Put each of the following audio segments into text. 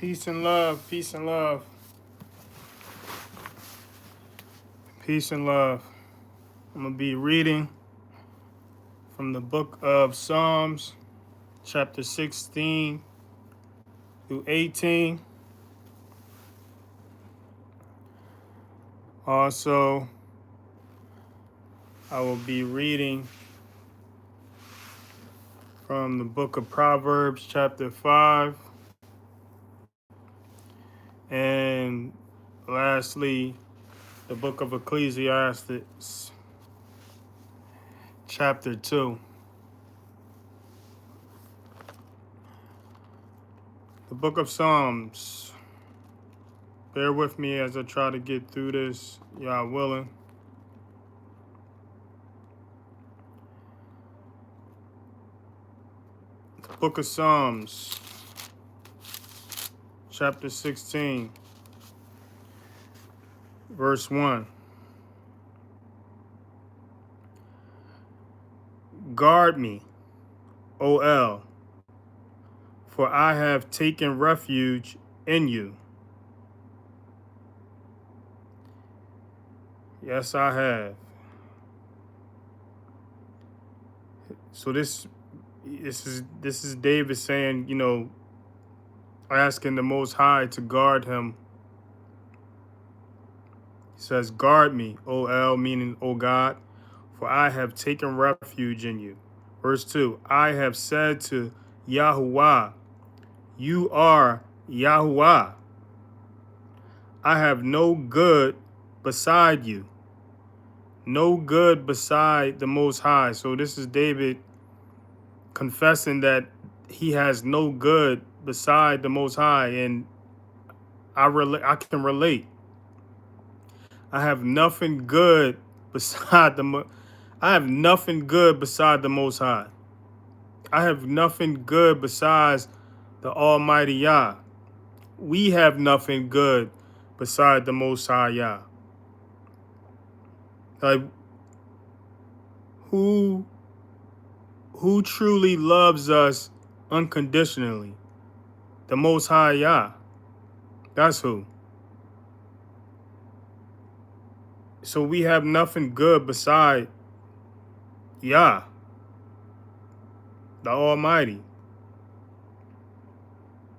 Peace and love, peace and love, peace and love. I'm going to be reading from the book of Psalms, chapter 16 through 18. Also, I will be reading from the book of Proverbs Chapter 5. And lastly, the book of Ecclesiastes Chapter 2. The book of Psalms. Bear with me as I try to get through this, y'all willing. The book of Psalms, chapter 16, verse 1. Guard me, O El, for I have taken refuge in you. Yes, I have. So this is David saying, asking the Most High to guard him. He says, guard me, O El, meaning, O God, for I have taken refuge in you. Verse 2, I have said to Yahuwah, you are Yahuwah. I have no good beside you. No good beside the Most High. So this is David confessing that he has no good beside the Most High, and I can relate. I have nothing good beside I have nothing good beside the Most High. I have nothing good besides the Almighty Yah. We have nothing good beside the Most High Yah. Like, who truly loves us unconditionally? The Most High Yah. That's who. So we have nothing good beside Yah, the Almighty.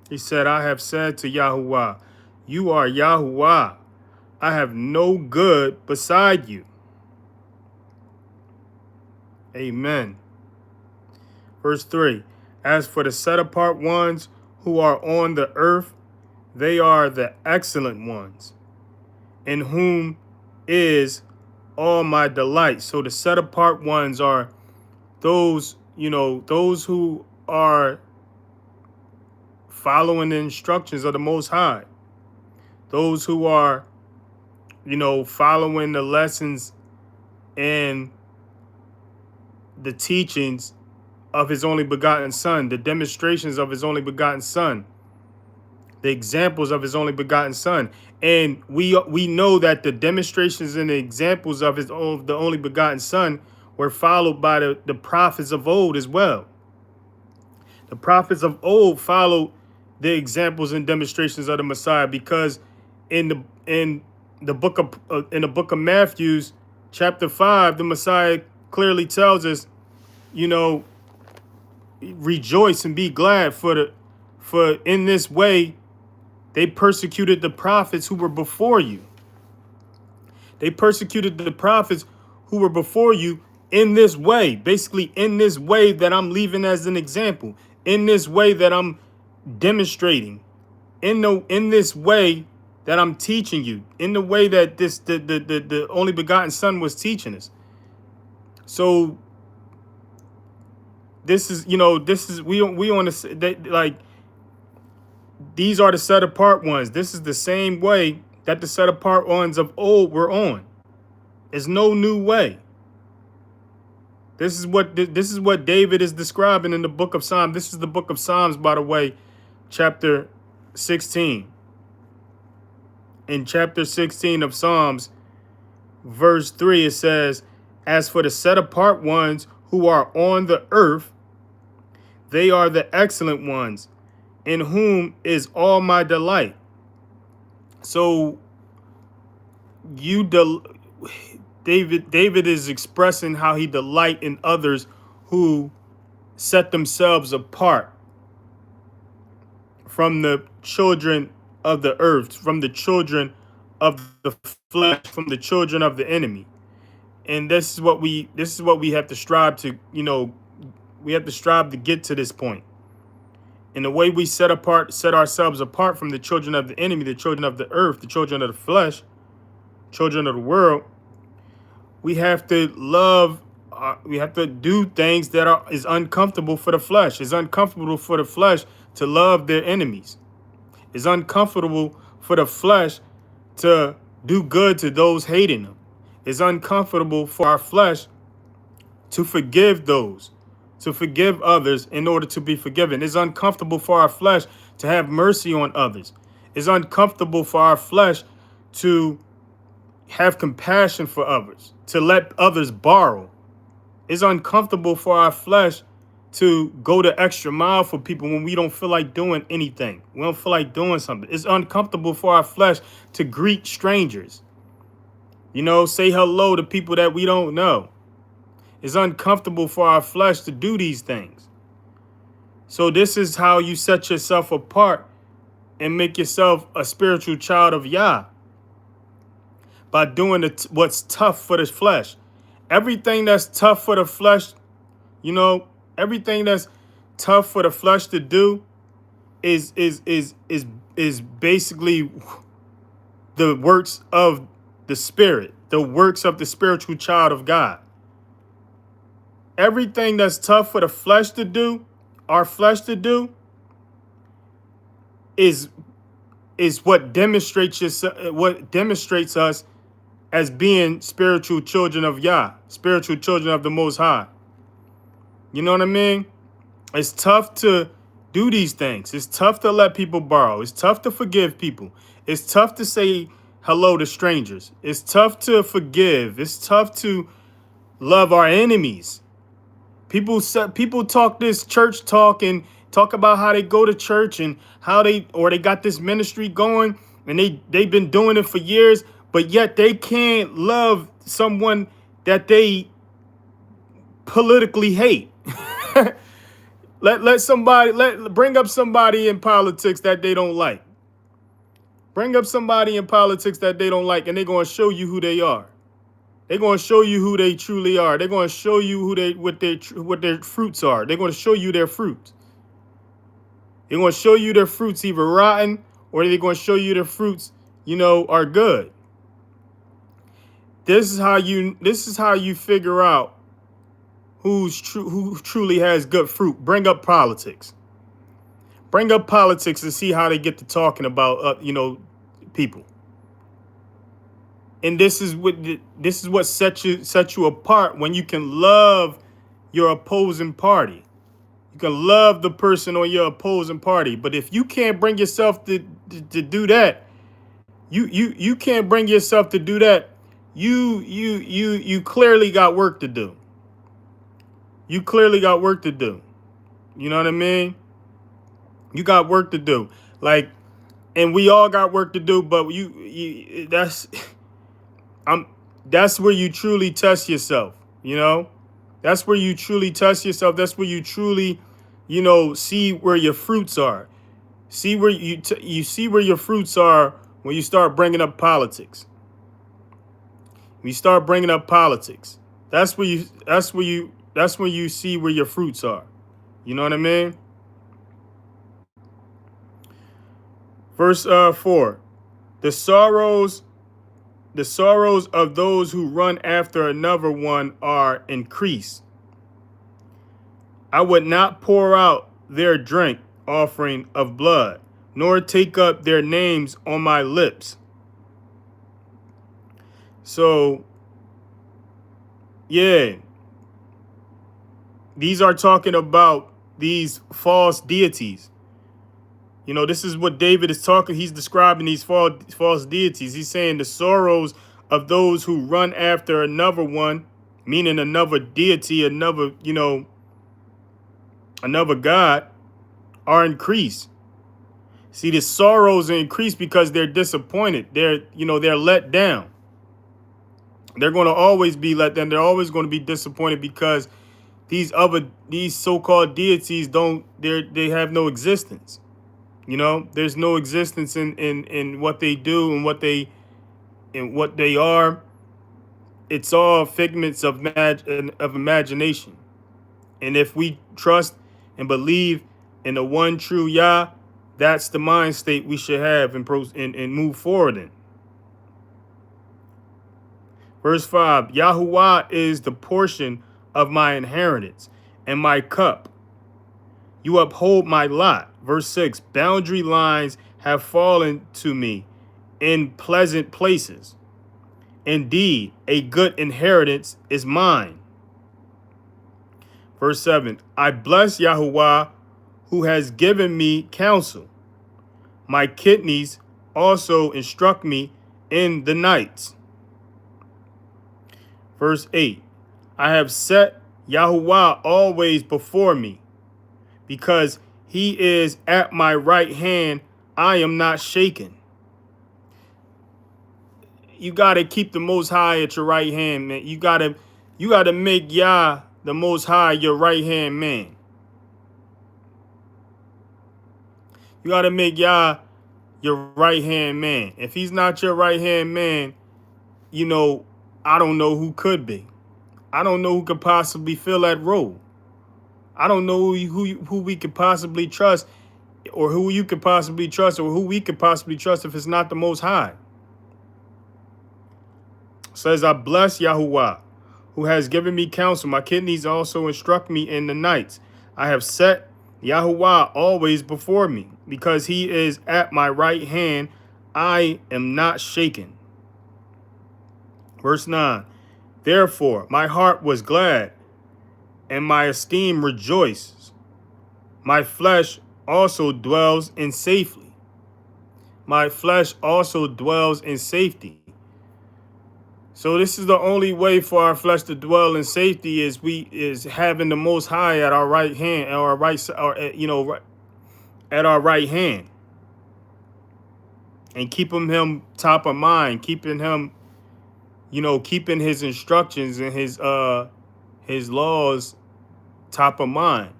He said, I have said to Yahuwah, you are Yahuwah. I have no good beside you. Amen. Verse 3, as for the set apart ones who are on the earth, they are the excellent ones, in whom is all my delight. So the set apart ones are those, those who are following the instructions of the Most High. Those who are, following the lessons and the teachings of his only begotten Son, the demonstrations of his only begotten Son, the examples of his only begotten Son. And we know that the demonstrations and the examples of the only begotten Son were followed by the prophets of old as well. The prophets of old followed the examples and demonstrations of the Messiah, because in the book of Matthew, chapter 5, the Messiah clearly tells us, rejoice and be glad, for in this way they persecuted the prophets who were before you. They persecuted the prophets who were before you in this way, basically in this way that I'm leaving as an example, in this way that I'm demonstrating, in this way that I'm teaching you, in the way that the only begotten Son was teaching us. So this is we want to say that, like, these are the set apart ones. This is the same way that the set apart ones of old were on. There's no new way. This is what David is describing in the book of Psalms. This is the book of Psalms, by the way, chapter 16. In chapter 16 of Psalms, verse 3, it says, as for the set apart ones who are on the earth, they are the excellent ones, in whom is all my delight. So you David is expressing how he delight in others who set themselves apart from the children of the earth, from the children of the flesh, from the children of the enemy. And this is what we have to strive to, we have to strive to get to this point. And the way we set ourselves apart from the children of the enemy, the children of the earth, the children of the flesh, children of the world, we have to love. We have to do things that is uncomfortable for the flesh. It's uncomfortable for the flesh to love their enemies. It's uncomfortable for the flesh to do good to those hating them. It's uncomfortable for our flesh to forgive those, to forgive others in order to be forgiven. It's uncomfortable for our flesh to have mercy on others. It's uncomfortable for our flesh to have compassion for others, to let others borrow. It's uncomfortable for our flesh to go the extra mile for people when we don't feel like doing anything. We don't feel like doing something. It's uncomfortable for our flesh to greet strangers. Say hello to people that we don't know. It's uncomfortable for our flesh to do these things. So this is how you set yourself apart and make yourself a spiritual child of Yah, by doing what's tough for the flesh. Everything that's tough for the flesh, everything that's tough for the flesh to do is basically the works of the spirit, the works of the spiritual child of God. Everything that's tough for the flesh to do, our flesh to do, is what demonstrates us as being spiritual children of Yah, spiritual children of the Most High. You know what I mean? It's tough to do these things. It's tough to let people borrow. It's tough to forgive people. It's tough to say hello to strangers. It's tough to forgive. It's tough to love our enemies. People talk this church talk and talk about how they go to church and how they got this ministry going and they've been doing it for years, but yet they can't love someone that they politically hate. Bring up somebody in politics that they don't like. Bring up somebody in politics that they don't like, and they're going to show you who they are. They're going to show you who they truly are. They're going to show you what their fruits are. They're going to show you their fruits. They're going to show you their fruits either rotten or they're going to show you their fruits, are good. This is how you figure out who truly has good fruit. Bring up politics. Bring up politics and see how they get to talking about people. And this is what sets you apart, when you can love your opposing party. You can love the person on your opposing party. But if you can't bring yourself to do that, you can't bring yourself to do that. You clearly got work to do. You clearly got work to do. You know what I mean? You got work to do. And we all got work to do, but that's where you truly test yourself, That's where you truly test yourself. That's where you truly, see where your fruits are. See where you see where your fruits are when you start bringing up politics. When you start bringing up politics, that's when you see where your fruits are. You know what I mean? Verse 4, the sorrows of those who run after another one are increased. I would not pour out their drink offering of blood, nor take up their names on my lips. So, yeah, these are talking about these false deities. This is what David is talking. He's describing these false deities. He's saying the sorrows of those who run after another one, meaning another deity, another God, are increased. See, the sorrows increase because they're disappointed. They're let down. They're going to always be let down. They're always going to be disappointed because these so-called deities they have no existence. There's no existence in what they do and what they are. It's all figments of imagination. And if we trust and believe in the one true Yah, that's the mind state we should have and move forward in. Verse 5, Yahuwah is the portion of my inheritance and my cup. You uphold my lot. Verse 6, boundary lines have fallen to me in pleasant places. Indeed, a good inheritance is mine. Verse 7, I bless Yahuwah who has given me counsel. My kidneys also instruct me in the nights. Verse 8, I have set Yahuwah always before me. Because he is at my right hand, I am not shaken. You got to keep the Most High at your right hand, man. You got to make Yah, the Most High, your right hand man. You got to make Yah your right hand man. If he's not your right hand man, I don't know who could be. I don't know who could possibly fill that role. I don't know who we could possibly trust, or who you could possibly trust, or who we could possibly trust if it's not the Most High. It says, I bless Yahuwah, who has given me counsel. My kidneys also instruct me in the nights. I have set Yahuwah always before me. Because he is at my right hand, I am not shaken. Verse 9, therefore my heart was glad, and my esteem rejoices. My flesh also dwells in safety. My flesh also dwells in safety. So this is the only way for our flesh to dwell in safety is having the Most High at our right hand, at our right hand, and keeping him top of mind, keeping him, keeping his instructions and his laws top of mind.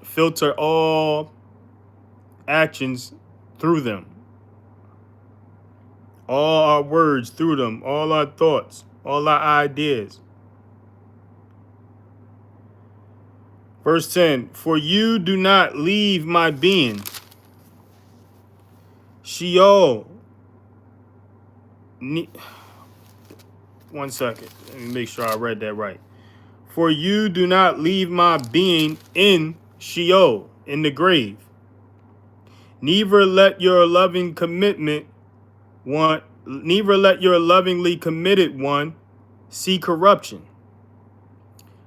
Filter all actions through them, all our words through them, all our thoughts, all our ideas. Verse 10, for you do not leave my being. Sheol. One second. Let me make sure I read that right. For you do not leave my being in Sheol, in the grave. Neither let your lovingly committed one see corruption.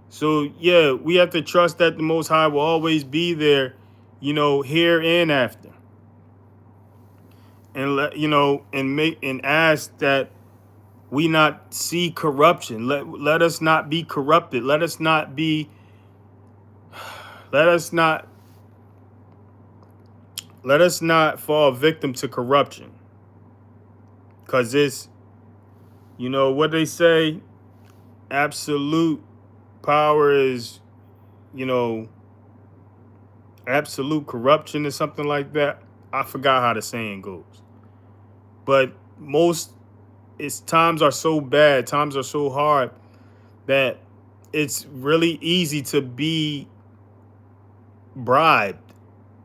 So yeah, we have to trust that the Most High will always be there, here and after. And and ask that we not see corruption. Let us not be corrupted. Let us not fall victim to corruption. Because it's, what they say, absolute power is, absolute corruption or something like that. I forgot how the saying goes. But times are so bad, times are so hard that it's really easy to be bribed,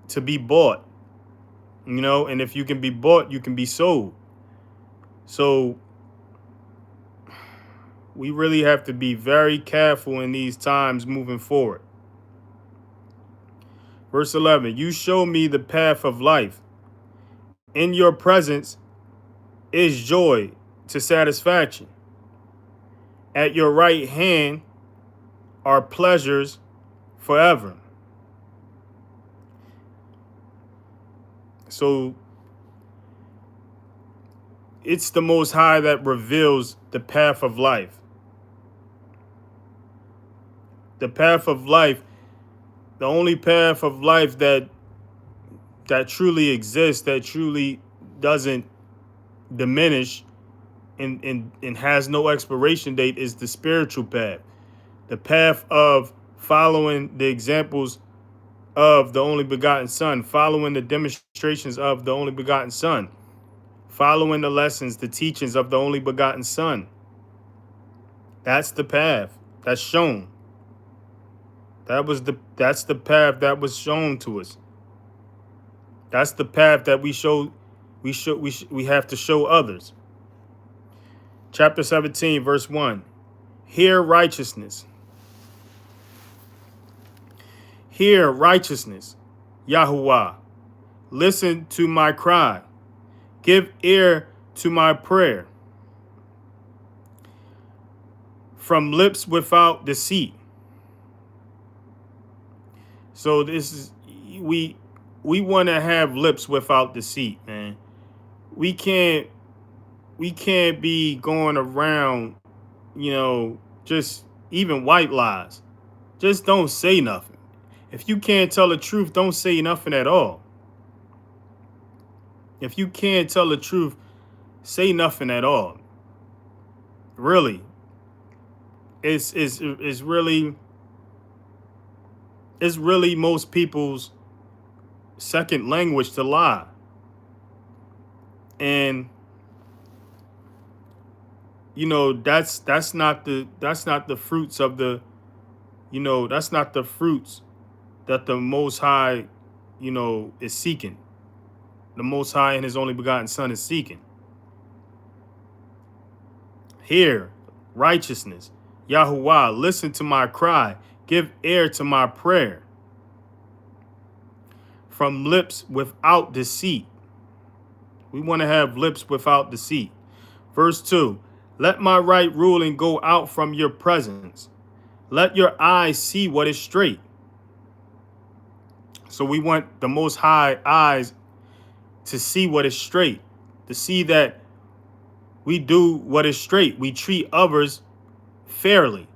to be bought, and if you can be bought, you can be sold. So we really have to be very careful in these times moving forward. Verse 11, you show me the path of life. In your presence is joy to satisfaction. At your right hand are pleasures forever. So it's the Most High that reveals the path of life. The path of life, the only path of life that that truly exists, that truly doesn't diminish and has no expiration date, is the spiritual path. The path of following the examples of the only begotten Son, following the demonstrations of the only begotten Son, following the lessons, the teachings of the only begotten Son. That's the path that's shown. That's the path that was shown to us. That's the path that we have to show others. Chapter 17, verse 1. Hear righteousness. Hear righteousness, Yahuwah. Listen to my cry. Give ear to my prayer. From lips without deceit. So this is we want to have lips without deceit, man. We can't be going around, just even white lies. Just don't say nothing. If you can't tell the truth, don't say nothing at all. If you can't tell the truth, say nothing at all. Really. It's really most people's second language to lie. And that's not the fruits of the that's not the fruits that the Most High is seeking. The Most High and his only begotten Son is seeking. Hear righteousness, Yahuwah, listen to my cry, give ear to my prayer. From lips without deceit. We want to have lips without deceit. Verse 2. Let my right ruling go out from your presence. Let your eyes see what is straight. So we want the Most High eyes to see what is straight, to see that we do what is straight. We treat others fairly.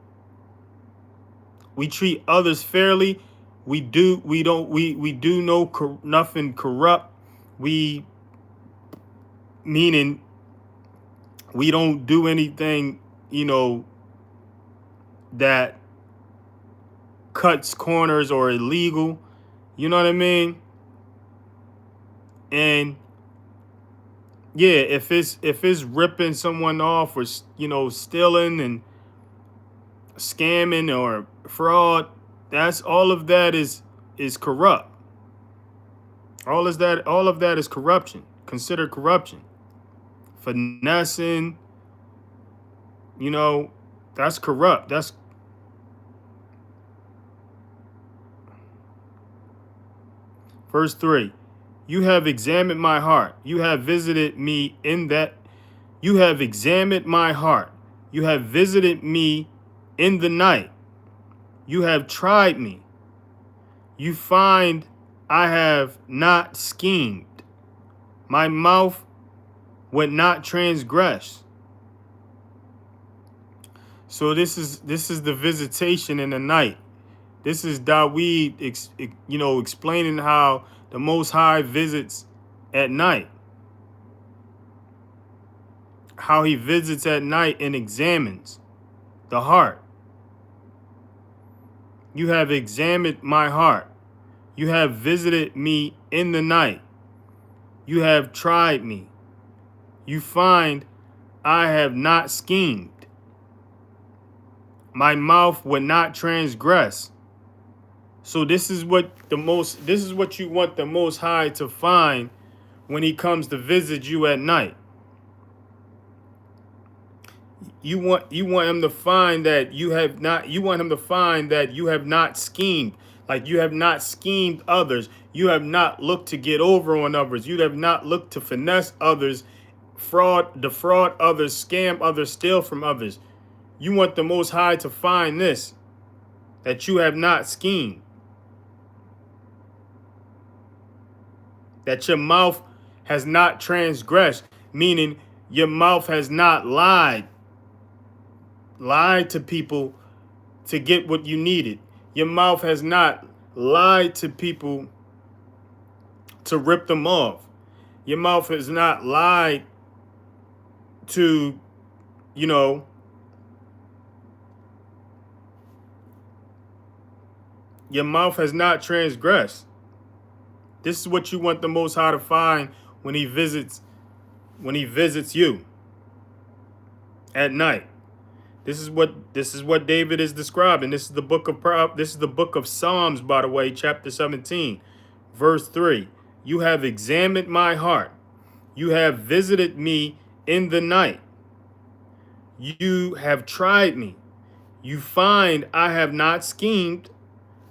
We treat others fairly. We do nothing corrupt. Meaning we don't do anything, that cuts corners or illegal. You know what I mean? And yeah, if it's ripping someone off or stealing and scamming or fraud, that's all of that is corrupt. All of that is corruption. Considered corruption. Finessing, that's corrupt. That's verse 3. You have examined my heart. You have visited me in that. You have examined my heart. You have visited me in the night. You have tried me. You find I have not schemed. My mouth would not transgress. So this is the visitation in the night. This is Dawid, explaining how the Most High visits at night. How he visits at night and examines the heart. You have examined my heart. You have visited me in the night. You have tried me. You find I have not schemed. My mouth would not transgress. So this is what you want the Most High to find when he comes to visit you at night. You want him to find that you have not schemed. Like you have not schemed others. You have not looked to get over on others. You have not looked to finesse others, defraud others, scam others, steal from others. You want the Most High to find this, that you have not schemed. That your mouth has not transgressed, meaning your mouth has not lied to people to get what you needed. Your mouth has not lied to people to rip them off. Your mouth has not lied to, you know, your mouth has not transgressed. This is what you want the Most High to find when he visits you at night. This is what David is describing. This is the book of Psalms, by the way, chapter 17, verse 3. You have examined my heart. You have visited me in the night. You have tried me. You find I have not schemed.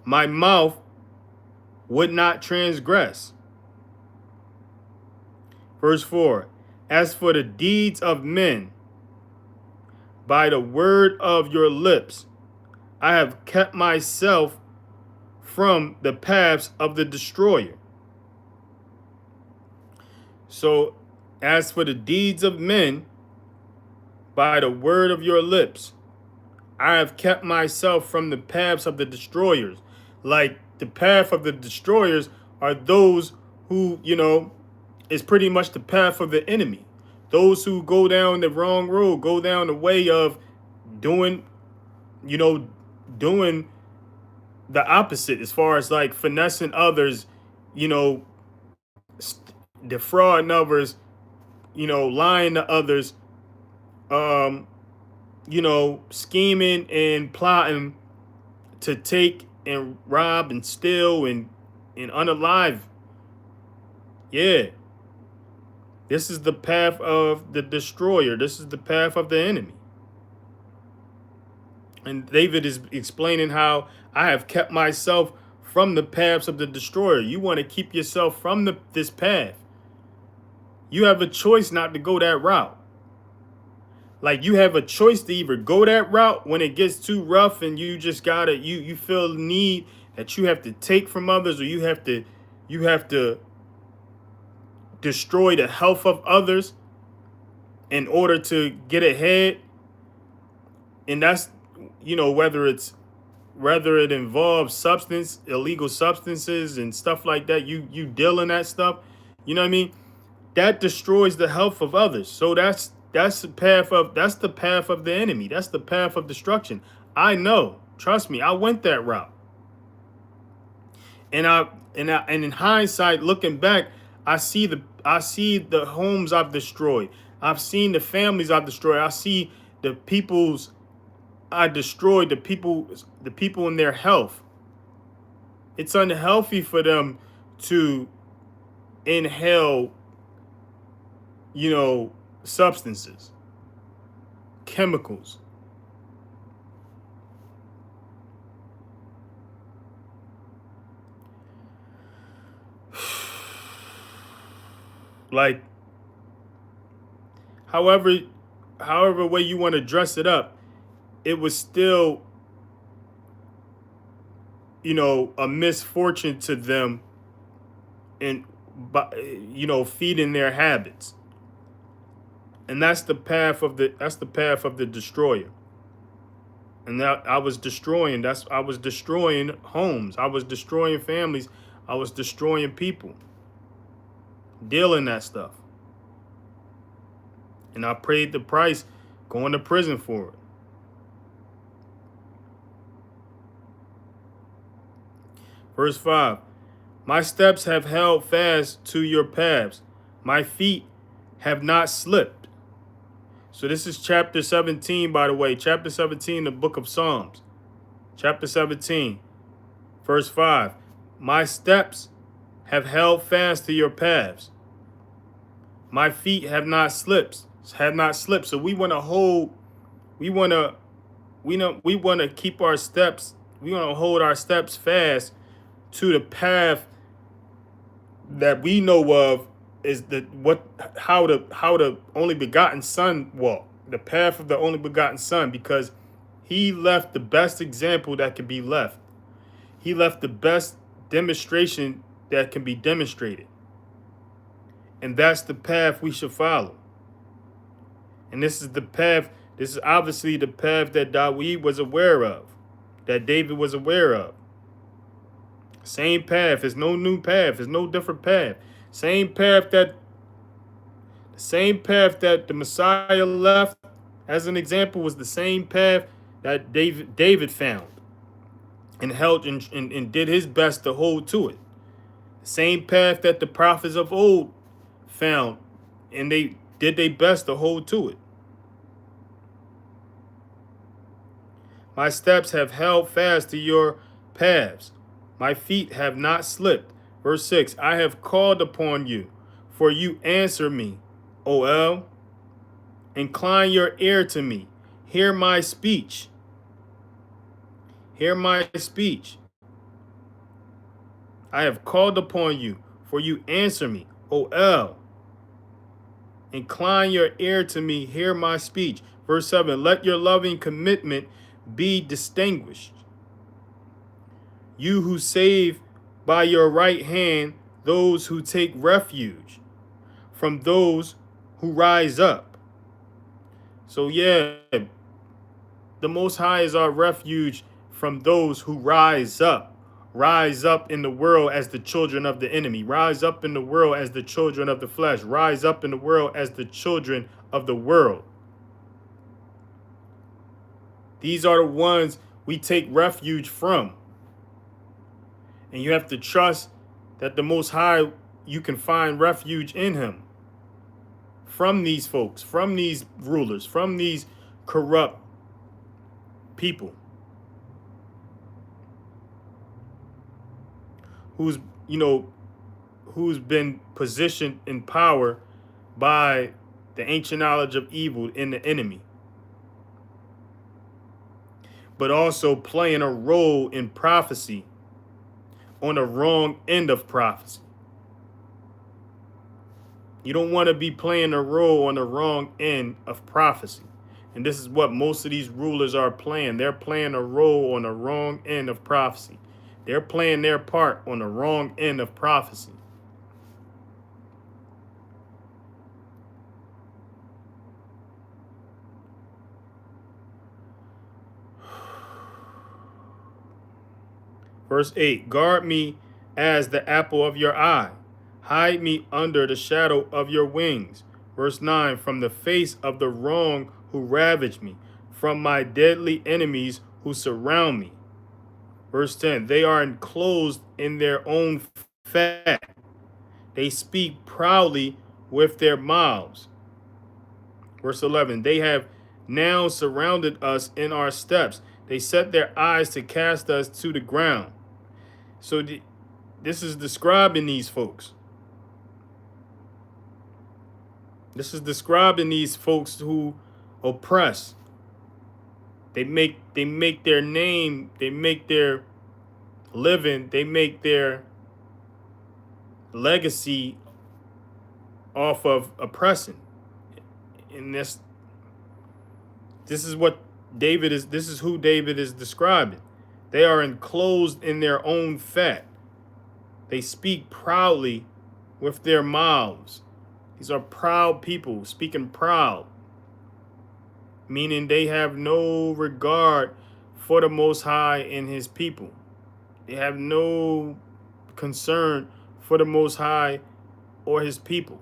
My mouth would not transgress. Verse 4. As for the deeds of men, by the word of your lips, I have kept myself from the paths of the destroyer. So, as for the deeds of men, by the word of your lips, I have kept myself from the paths of the destroyers. Like, the path of the destroyers are those who, is pretty much the path of the enemy. Those who go down the wrong road, go down the way of doing the opposite, as far as like finessing others, defrauding others, lying to others, scheming and plotting to take and rob and steal and unalive. Yeah. This is the path of the destroyer. This is the path of the enemy. And David is explaining how I have kept myself from the paths of the destroyer. You want to keep yourself from this path. You have a choice not to go that route. Like, you have a choice to either go that route when it gets too rough and you just gotta, you feel the need that you have to take from others, or you have to destroy the health of others in order to get ahead. And that's, whether it involves illegal substances and stuff like that, you deal in that stuff, you know what I mean? That destroys the health of others. So that's the path of the enemy. That's the path of destruction. I know. Trust me, I went that route. And in hindsight, looking back, I see the homes I've destroyed. I've seen the families I've destroyed. I see the peoples I destroyed, the people in their health. It's unhealthy for them to inhale, substances, chemicals. Like, however way you want to dress it up, it was still, a misfortune to them, and feeding their habits. And that's the path of the destroyer. And that I was destroying homes, I was destroying families, I was destroying people, dealing that stuff. And I paid the price, going to prison for it. Verse 5. My steps have held fast to your paths. My feet have not slipped. So this is chapter 17, by the way. Chapter 17, the book of Psalms. Chapter 17, verse 5. My steps have held fast to your paths. My feet have not slipped. So we want to keep our steps. We want to hold our steps fast to the path that we know of, is how the only begotten Son walked, the path of the only begotten Son, because he left the best example that could be left. He left the best demonstration that can be demonstrated. And that's the path we should follow. And this is obviously the path that David was aware of, that David was aware of. Same path. There's no new path. There's no different path. Same path that the Messiah left, as an example, was the same path that David found and held and did his best to hold to it. The same path that the prophets of old found, and they did their best to hold to it. My steps have held fast to your paths. My feet have not slipped. Verse 6, I have called upon you, for you answer me, O El. Incline your ear to me. Hear my speech. Hear my speech. I have called upon you, for you answer me, O El. Incline your ear to me. Hear my speech. Verse 7, let your loving commitment be distinguished. You who save by your right hand those who take refuge from those who rise up. So yeah, the Most High is our refuge from those who rise up. Rise up in the world as the children of the enemy. Rise up in the world as the children of the flesh. Rise up in the world as the children of the world. These are the ones we take refuge from. And you have to trust that the Most High, you can find refuge in him. From these folks, from these rulers, from these corrupt people. Who's been positioned in power by the ancient knowledge of evil in the enemy, but also playing a role in prophecy on the wrong end of prophecy. You don't want to be playing a role on the wrong end of prophecy. And this is what most of these rulers are playing. They're playing a role on the wrong end of prophecy. They're playing their part on the wrong end of prophecy. Verse 8, guard me as the apple of your eye. Hide me under the shadow of your wings. Verse 9, from the face of the wrong who ravage me, from my deadly enemies who surround me. Verse 10, they are enclosed in their own fat. They speak proudly with their mouths. Verse 11, they have now surrounded us in our steps. They set their eyes to cast us to the ground. So this is describing these folks. This is describing these folks who oppress. They make their name, they make their living, they make their legacy off of oppressing. And this is what this is who David is describing. They are enclosed in their own fat. They speak proudly with their mouths. These are proud people speaking proud, meaning they have no regard for the Most High and his people. They have no concern for the Most High or his people.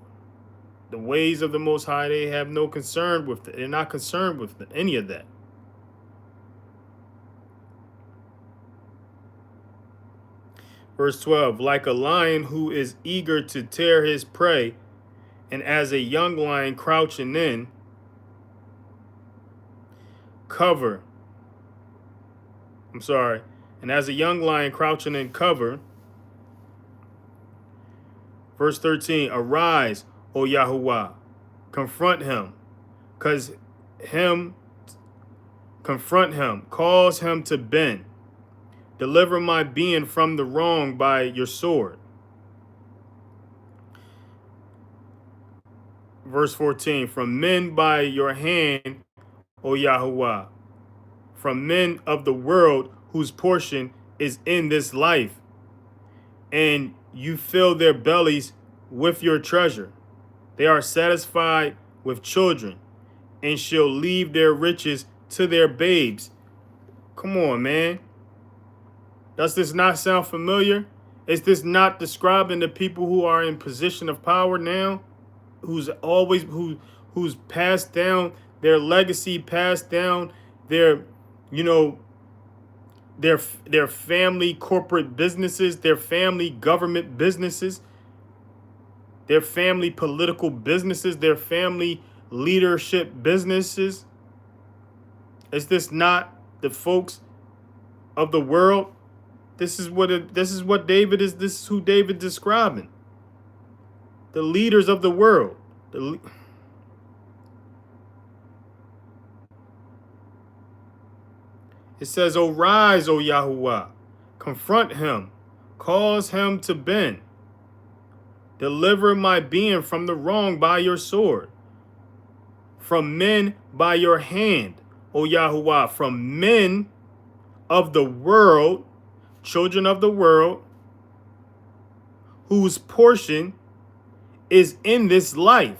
The ways of the Most High, they have no concern with it. They're not concerned with any of that. Verse 12, like a lion who is eager to tear his prey, and as a young lion crouching in cover. And as a young lion crouching in cover. Verse 13, arise, O Yahuwah, confront him, confront him, cause him to bend. Deliver my being from the wrong by your sword. Verse 14, from men by your hand, O Yahuwah, from men of the world whose portion is in this life, and you fill their bellies with your treasure. They are satisfied with children, and shall leave their riches to their babes. Come on, man. Does this not sound familiar? Is this not describing the people who are in position of power now, who's passed down their legacy, passed down their, you know, their family corporate businesses, their family government businesses, their family political businesses, their family leadership businesses? Is this not the folks of the world? This is what David is. This is who David describing. The leaders of the world. It says, "Arise, O Yahuwah, confront him, cause him to bend. Deliver my being from the wrong by your sword, from men by your hand, O Yahuwah, from men of the world, children of the world, whose portion is in this life,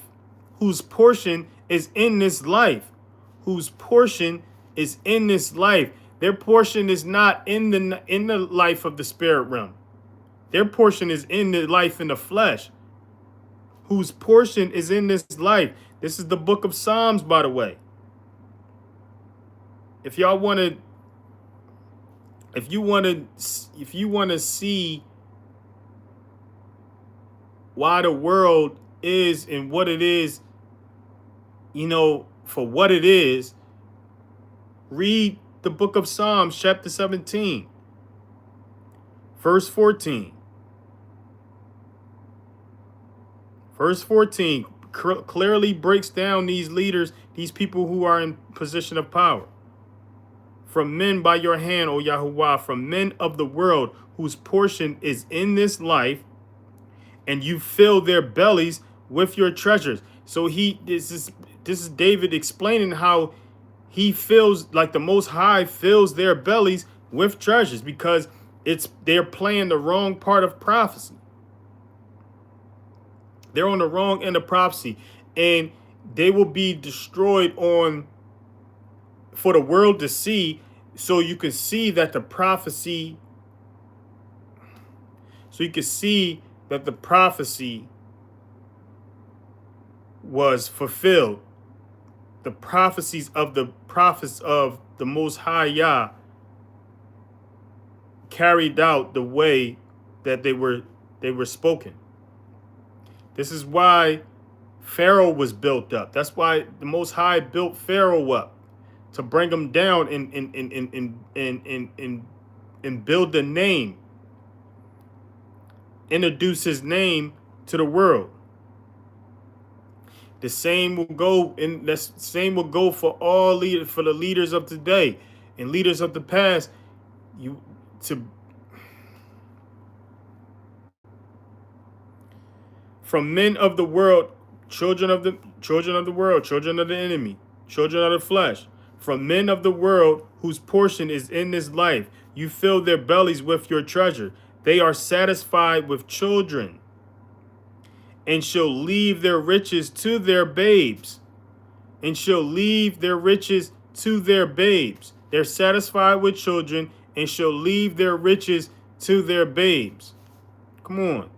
whose portion is in this life, whose portion is in this life." Their portion is not in the life of the spirit realm. Their portion is in the life in the flesh. Whose portion is in this life. This is the book of Psalms, by the way. If you want to see why the world is and what it is, for what it is, read the book of Psalms, chapter 17, verse 14. Verse 14 clearly breaks down these leaders, these people who are in position of power. From men by your hand, O Yahuwah, from men of the world, whose portion is in this life, and you fill their bellies with your treasures. So this is David explaining how he feels like the Most High fills their bellies with treasures, because they're playing the wrong part of prophecy. They're on the wrong end of prophecy, and they will be destroyed for the world to see, so you can see that the prophecy was fulfilled. The prophecies of the prophets of the Most High Yah carried out the way that they were spoken. This is why Pharaoh was built up. That's why the Most High built Pharaoh up, to bring him down and build the name, introduce his name to the world. The same will go for all leaders, for the leaders of today and leaders of the past. From men of the world, children of the world, children of the enemy, children of the flesh, from men of the world whose portion is in this life, you fill their bellies with your treasure. They are satisfied with children, and shall leave their riches to their babes. And shall leave their riches to their babes. They're satisfied with children and shall leave their riches to their babes. Come on.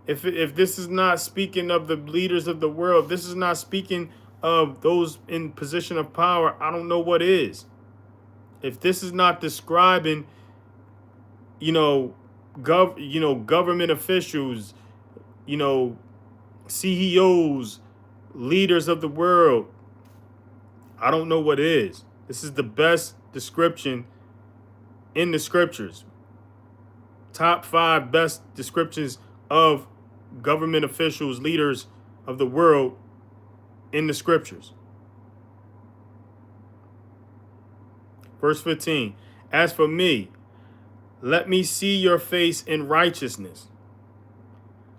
If this is not speaking of the leaders of the world, this is not speaking of those in position of power, I don't know what is. If this is not describing, government officials, CEOs, leaders of the world, I don't know what is. This is the best description in the scriptures. Top 5 best descriptions of government officials, leaders of the world in the scriptures. Verse 15, as for me, let me see your face in righteousness.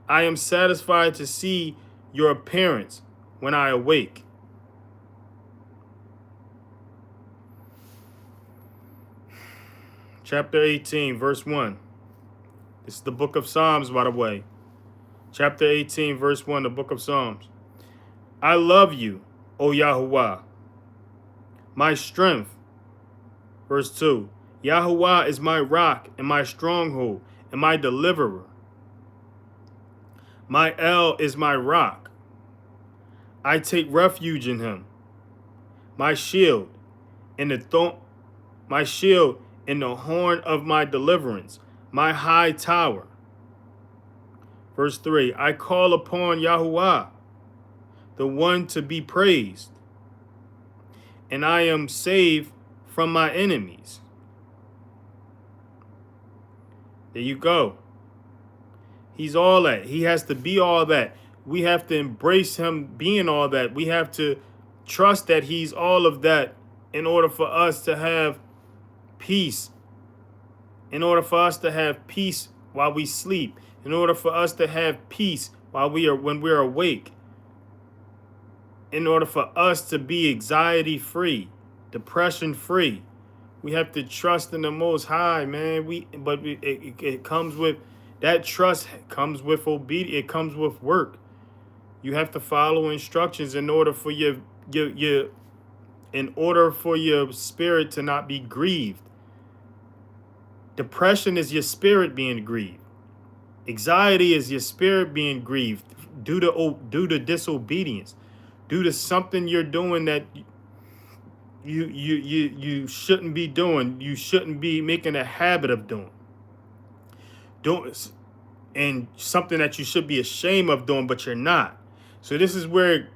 I am satisfied to see your appearance when I awake. Chapter 18, verse 1. This is the book of Psalms, by the way. Chapter 18, verse 1, the book of Psalms. I love you, O Yahuwah, my strength. Verse 2. Yahuwah is my rock and my stronghold and my deliverer. My El is my rock. I take refuge in him. My shield in the my shield in the horn of my deliverance, my high tower. Verse 3, I call upon Yahuwah, the one to be praised, and I am saved from my enemies. There you go. He's all that. He has to be all that. We have to embrace him being all that. We have to trust that he's all of that in order for us to have peace. In order for us to have peace while we sleep. In order for us to have peace when we're awake. In order for us to be anxiety free, depression free. We have to trust in the Most High, man. It comes with that trust comes with obedience. It comes with work. You have to follow instructions in order for your spirit to not be grieved. Depression is your spirit being grieved. Anxiety is your spirit being grieved due to disobedience, due to something you're doing that you shouldn't be doing. You shouldn't be making a habit of doing. And something that you should be ashamed of doing, but you're not. So this is where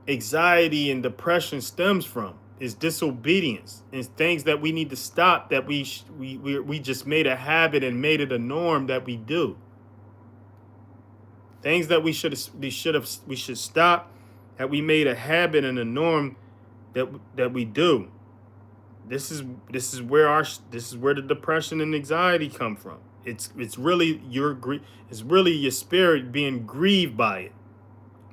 anxiety and depression stems from, is disobedience and things that we need to stop, that we just made a habit and made it a norm that we do. Things that we should stop, that we made a habit and a norm that we do. This is where the depression and anxiety come from. It's really your spirit being grieved by it,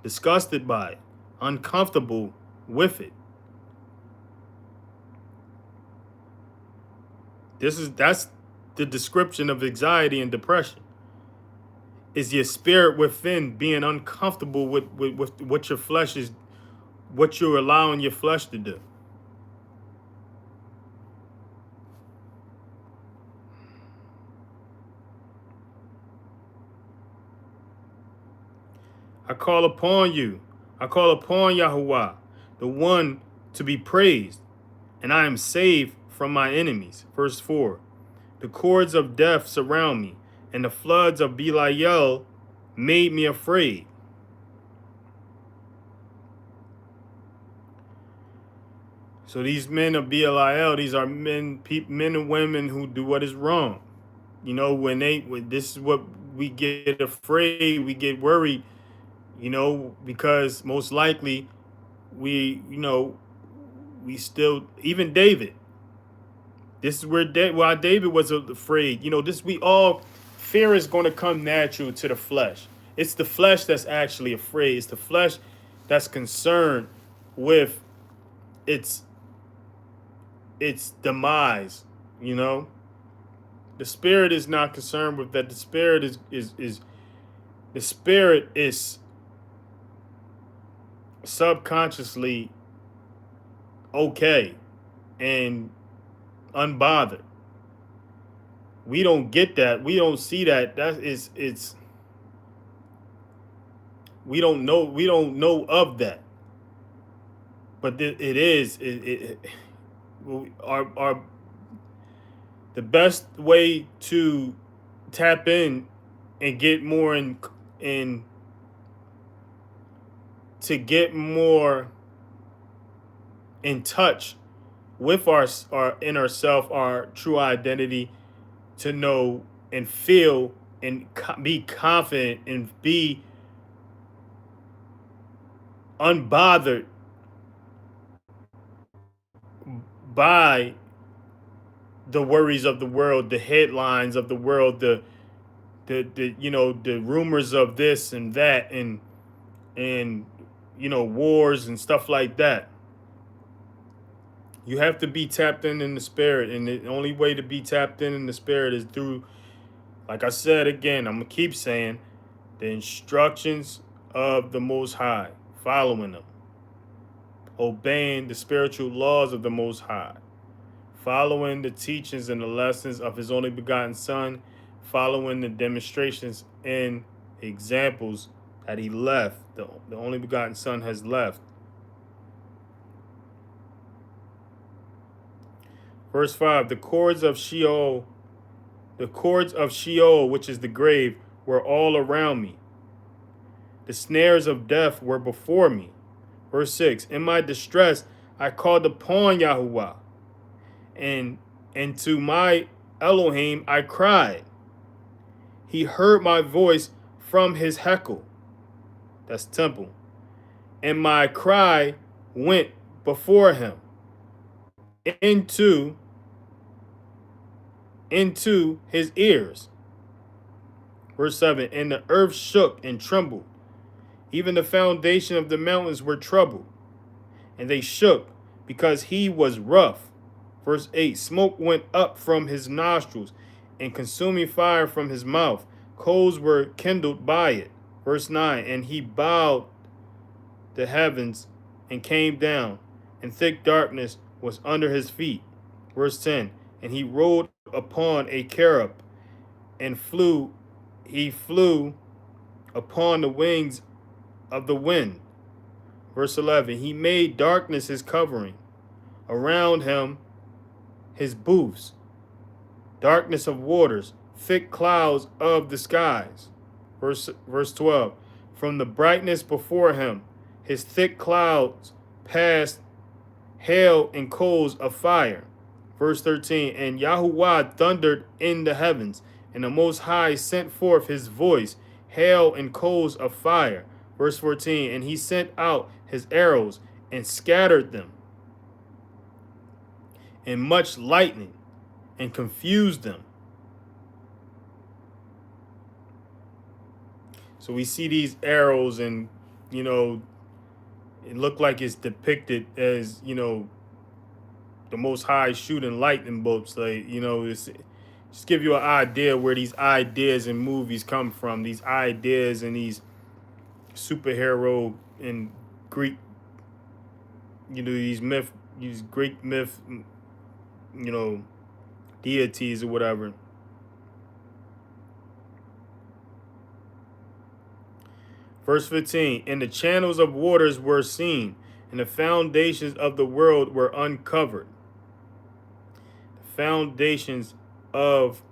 disgusted by it, uncomfortable with it. That's the description of anxiety and depression. Is your spirit within being uncomfortable with what your flesh is, what you're allowing your flesh to do. I call upon you. I call upon Yahuwah, the one to be praised, and I am saved from my enemies. Verse 4. The cords of death surround me, and the floods of Belial made me afraid. So these men of Belial, these are men and women who do what is wrong. You know, this is what we get afraid, we get worried, because most likely we still, even David. This is why David was afraid. Fear is going to come natural to the flesh. It's the flesh that's actually afraid. It's the flesh that's concerned with its demise. The spirit is not concerned with that. The spirit is subconsciously okay and unbothered. We don't get that. We don't see that. We don't know of that. But our the best way to tap in and get more to get more in touch with our inner self, our true identity, to know and feel and be confident and be unbothered by the worries of the world, the headlines of the world, the rumors of this and that, and wars and stuff like that. You have to be tapped in the spirit, and the only way to be tapped in the spirit is through, like I said again, I'm gonna keep saying, the instructions of the Most High, following them. obeying the spiritual laws of the Most High, following the teachings and the lessons of his only begotten Son, following the demonstrations and examples that he left, the only begotten Son has left. Verse 5, the cords of Sheol, which is the grave, were all around me. The snares of death were before me. Verse 6, in my distress, I called upon Yahuwah, and to my Elohim I cried. He heard my voice from his hekel, that's temple, and my cry went before him into his ears. Verse 7, and the earth shook and trembled. Even the foundation of the mountains were troubled, and they shook because he was rough. Verse 8, smoke went up from his nostrils and consuming fire from his mouth. Coals were kindled by it. Verse 9, and he bowed the heavens and came down, and thick darkness was under his feet. Verse 10, and he rode upon a cherub and he flew upon the wings of the wind. Verse 11, he made darkness his covering, around him his booths, darkness of waters, thick clouds of the skies. Verse 12, from the brightness before him, his thick clouds passed hail and coals of fire. Verse 13, and Yahuwah thundered in the heavens, and the Most High sent forth his voice, hail and coals of fire. Verse 14, and he sent out his arrows and scattered them, and much lightning and confused them. So we see these arrows, and it looked like it's depicted as the Most High shooting lightning bolts. Like it's just give you an idea where these ideas and movies come from. These ideas and these superhero and Greek, these Greek myth, deities or whatever. Verse 15, and the channels of waters were seen, and the foundations of the world were uncovered. The foundations of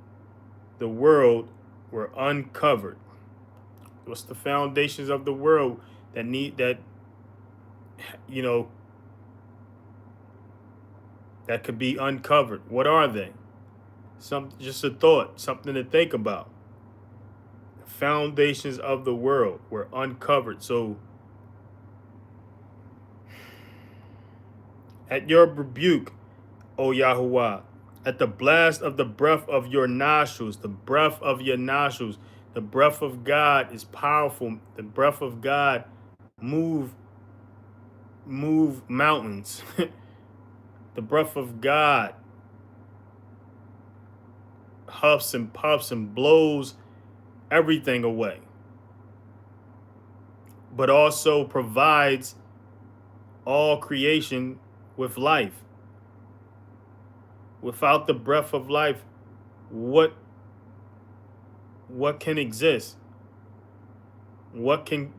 the world were uncovered. What's the foundations of the world that could be uncovered? What are they? Just a thought, something to think about. The foundations of the world were uncovered. So at your rebuke, O Yahuwah, at the blast of the breath of your nostrils, the breath of your nostrils, the breath of God is powerful. The breath of God move mountains. The breath of God huffs and puffs and blows everything away, but also provides all creation with life. Without the breath of life, what can exist? What can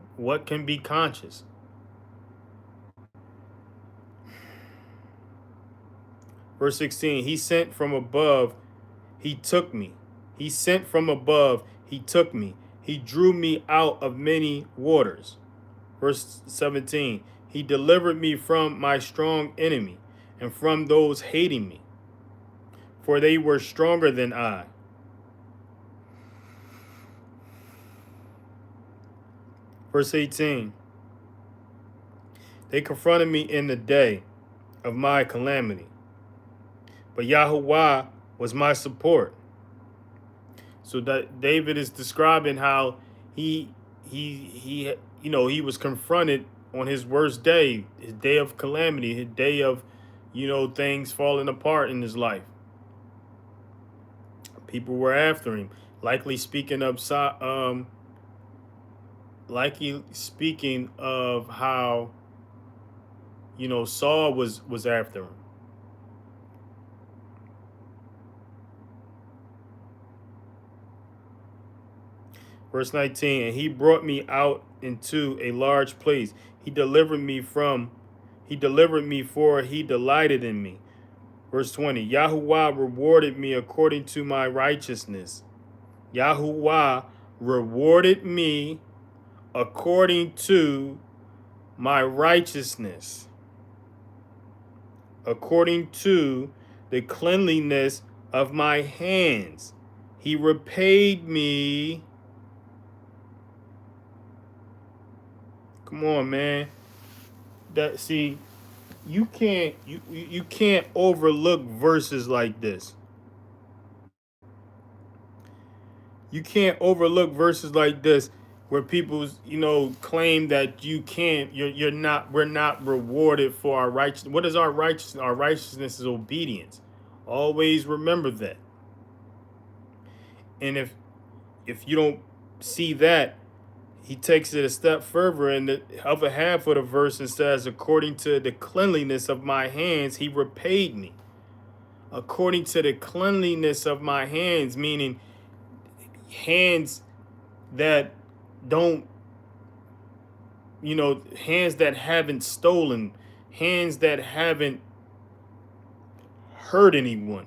be conscious? Verse 16, he sent from above, he took me. He sent from above, he took me. He drew me out of many waters. Verse 17, he delivered me from my strong enemy and from those hating me, for they were stronger than I. Verse 18, they confronted me in the day of my calamity, but Yahuwah was my support. So that David is describing how he was confronted on his worst day, his day of calamity, his day of things falling apart in his life. People were after him, likely speaking of how Saul was after him. Verse 19, and he brought me out into a large place. He delivered me for he delighted in me. Verse 20, Yahuwah rewarded me according to my righteousness. Yahuwah rewarded me according to my righteousness, according to the cleanliness of my hands. He repaid me. Come on, man. You can't overlook verses like this. You can't overlook verses like this where people, claim that we're not rewarded for our righteousness. What is our righteousness? Our righteousness is obedience. Always remember that. And if you don't see that, he takes it a step further in the other half of the verse and says, according to the cleanliness of my hands, he repaid me. According to the cleanliness of my hands, meaning hands that don't, hands that haven't stolen, hands that haven't hurt anyone,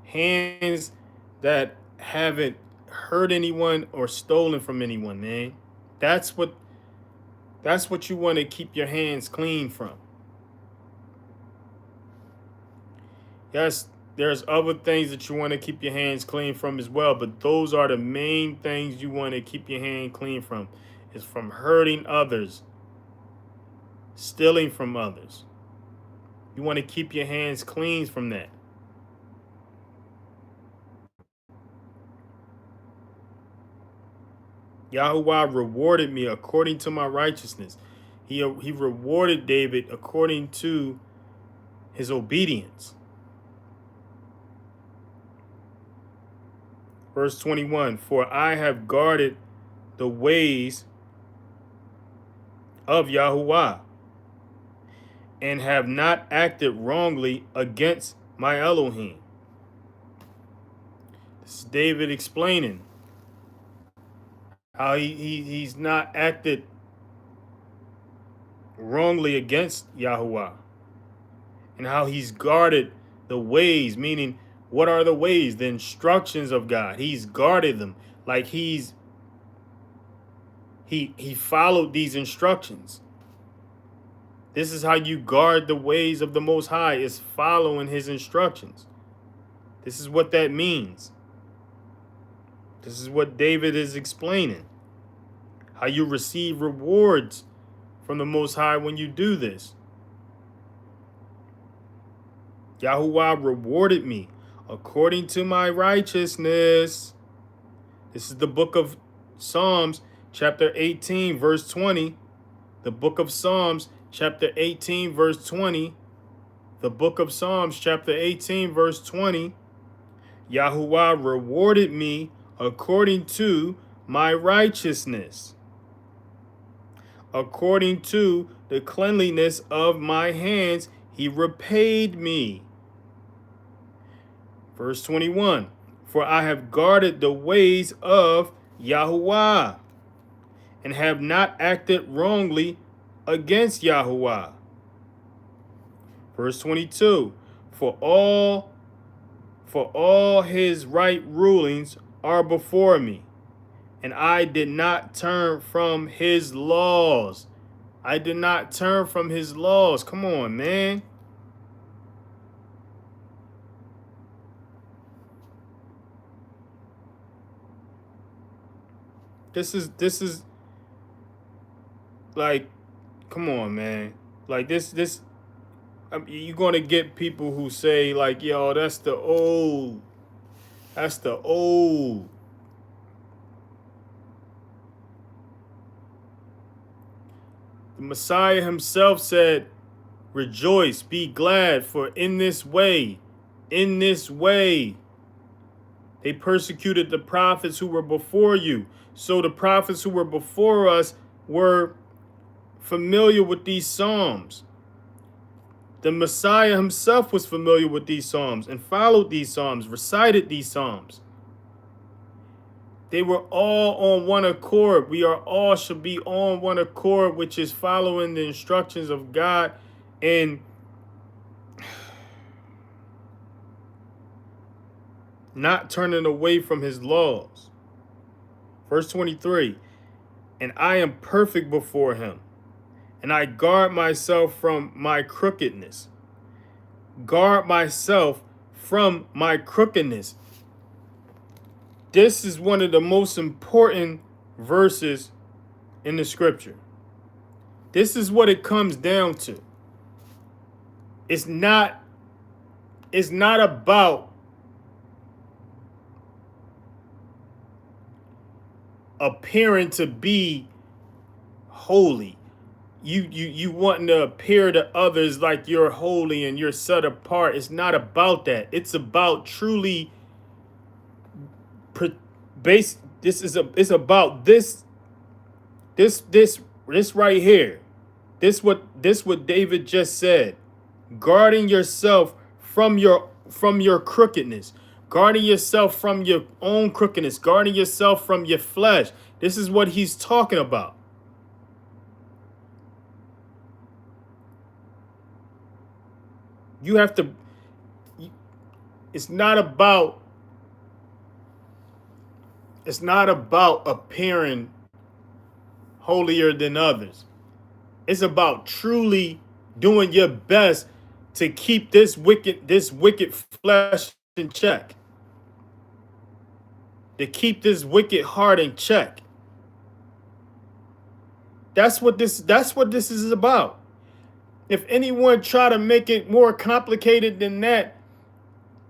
hands that haven't hurt anyone or stolen from anyone, man. That's what you want to keep your hands clean from. Yes, there's other things that you want to keep your hands clean from as well, but those are the main things you want to keep your hand clean from. Is from hurting others, stealing from others. You want to keep your hands clean from that. Yahuwah rewarded me according to my righteousness. He rewarded David according to his obedience. Verse 21, for I have guarded the ways of Yahuwah and have not acted wrongly against my Elohim. This is David explaining how he's not acted wrongly against Yahuwah and how he's guarded the ways, meaning what are the ways? The instructions of God. He's guarded them like he followed these instructions. This is how you guard the ways of the Most High, is following his instructions. This is what that means. This is what David is explaining. How you receive rewards from the Most High when you do this. Yahuwah rewarded me according to my righteousness. This is the book of Psalms, chapter 18, verse 20. The book of Psalms, chapter 18, verse 20. The book of Psalms, chapter 18, verse 20. Yahuwah rewarded me according to my righteousness, according to the cleanliness of my hands, he repaid me. Verse 21, for I have guarded the ways of Yahuwah and have not acted wrongly against Yahuwah. Verse 22, for all his right rulings are before me, and I did not turn from his laws. I did not turn from his laws. Come on, man. This is like, come on, man. Like this, you're going to get people who say like, yo, that's the old. The Messiah himself said, rejoice, be glad, for in this way, they persecuted the prophets who were before you. So the prophets who were before us were familiar with these Psalms. The Messiah himself was familiar with these Psalms and followed these Psalms, recited these Psalms. They were all on one accord. We are all should be on one accord, which is following the instructions of God and not turning away from his laws. Verse 23, and I am perfect before him, and I guard myself from my crookedness. Guard myself from my crookedness. This is one of the most important verses in the scripture. This is what it comes down to. It's not about appearing to be holy. You wanting to appear to others like you're holy and you're set apart. It's not about that. It's about truly it's about this right here. This what David just said. Guarding yourself from your crookedness. Guarding yourself from your own crookedness. Guarding yourself from your flesh. This is what he's talking about. You have to, it's not about appearing holier than others. It's about truly doing your best to keep this wicked flesh in check. To keep this wicked heart in check. That's what this is about. If anyone try to make it more complicated than that,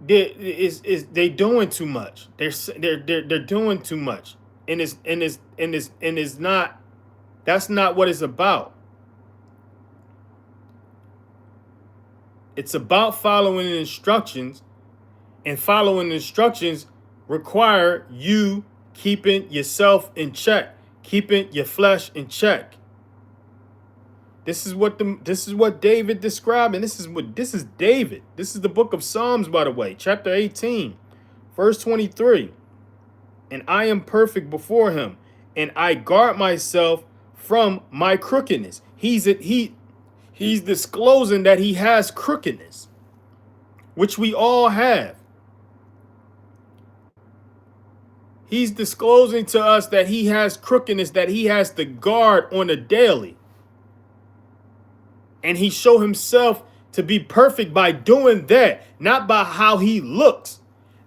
they doing too much. They're doing too much, and it's not. That's not what it's about. It's about following the instructions, and following the instructions require you keeping yourself in check, keeping your flesh in check. This is what David described, and this is David. This is the book of Psalms, by the way, chapter 18, verse 23. And I am perfect before him, and I guard myself from my crookedness. He's disclosing that he has crookedness, which we all have. He's disclosing to us that he has crookedness that he has to guard on a daily. And he showed himself to be perfect by doing that, not by how he looks,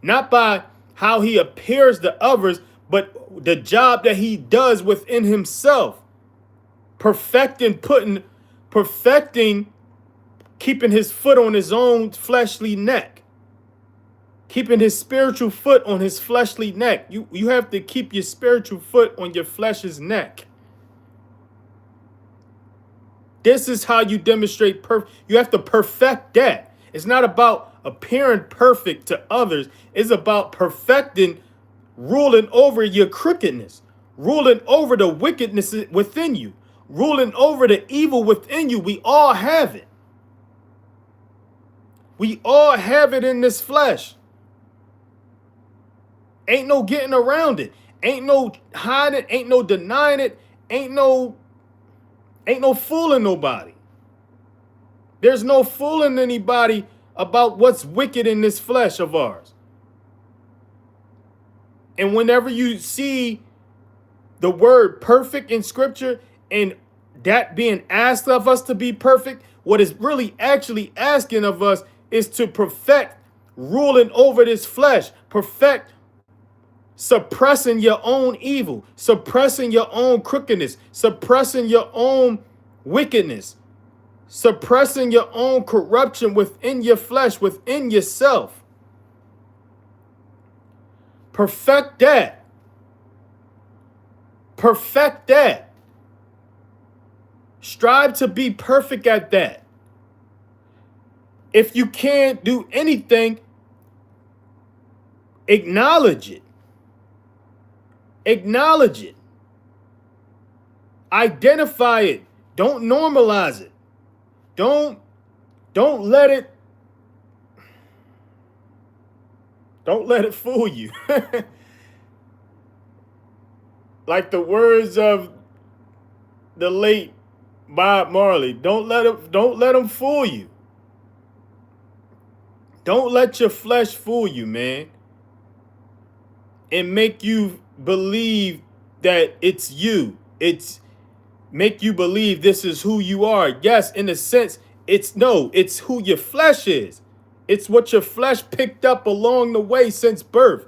not by how he appears to others, but the job that he does within himself, perfecting, keeping his foot on his own fleshly neck, keeping his spiritual foot on his fleshly neck. You have to keep your spiritual foot on your flesh's neck. This is how you demonstrate perfect. You have to perfect that. It's not about appearing perfect to others. It's about perfecting, ruling over your crookedness, ruling over the wickedness within you, ruling over the evil within you. We all have it. We all have it in this flesh. Ain't no getting around it. Ain't no hiding. Ain't no denying it. Ain't no fooling nobody. There's no fooling anybody about what's wicked in this flesh of ours. And whenever you see the word perfect in scripture and that being asked of us to be perfect, what is really actually asking of us is to perfect ruling over this flesh, perfect suppressing your own evil, suppressing your own crookedness, suppressing your own wickedness, suppressing your own corruption within your flesh, within yourself. Perfect that. Perfect that. Strive to be perfect at that. If you can't do anything, acknowledge it. Acknowledge it. Identify it. Don't normalize it. Don't let it fool you. Like the words of the late Bob Marley, don't let them fool you. Don't let your flesh fool you, man, and make you believe that it's you. It's make you believe this is who you are. Yes, in a sense, it's who your flesh is. It's what your flesh picked up along the way since birth.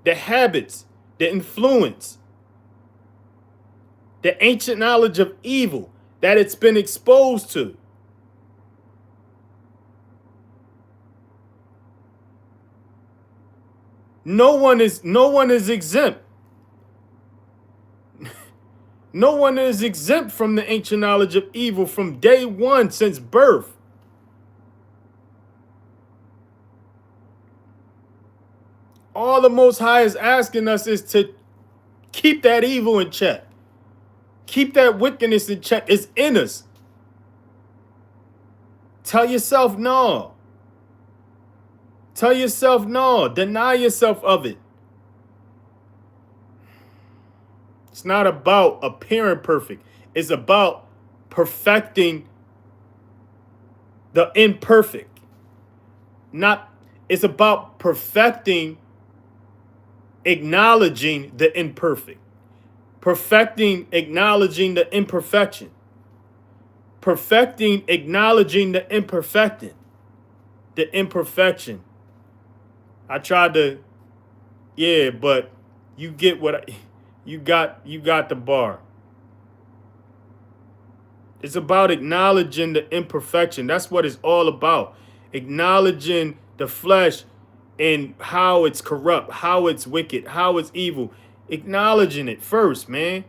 The habits, the influence, the ancient knowledge of evil that it's been exposed to. No one is exempt. No one is exempt from the ancient knowledge of evil from day one since birth. All the Most High is asking us is to keep that evil in check. Keep that wickedness in check. It's in us. Tell yourself no. Tell yourself no. Deny yourself of it. It's not about appearing perfect. It's about perfecting the imperfect. It's about perfecting, acknowledging the imperfect. Perfecting, acknowledging the imperfection. Perfecting, acknowledging the imperfection. The imperfection. I tried to, but you get what you got the bar. It's about acknowledging the imperfection. That's what it's all about. Acknowledging the flesh and how it's corrupt, how it's wicked, how it's evil. Acknowledging it first, man.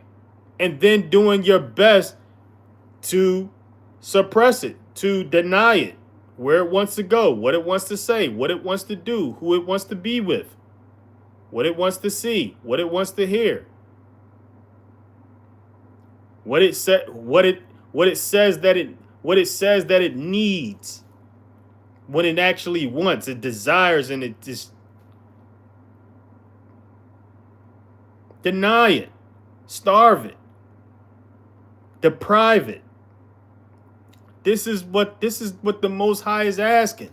And then doing your best to suppress it, to deny it, where it wants to go, what it wants to say, what it wants to do, who it wants to be with, what it wants to see, what it wants to hear. What it says that it needs, what it actually wants, it desires, and it just deny it, starve it, deprive it. This is what the Most High is asking,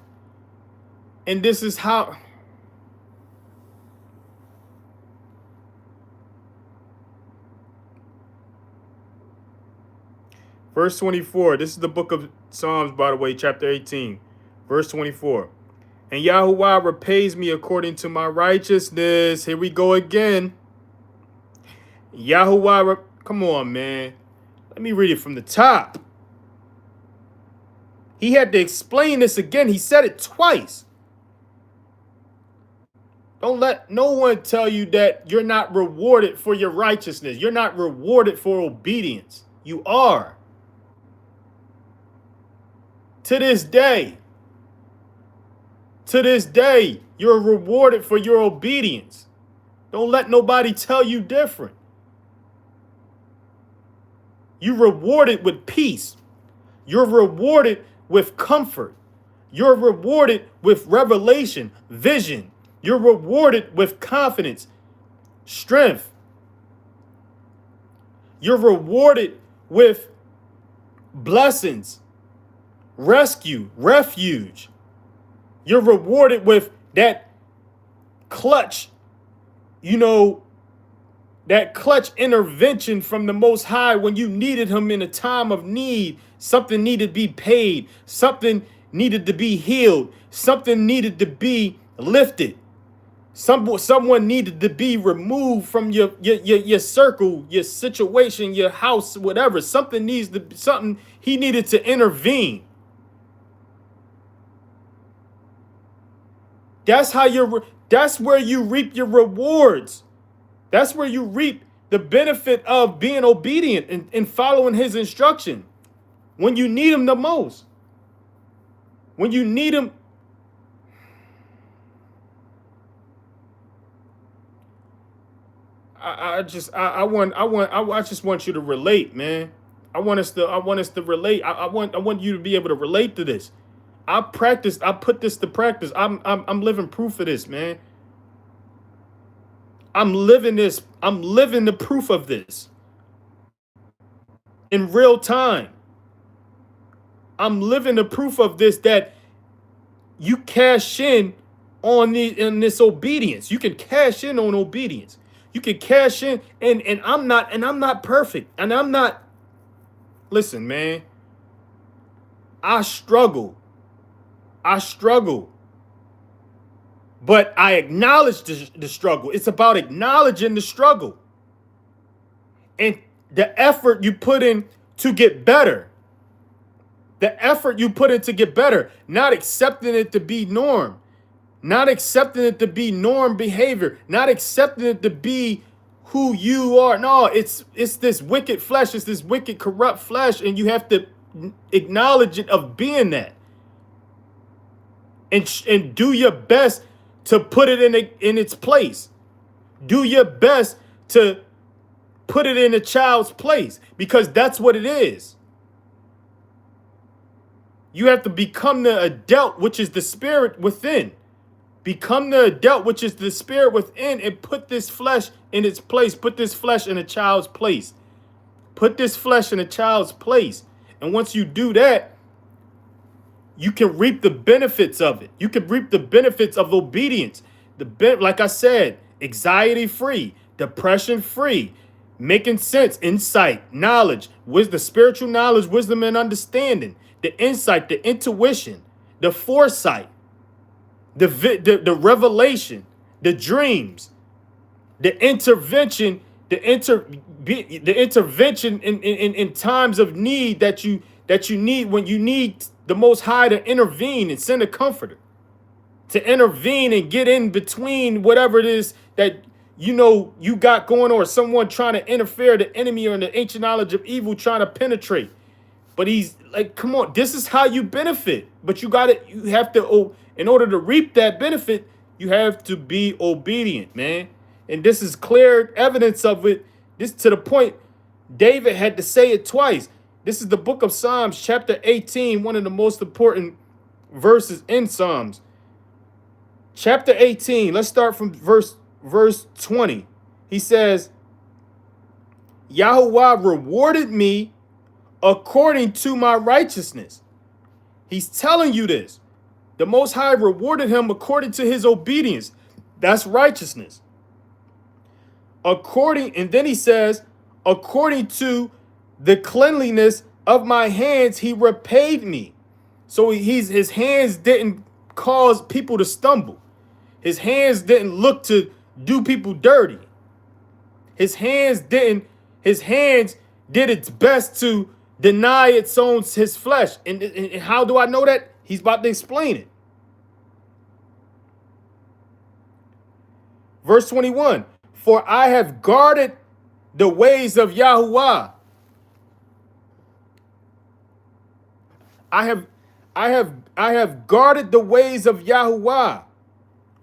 and this is how. Verse 24, this is the book of Psalms, by the way, chapter 18, verse 24. And Yahuwah repays me according to my righteousness. Here we go again. Yahuwah, come on, man. Let me read it from the top. He had to explain this again. He said it twice. Don't let no one tell you that you're not rewarded for your righteousness. You're not rewarded for obedience. You are. To this day, you're rewarded for your obedience. Don't let nobody tell you different. You're rewarded with peace. You're rewarded with comfort. You're rewarded with revelation, vision. You're rewarded with confidence, strength. You're rewarded with blessings, rescue, refuge. You're rewarded with that clutch, that clutch intervention from the Most High when you needed him in a time of need. Something needed to be paid. Something needed to be healed. Something needed to be lifted. Someone needed to be removed from your circle, your situation, your house, whatever. He needed to intervene. That's where you reap your rewards. That's where you reap the benefit of being obedient and following his instruction. When you need him the most. When you need him. I just want you to relate, man. I want us to relate. I want you to be able to relate to this. I put this to practice. I'm living proof of this, man. I'm living this. I'm living the proof of this in real time. I'm living the proof of this, that you cash in in this obedience. You can cash in on obedience. You can cash in, and I'm not perfect. And I'm not, listen, man. I struggle. But I acknowledge the struggle. It's about acknowledging the struggle and the effort you put in to get better. The effort you put in to get better, not accepting it to be norm, not accepting it to be norm behavior, not accepting it to be who you are. No, it's this wicked flesh, it's this wicked, corrupt flesh, and you have to acknowledge it of being that, and do your best to put it in its place. Do your best to put it in a child's place, because that's what it is. You have to become the adult, which is the spirit within. Become the adult, which is the spirit within, and put this flesh in its place. Put this flesh in a child's place. Put this flesh in a child's place. And once you do that, you can reap the benefits of it. You can reap the benefits of obedience. Like I said, anxiety-free, depression-free, making sense, insight, knowledge, the spiritual knowledge, wisdom, and understanding. The insight, the intuition, the foresight, the revelation, the dreams, the intervention, the intervention in times of need that you need, when you need the Most High to intervene and send a comforter to intervene and get in between whatever it is that you got going, or someone trying to interfere, the enemy or the ancient knowledge of evil trying to penetrate. But he's like, come on, this is how you benefit. But you have to, in order to reap that benefit, you have to be obedient, man. And this is clear evidence of it. This, to the point, David had to say it twice. This is the book of Psalms, chapter 18, one of the most important verses in Psalms. Chapter 18, let's start from verse 20. He says, Yahuwah rewarded me according to my righteousness. He's telling you this. The Most High rewarded him according to his obedience. That's righteousness. And then he says, according to the cleanliness of my hands, he repaid me. So his hands didn't cause people to stumble. His hands didn't look to do people dirty. His hands did its best to deny his flesh. And how do I know that? He's about to explain it. Verse 21, for I have guarded the ways of Yahuwah. I have guarded the ways of Yahuwah.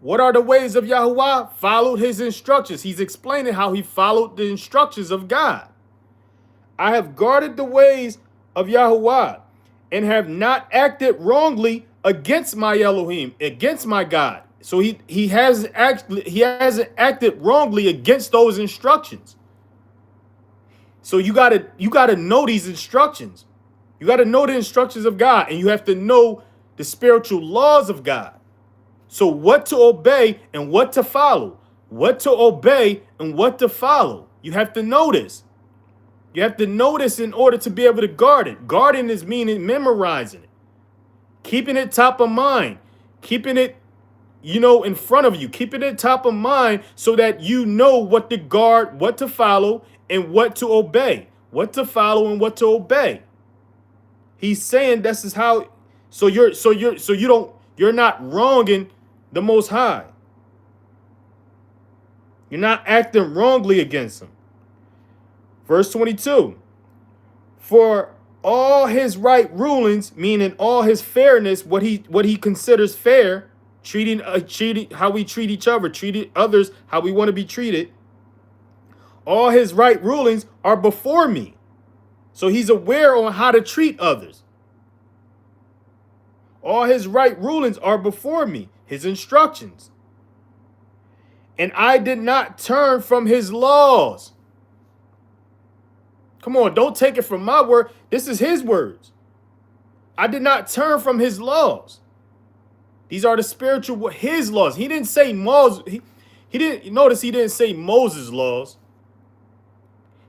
What are the ways of Yahuwah? Followed his instructions. He's explaining how he followed the instructions of God. I have guarded the ways of Yahuwah and have not acted wrongly against my Elohim, against my God. So he hasn't acted wrongly against those instructions. So you gotta know these instructions. You gotta know the instructions of God, and you have to know the spiritual laws of God. So what to obey and what to follow. What to obey and what to follow. You have to know this. You have to know this in order to be able to guard it. Guarding is meaning memorizing it. Keeping it top of mind. Keeping it, in front of you. Keeping it top of mind so that you know what to guard, what to follow, and what to obey. What to follow and what to obey. He's saying this is how, you're not wronging the Most High. You're not acting wrongly against him. Verse 22, for all his right rulings, meaning all his fairness, what he considers fair, treating how we treat each other, treating others how we want to be treated. All his right rulings are before me. So he's aware on how to treat others. All his right rulings are before me, his instructions. And I did not turn from his laws. Come on, don't take it from my word. This is his words. I did not turn from his laws. These are the spiritual, his laws. He didn't say Moses. He didn't notice he didn't say Moses' laws.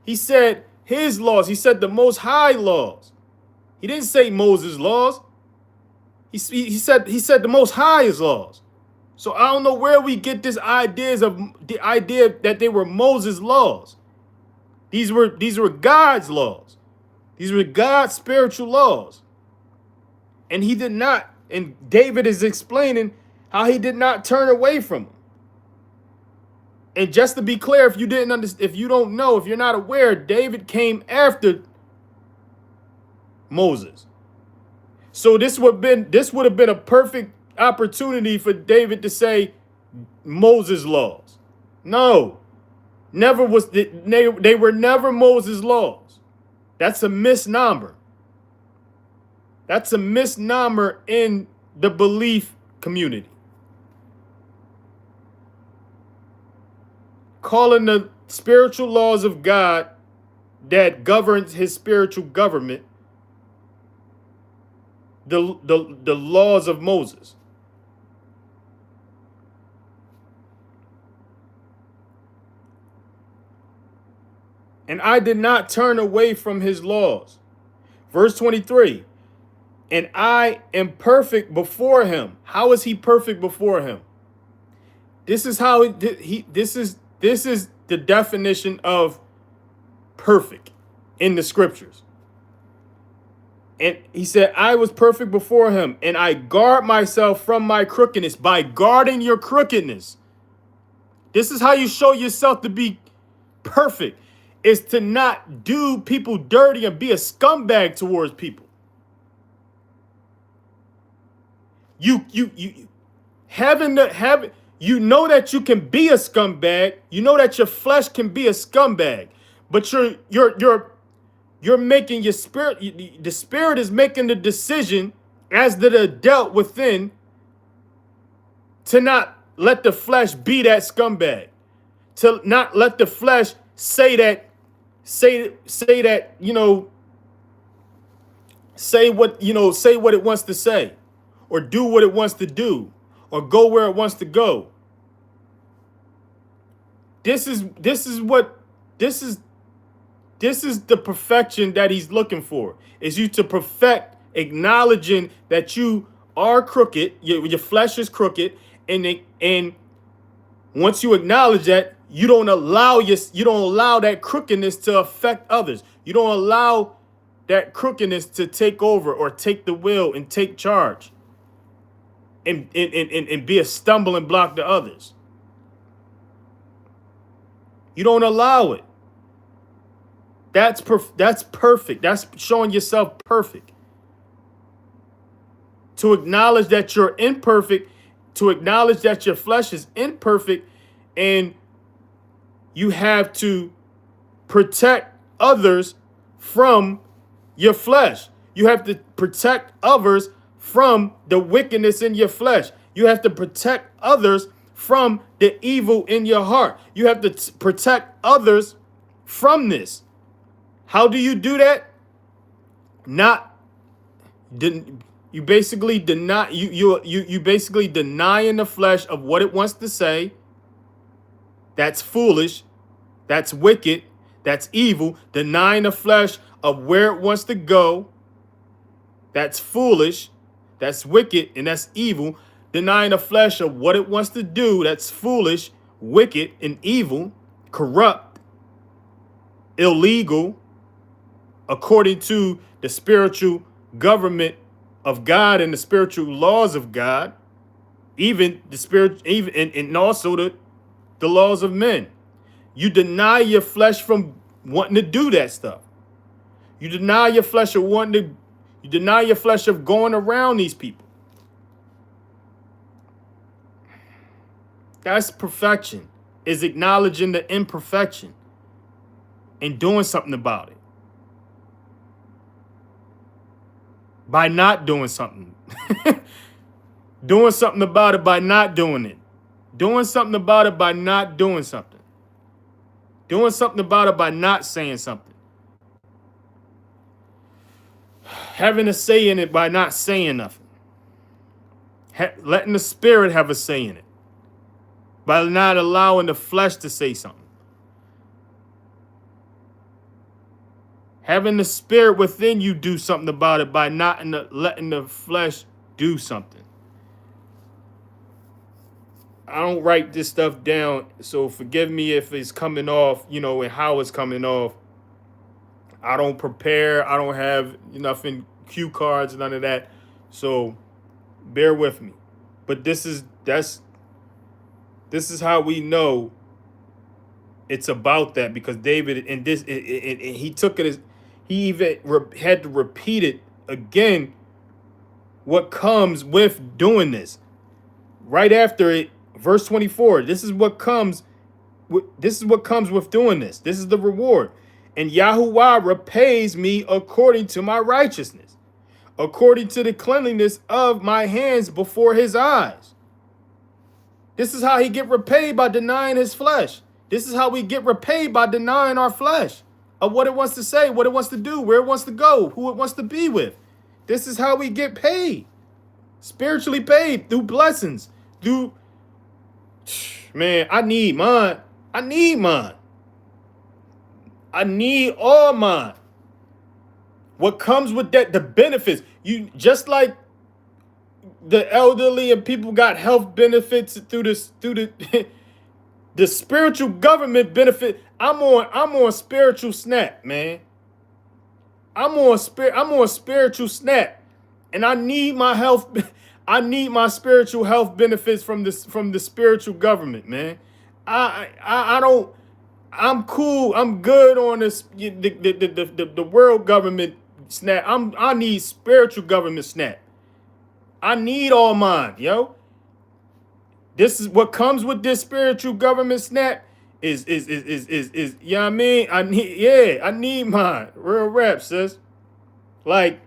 He said his laws. He said the Most High laws. He didn't say Moses' laws. He said the Most High's laws. So I don't know where we get this the idea that they were Moses' laws. These were God's laws. These were God's spiritual laws. And he did not, and David is explaining how he did not turn away from them. And just to be clear, if you didn't understand, if you don't know, if you're not aware, David came after Moses. So this would have been a perfect opportunity for David to say Moses' laws. No, never was. They were never Moses' laws. That's a misnomer. That's a misnomer in the belief community. Calling the spiritual laws of God that governs his spiritual government the laws of Moses. And I did not turn away from his laws. Verse 23. And I am perfect before him. How is he perfect before him? This is how this is the definition of perfect in the scriptures. And he said, I was perfect before him, and I guard myself from my crookedness. By guarding your crookedness, this is how you show yourself to be perfect, is to not do people dirty and be a scumbag towards people. You know that you can be a scumbag. You know that your flesh can be a scumbag, but you're making your spirit. The spirit is making the decision as the adult within to not let the flesh be that scumbag, to not let the flesh say that say what it wants to say, or do what it wants to do, or go where it wants to go. This is the perfection that he's looking for. Is you to perfect, acknowledging that you are crooked, your flesh is crooked, and once you acknowledge that, you don't allow that crookedness to affect others. You don't allow that crookedness to take over or take the wheel and take charge and be a stumbling block to others. You don't allow it. That's perfect. That's showing yourself perfect. To acknowledge that you're imperfect, to acknowledge that your flesh is imperfect, and you have to protect others from your flesh. You have to protect others from the wickedness in your flesh. You have to protect others from the evil in your heart. You have to protect others from this. How do you do that? You basically denying the flesh of what it wants to say. That's foolish. That's wicked. That's evil. Denying the flesh of where it wants to go. That's foolish. That's wicked, and that's evil. Denying the flesh of what it wants to do. That's foolish, wicked, and evil, corrupt, illegal, according to the spiritual government of God and the spiritual laws of God, even the spirit, and also the laws of men. You deny your flesh from wanting to do that stuff. You deny your flesh of you deny your flesh of going around these people. That's perfection, is acknowledging the imperfection and doing something about it. by not doing something. Doing something about it by not doing it. Doing something about it by not doing something. Doing something about it by not saying something. Having a say in it by not saying nothing. Letting the spirit have a say in it by not allowing the flesh to say something. Having the spirit within you do something about it by not letting the flesh do something. I don't write this stuff down, so forgive me if it's coming off, and how it's coming off. I don't prepare. I don't have nothing, cue cards, none of that. So bear with me. But this is how we know it's about that, because David and he took it as he even had to repeat it again. What comes with doing this? Right after it, verse 24. This is what comes with doing this. This is the reward. And Yahuwah repays me according to my righteousness, according to the cleanliness of my hands before his eyes. This is how he get repaid, by denying his flesh. This is how we get repaid, by denying our flesh of what it wants to say, what it wants to do, where it wants to go, who it wants to be with. This is how we get paid, spiritually paid, through blessings, through, man, I need mine. I need mine. I need all mine. What comes with that, the benefits, you just like the elderly and people got health benefits through the the spiritual government benefit. I'm on spiritual snap, man. I'm on spiritual snap, and I need my health. I need my spiritual health benefits from the spiritual government, man. I don't. I'm cool. I'm good on this. The world government snap. I need spiritual government snap. I need all mine, yo. This is what comes with this spiritual government snap. Is you know what I mean? I need mine. Real rap, sis. Like,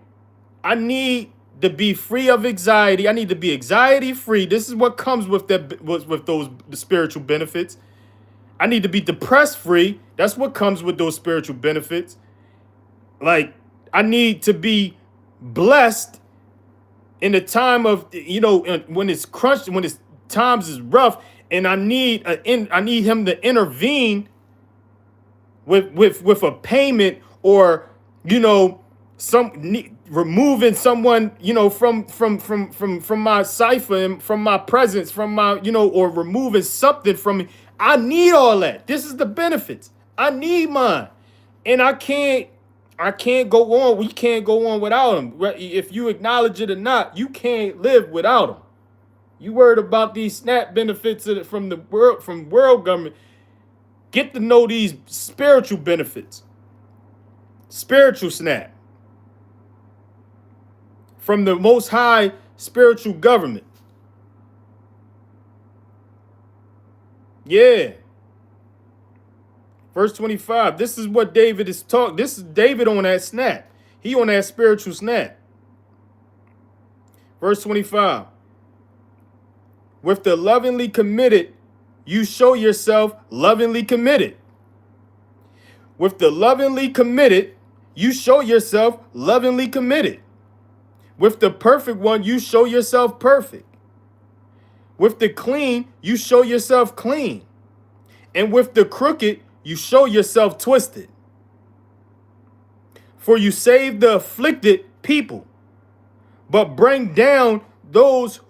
I need to be free of anxiety. I need to be anxiety free. This is what comes with the spiritual benefits. I need to be depressed free. That's what comes with those spiritual benefits. Like, I need to be blessed in the time of, when it's crunched, when it's times is rough, and I need him to intervene with a payment, or removing someone from my cipher, and from my presence, from my or removing something from me. I need all that. This is the benefits. I need mine, and I can't go on. We can't go on without them. If you acknowledge it or not, you can't live without them. You worried about these SNAP benefits from world government. Get to know these spiritual benefits. Spiritual SNAP. From the most high spiritual government. Yeah. Verse 25. This is what David is talking. This is David on that SNAP. He on that spiritual SNAP. Verse 25. With the lovingly committed, you show yourself lovingly committed. With the lovingly committed, you show yourself lovingly committed. With the perfect one, you show yourself perfect. With the clean, you show yourself clean. And with the crooked, you show yourself twisted. For you save the afflicted people, but bring down those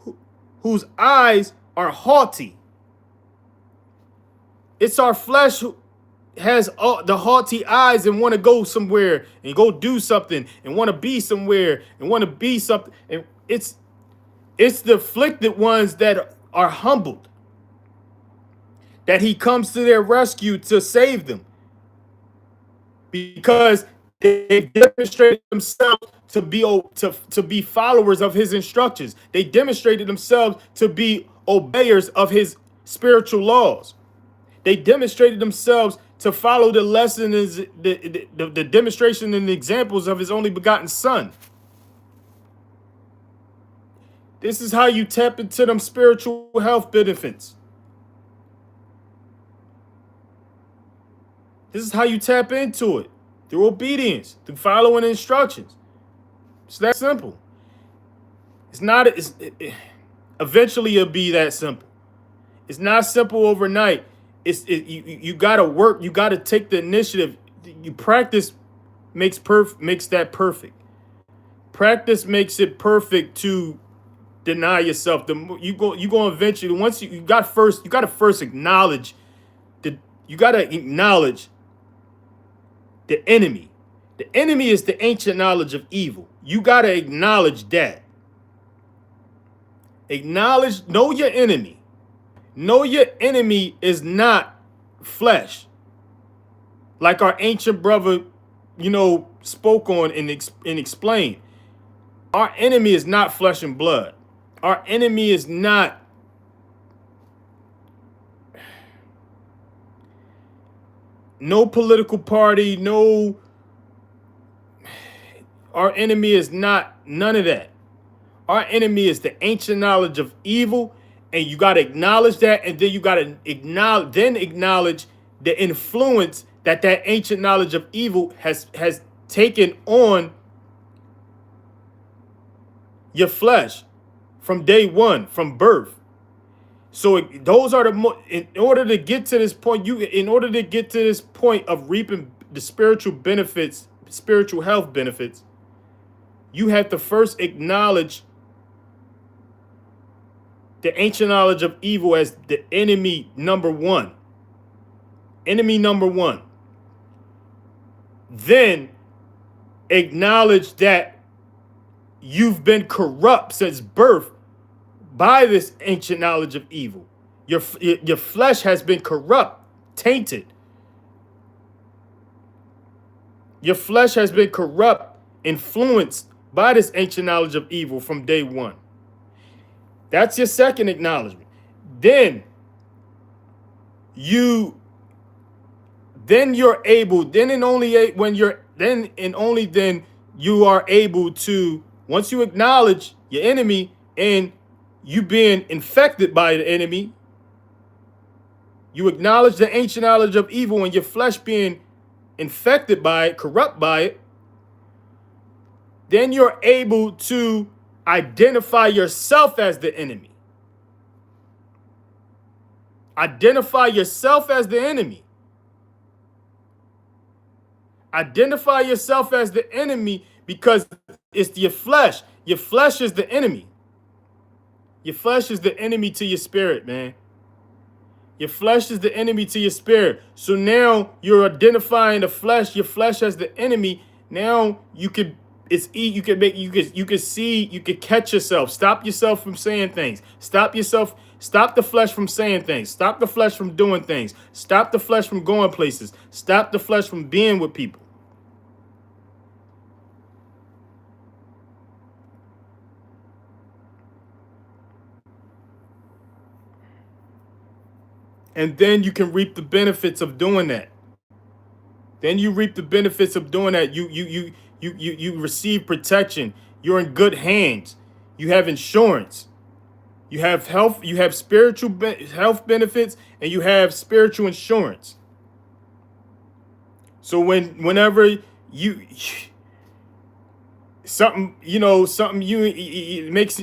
whose eyes are haughty. It's our flesh who has the haughty eyes and want to go somewhere and go do something and want to be somewhere and want to be something. And it's the afflicted ones that are humbled, that he comes to their rescue to save them, because they've demonstrated themselves to be followers of his instructions. They demonstrated themselves to be obeyers of his spiritual laws. They demonstrated themselves to follow the lessons, the demonstration and the examples of his only begotten son. This is how you tap into them spiritual health benefits. This is how you tap into it, through obedience, through following instructions. It's that simple. It's not. Eventually it'll be that simple. It's not simple overnight. You got to work. You got to take the initiative. You practice makes that perfect. Practice makes it perfect to deny yourself. You go eventually. Once you got to first acknowledge you got to acknowledge the enemy. The enemy is the ancient knowledge of evil. You got to acknowledge that. Know your enemy. Know your enemy is not flesh. Like our ancient brother, spoke on and explained. Our enemy is not flesh and blood. Our enemy is not no political party, our enemy is not none of that. Our enemy is the ancient knowledge of evil, and you got to acknowledge that, and then you got to acknowledge the influence that ancient knowledge of evil has taken on your flesh from day one, from birth. So those are in order to get to this point, of reaping the spiritual benefits, spiritual health benefits, you have to first acknowledge the ancient knowledge of evil as the enemy number one. Enemy number one. Then acknowledge that you've been corrupt since birth by this ancient knowledge of evil. Your flesh has been corrupt, tainted. Your flesh has been corrupt, influenced by this ancient knowledge of evil from day one. That's your second acknowledgement. Then you're able, then and only then you are able to, once you acknowledge your enemy and you being infected by the enemy, you acknowledge the ancient knowledge of evil and your flesh being infected by it, corrupt by it, then you're able to identify yourself as the enemy. Identify yourself as the enemy. Identify yourself as the enemy because it's your flesh. Your flesh is the enemy. Your flesh is the enemy to your spirit, man. Your flesh is the enemy to your spirit. So now you're identifying your flesh as the enemy. Now you can catch yourself. Stop yourself from saying things. Stop the flesh from saying things. Stop the flesh from doing things. Stop the flesh from going places. Stop the flesh from being with people. And then you can reap the benefits of doing that. Then you reap the benefits of doing that. You receive protection. You're in good hands. You have insurance. You have health. You have spiritual health benefits, and you have spiritual insurance. So whenever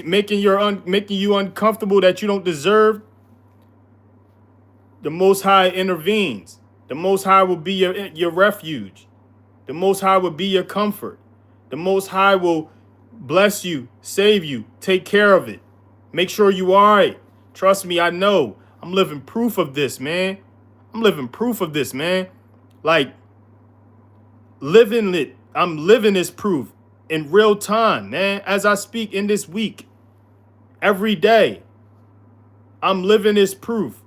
making you uncomfortable that you don't deserve, the Most High intervenes. The Most High will be your refuge. The Most High will be your comfort. The Most High will bless you, save you, take care of it. Make sure you are all right. Trust me, I know. I'm living proof of this, man. Like, living it. I'm living this proof in real time, man. As I speak in this week, every day, I'm living this proof.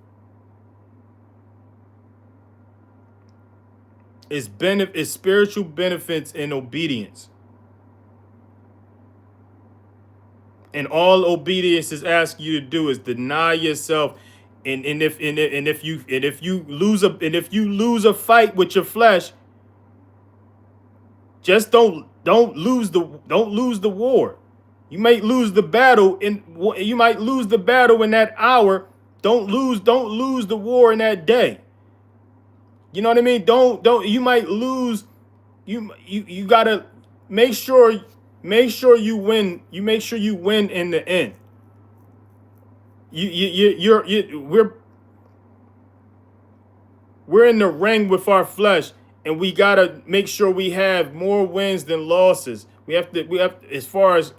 It's spiritual benefits and obedience. And all obedience is asking you to do is deny yourself. And if you lose a fight with your flesh, just don't lose the war. You might lose the battle in that hour. Don't lose the war in that day. You know what I mean? Don't you might lose. You gotta make sure you win. You make sure you win in the end. We're in the ring with our flesh, and we gotta make sure we have more wins than losses. We have as far as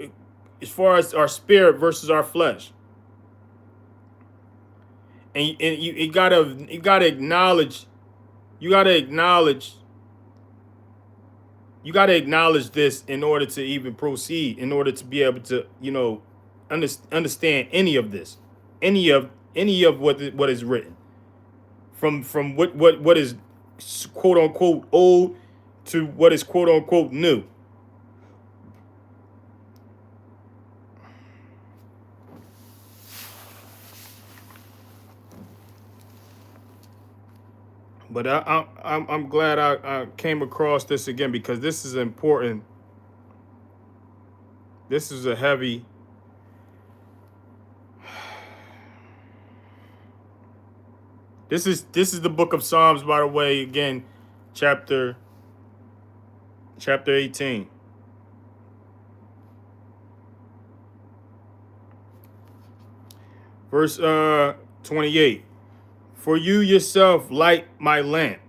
our spirit versus our flesh. And you gotta acknowledge this in order to even proceed, in order to be able to understand any of this, any of what is written, from what is quote unquote old to what is quote unquote new. But I'm glad I came across this again, because this is important. This is a heavy. This is the book of Psalms, by the way. Again, chapter 18. Verse 28. For you yourself light my lamp.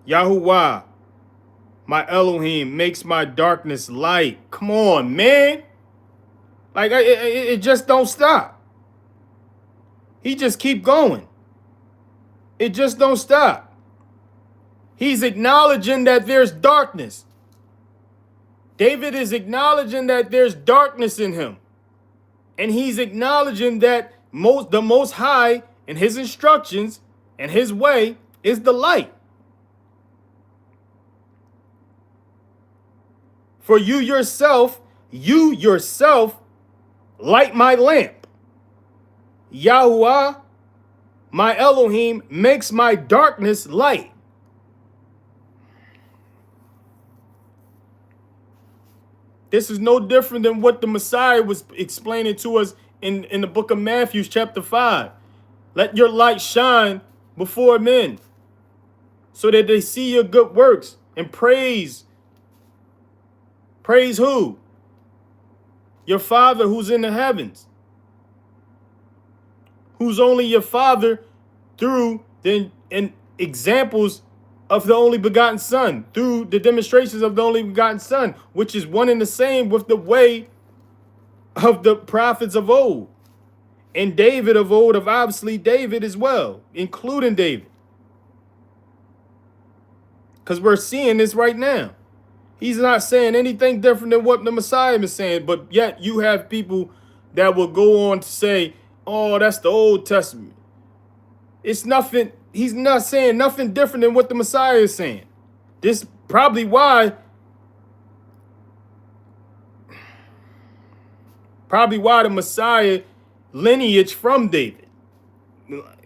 Yahuwah, my Elohim, makes my darkness light. Come on, man. Like, it just don't stop. He just keep going. It just don't stop. He's acknowledging that there's darkness. David is acknowledging that there's darkness in him. And he's acknowledging that the Most High and his instructions and his way is the light. For you yourself light my lamp. Yahuwah, my Elohim, makes my darkness light. This is no different than what the Messiah was explaining to us in the book of Matthew, chapter 5. Let your light shine before men, so that they see your good works and praise. Praise who? Your Father who's in the heavens. Who's only your Father through the examples of the only begotten Son, through the demonstrations of the only begotten Son, which is one and the same with the way of the prophets of old, and David of old, of obviously David as well, including David. Because we're seeing this right now. He's not saying anything different than what the Messiah is saying, but yet you have people that will go on to say, oh, that's the Old Testament. It's nothing. He's not saying nothing different than what the Messiah is saying. This probably why the Messiah lineage from David.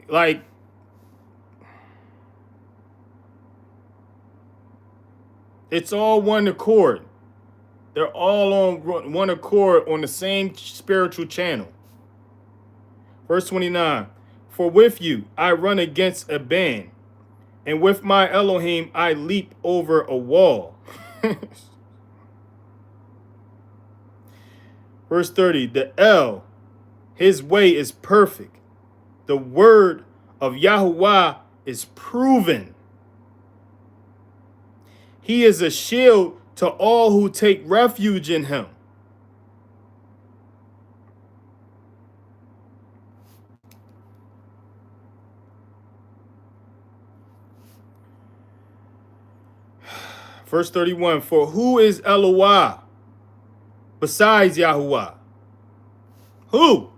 Like, it's all one accord. They're all on one accord on the same spiritual channel. Verse 29. For with you I run against a band, and with my Elohim I leap over a wall. Verse 30, the El, his way is perfect. The word of Yahuwah is proven. He is a shield to all who take refuge in him. Verse 31, for who is Eloah besides Yahuwah? Who?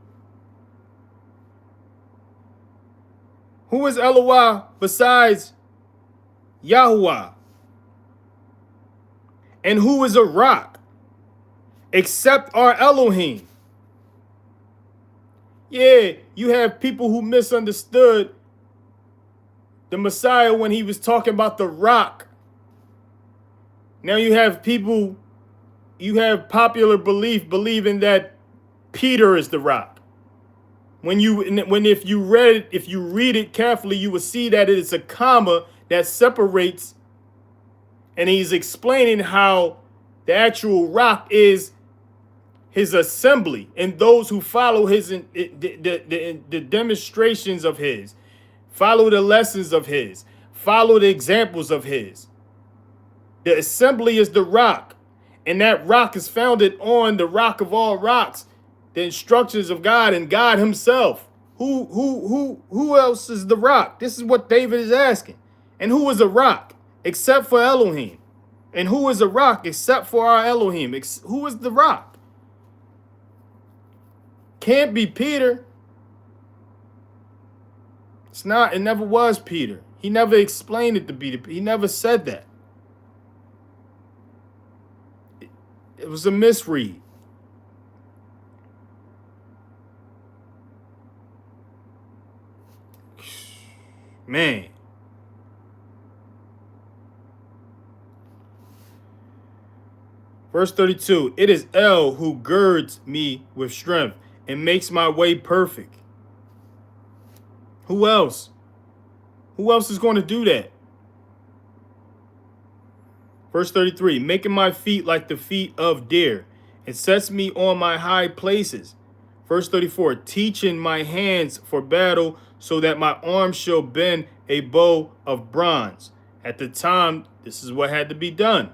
Who is Eloah besides Yahuwah? And who is a rock except our Elohim? Yeah, you have people who misunderstood the Messiah when he was talking about the rock. Now you have people, you have popular belief believing that Peter is the rock. If you read it carefully, you will see that it is a comma that separates, and he's explaining how the actual rock is his assembly and those who follow the demonstrations of his, follow the lessons of his, follow the examples of his. The assembly is the rock, and that rock is founded on the rock of all rocks, the instructions of God and God himself. Who else is the rock? This is what David is asking. And who is a rock except for Elohim? And who is a rock except for our Elohim? Who is the rock? Can't be Peter. It's not. It never was Peter. He never explained it to be. He never said that. It was a misread. Man. Verse 32, it is El who girds me with strength and makes my way perfect. Who else? Who else is going to do that? Verse 33, making my feet like the feet of deer and sets me on my high places. Verse 34, teaching my hands for battle so that my arms shall bend a bow of bronze. At the time, this is what had to be done.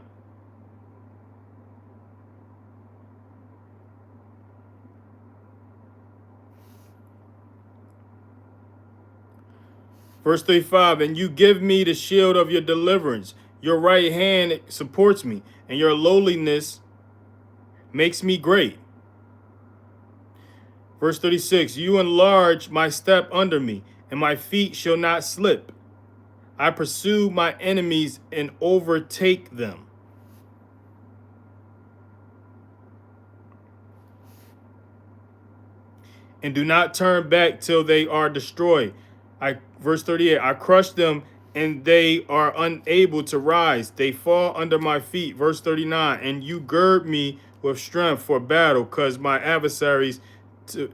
Verse 35, and you give me the shield of your deliverance. Your right hand supports me, and your lowliness makes me great. Verse 36, you enlarge my step under me, and my feet shall not slip. I pursue my enemies and overtake them. And do not turn back till they are destroyed. Verse 38, I crush them and they are unable to rise. They fall under my feet. Verse 39, and you gird me with strength for battle, cause my adversaries to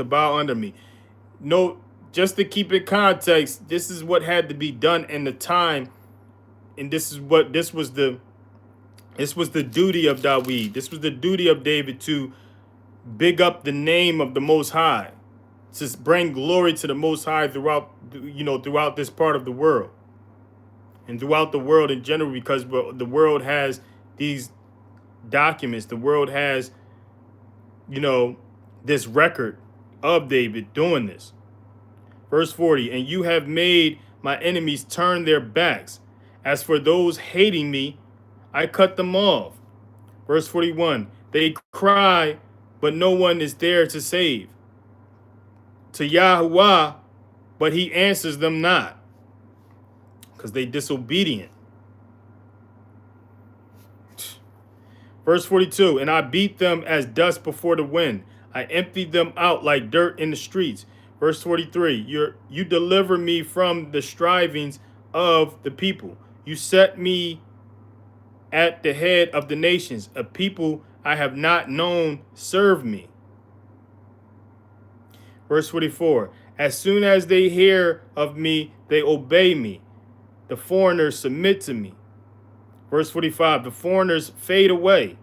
bow under me. Note, just to keep it context, this is what had to be done in the time, and this was the duty of Dawid. This was the duty of David to big up the name of the Most High, to bring glory to the Most High throughout this part of the world and throughout the world in general, because the world has these documents. The world has, this record of David doing this. Verse 40, and you have made my enemies turn their backs. As for those hating me, I cut them off. Verse 41, they cry, but no one is there to save. To Yahuwah, but he answers them not, because they disobedient. Verse 42, and I beat them as dust before the wind. I emptied them out like dirt in the streets. Verse 43, you deliver me from the strivings of the people. You set me at the head of the nations. A people I have not known serve me. Verse 44, as soon as they hear of me, they obey me. The foreigners submit to me. Verse 45, the foreigners fade away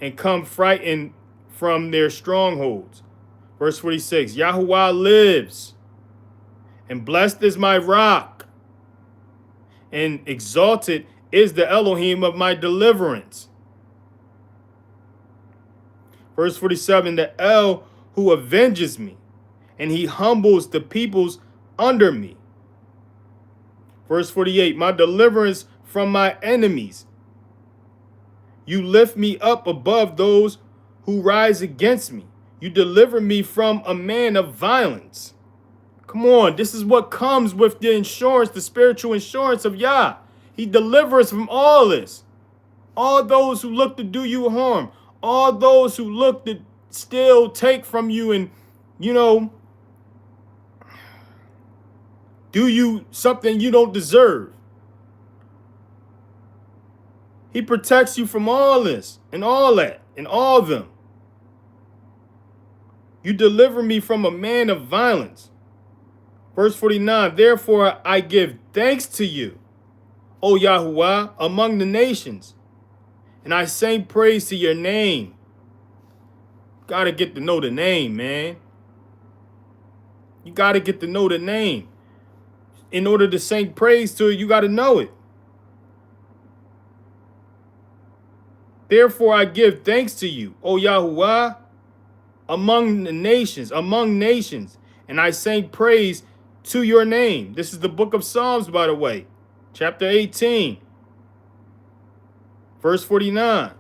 and come frightened from their strongholds. Verse 46, Yahuwah lives, and blessed is my rock, and exalted is the Elohim of my deliverance. Verse 47, the El who avenges me, and he humbles the peoples under me. Verse 48, my deliverance from my enemies. You lift me up above those who rise against me. You deliver me from a man of violence. Come on, this is what comes with the insurance, the spiritual insurance of Yah. He delivers from all this. All those who look to do you harm. All those who look to still take from you and, do you something you don't deserve. He protects you from all this and all that and all of them. You deliver me from a man of violence. Verse 49, therefore I give thanks to you, O Yahuwah, among the nations, and I sing praise to your name. Gotta get to know the name, man. You gotta get to know the name. In order to sing praise to it, you gotta know it. Therefore I give thanks to you, O Yahuwah, among nations, and I sing praise to your name. This is the book of Psalms, by the way, chapter 18, verse 49.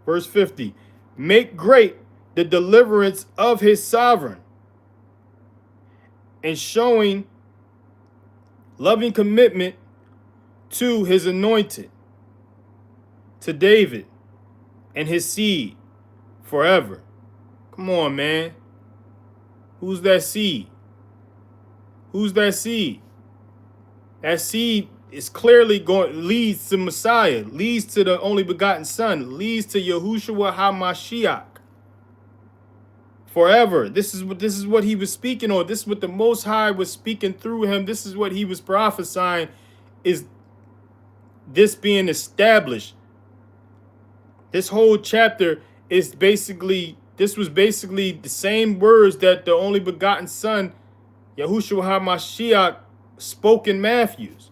Verse 50, make great the deliverance of his sovereign, and showing loving commitment to his anointed, to David and his seed forever. Come on, man. Who's that seed? Who's that seed? That seed is clearly leads to Messiah, leads to the only begotten Son, leads to Yahushua HaMashiach forever. This is what he was speaking on. This is what the Most High was speaking through him. This is what he was prophesying, is this being established. This whole chapter is basically, this was basically the same words that the only begotten Son, Yahushua HaMashiach, spoke in Matthew's.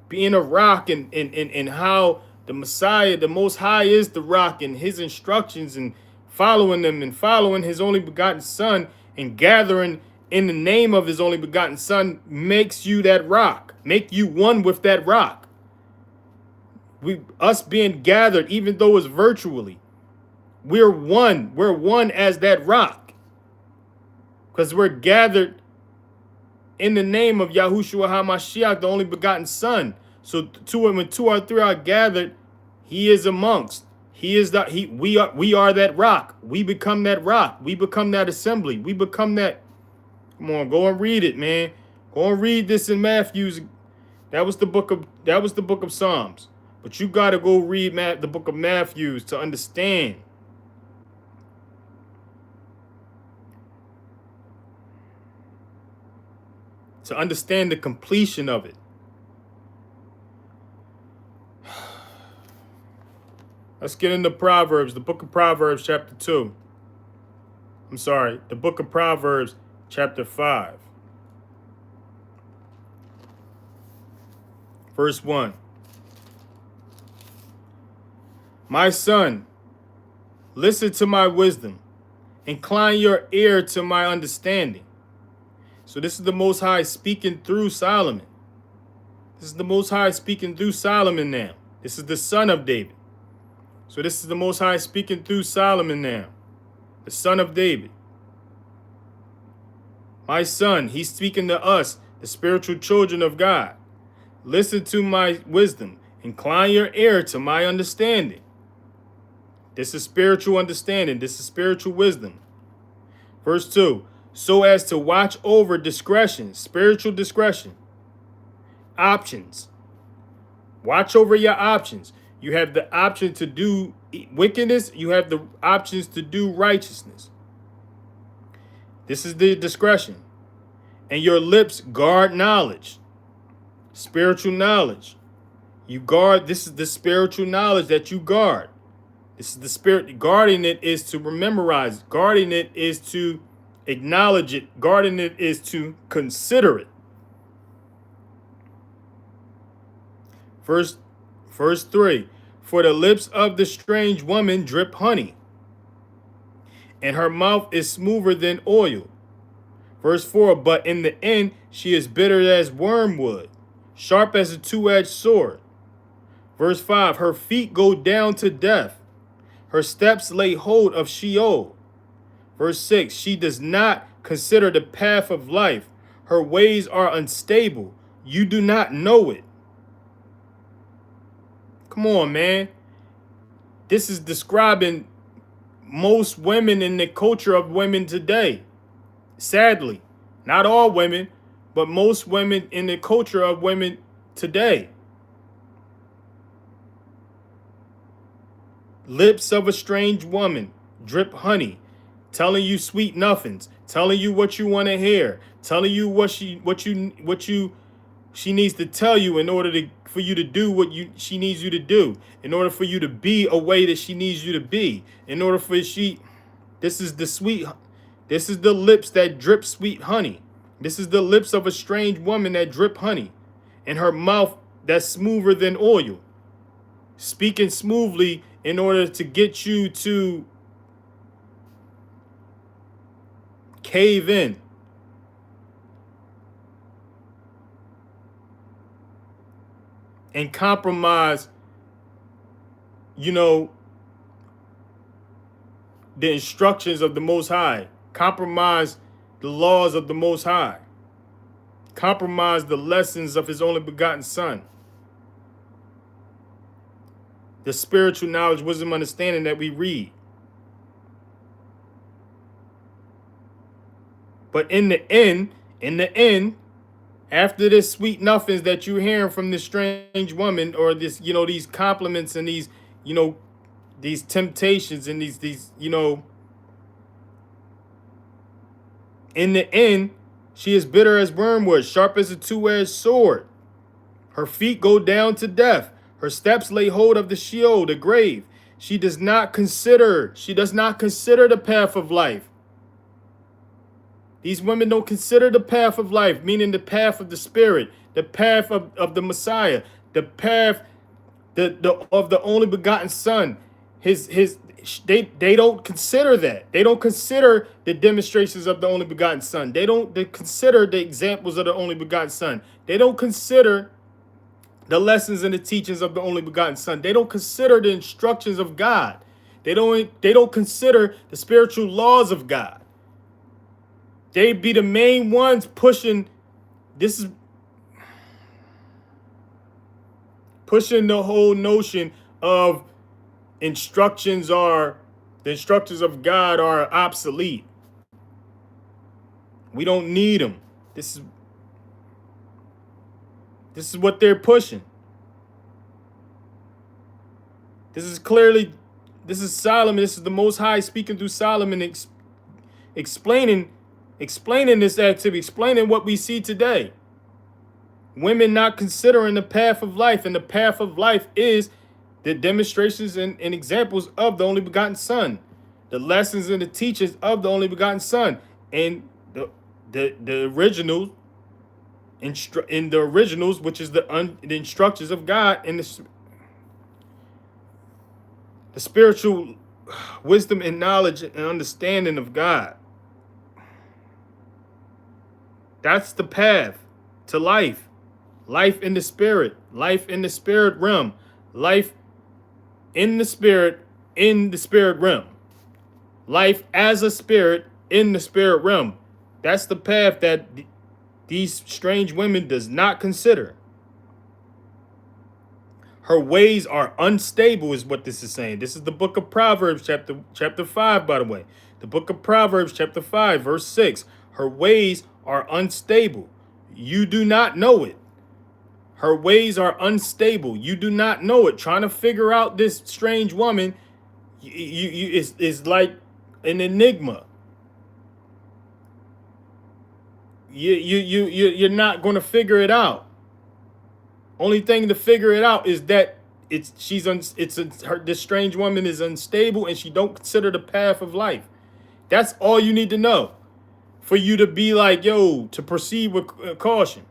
Being a rock, and how the Messiah, the Most High, is the rock, and his instructions, and following them, and following his only begotten Son, and gathering in the name of his only begotten Son makes you that rock, make you one with that rock. Us being gathered, even though it's virtually, we're one. We're one as that rock, because we're gathered in the name of Yahushua HaMashiach, the only begotten Son. So when two or three are gathered, he is amongst. He is that we are that rock. We become that rock. We become that assembly. We become that. Come on, go and read it, man. Go and read this in Matthew's. That was the book of Psalms. But you got to go read the book of Matthew's to understand. To understand the completion of it. Let's get into Proverbs, the book of Proverbs chapter 2. I'm sorry, the book of Proverbs chapter 5. Verse 1. My son, listen to my wisdom. Incline your ear to my understanding. So this is the Most High speaking through Solomon. This is the Most High speaking through Solomon now. This is the son of David. So this is the Most High speaking through Solomon now, the son of David. My son, he's speaking to us, the spiritual children of God. Listen to my wisdom. Incline your ear to my understanding. This is spiritual understanding. This is spiritual wisdom. Verse 2. So as to watch over discretion, spiritual discretion. Options. Watch over your options. You have the option to do wickedness. You have the options to do righteousness. This is the discretion. And your lips guard knowledge. Spiritual knowledge. You guard. This is the spiritual knowledge that you guard. This is the spirit. Guarding it is to memorize. Guarding it is to acknowledge it. Guarding it is to consider it. Verse 3. For the lips of the strange woman drip honey, and her mouth is smoother than oil. Verse 4. But in the end she is bitter as wormwood, sharp as a two-edged sword. Verse 5. Her feet go down to death. Her steps lay hold of Sheol. Verse 6. She does not consider the path of life. Her ways are unstable. You do not know it. Come on, man. This is describing most women in the culture of women today. Sadly, not all women, but most women in the culture of women today, lips of a strange woman drip honey, telling you sweet nothings, telling you what you want to hear, telling you what she needs to tell you in order for you to do what she needs you to do, in order for you to be a way that she needs you to be, in order for this is the sweet, this is the lips that drip sweet honey. This is the lips of a strange woman that drip honey, and her mouth that's smoother than oil, speaking smoothly in order to get you to cave in. And compromise, the instructions of the Most High. Compromise the laws of the Most High. Compromise the lessons of His only begotten Son. The spiritual knowledge, wisdom, understanding that we read. But in the end, after this sweet nothings that you're hearing from this strange woman, or this, these compliments and these, these temptations and these, in the end, she is bitter as wormwood, sharp as a two-edged sword. Her feet go down to death. Her steps lay hold of the Sheol, the grave. She does not consider the path of life. These women don't consider the path of life, meaning the path of the Spirit, the path of the Messiah, the path of the only begotten Son. They don't consider that. They don't consider the demonstrations of the only begotten Son. They consider the examples of the only begotten Son. They don't consider the lessons and the teachings of the only begotten Son. They don't consider the instructions of God. They don't consider the spiritual laws of God. They be the main ones pushing the whole notion of the instructions of God are obsolete. We don't need them. This is what they're pushing. This is Solomon. This is the Most High speaking through Solomon, explaining this activity, explaining what we see today. Women not considering the path of life, and the path of life is the demonstrations and examples of the only begotten Son, the lessons and the teachings of the only begotten Son, and the originals, in the originals, which is the instructions of God, and the spiritual wisdom and knowledge and understanding of God. That's the path to life. Life in the Spirit. Life in the spirit realm. Life in the Spirit realm. Life as a spirit in the spirit realm. That's the path that these strange women does not consider. Her ways are unstable, is what this is saying. This is the book of Proverbs, chapter 5, by the way. The book of Proverbs, chapter 5, verse 6. Her ways are unstable. You do not know it. Her ways are unstable. You do not know it. Trying to figure out this strange woman is like an enigma. You're not going to figure it out. Only thing to figure it out is that this strange woman is unstable and she don't consider the path of life. That's all you need to know for you to be like, to proceed with caution.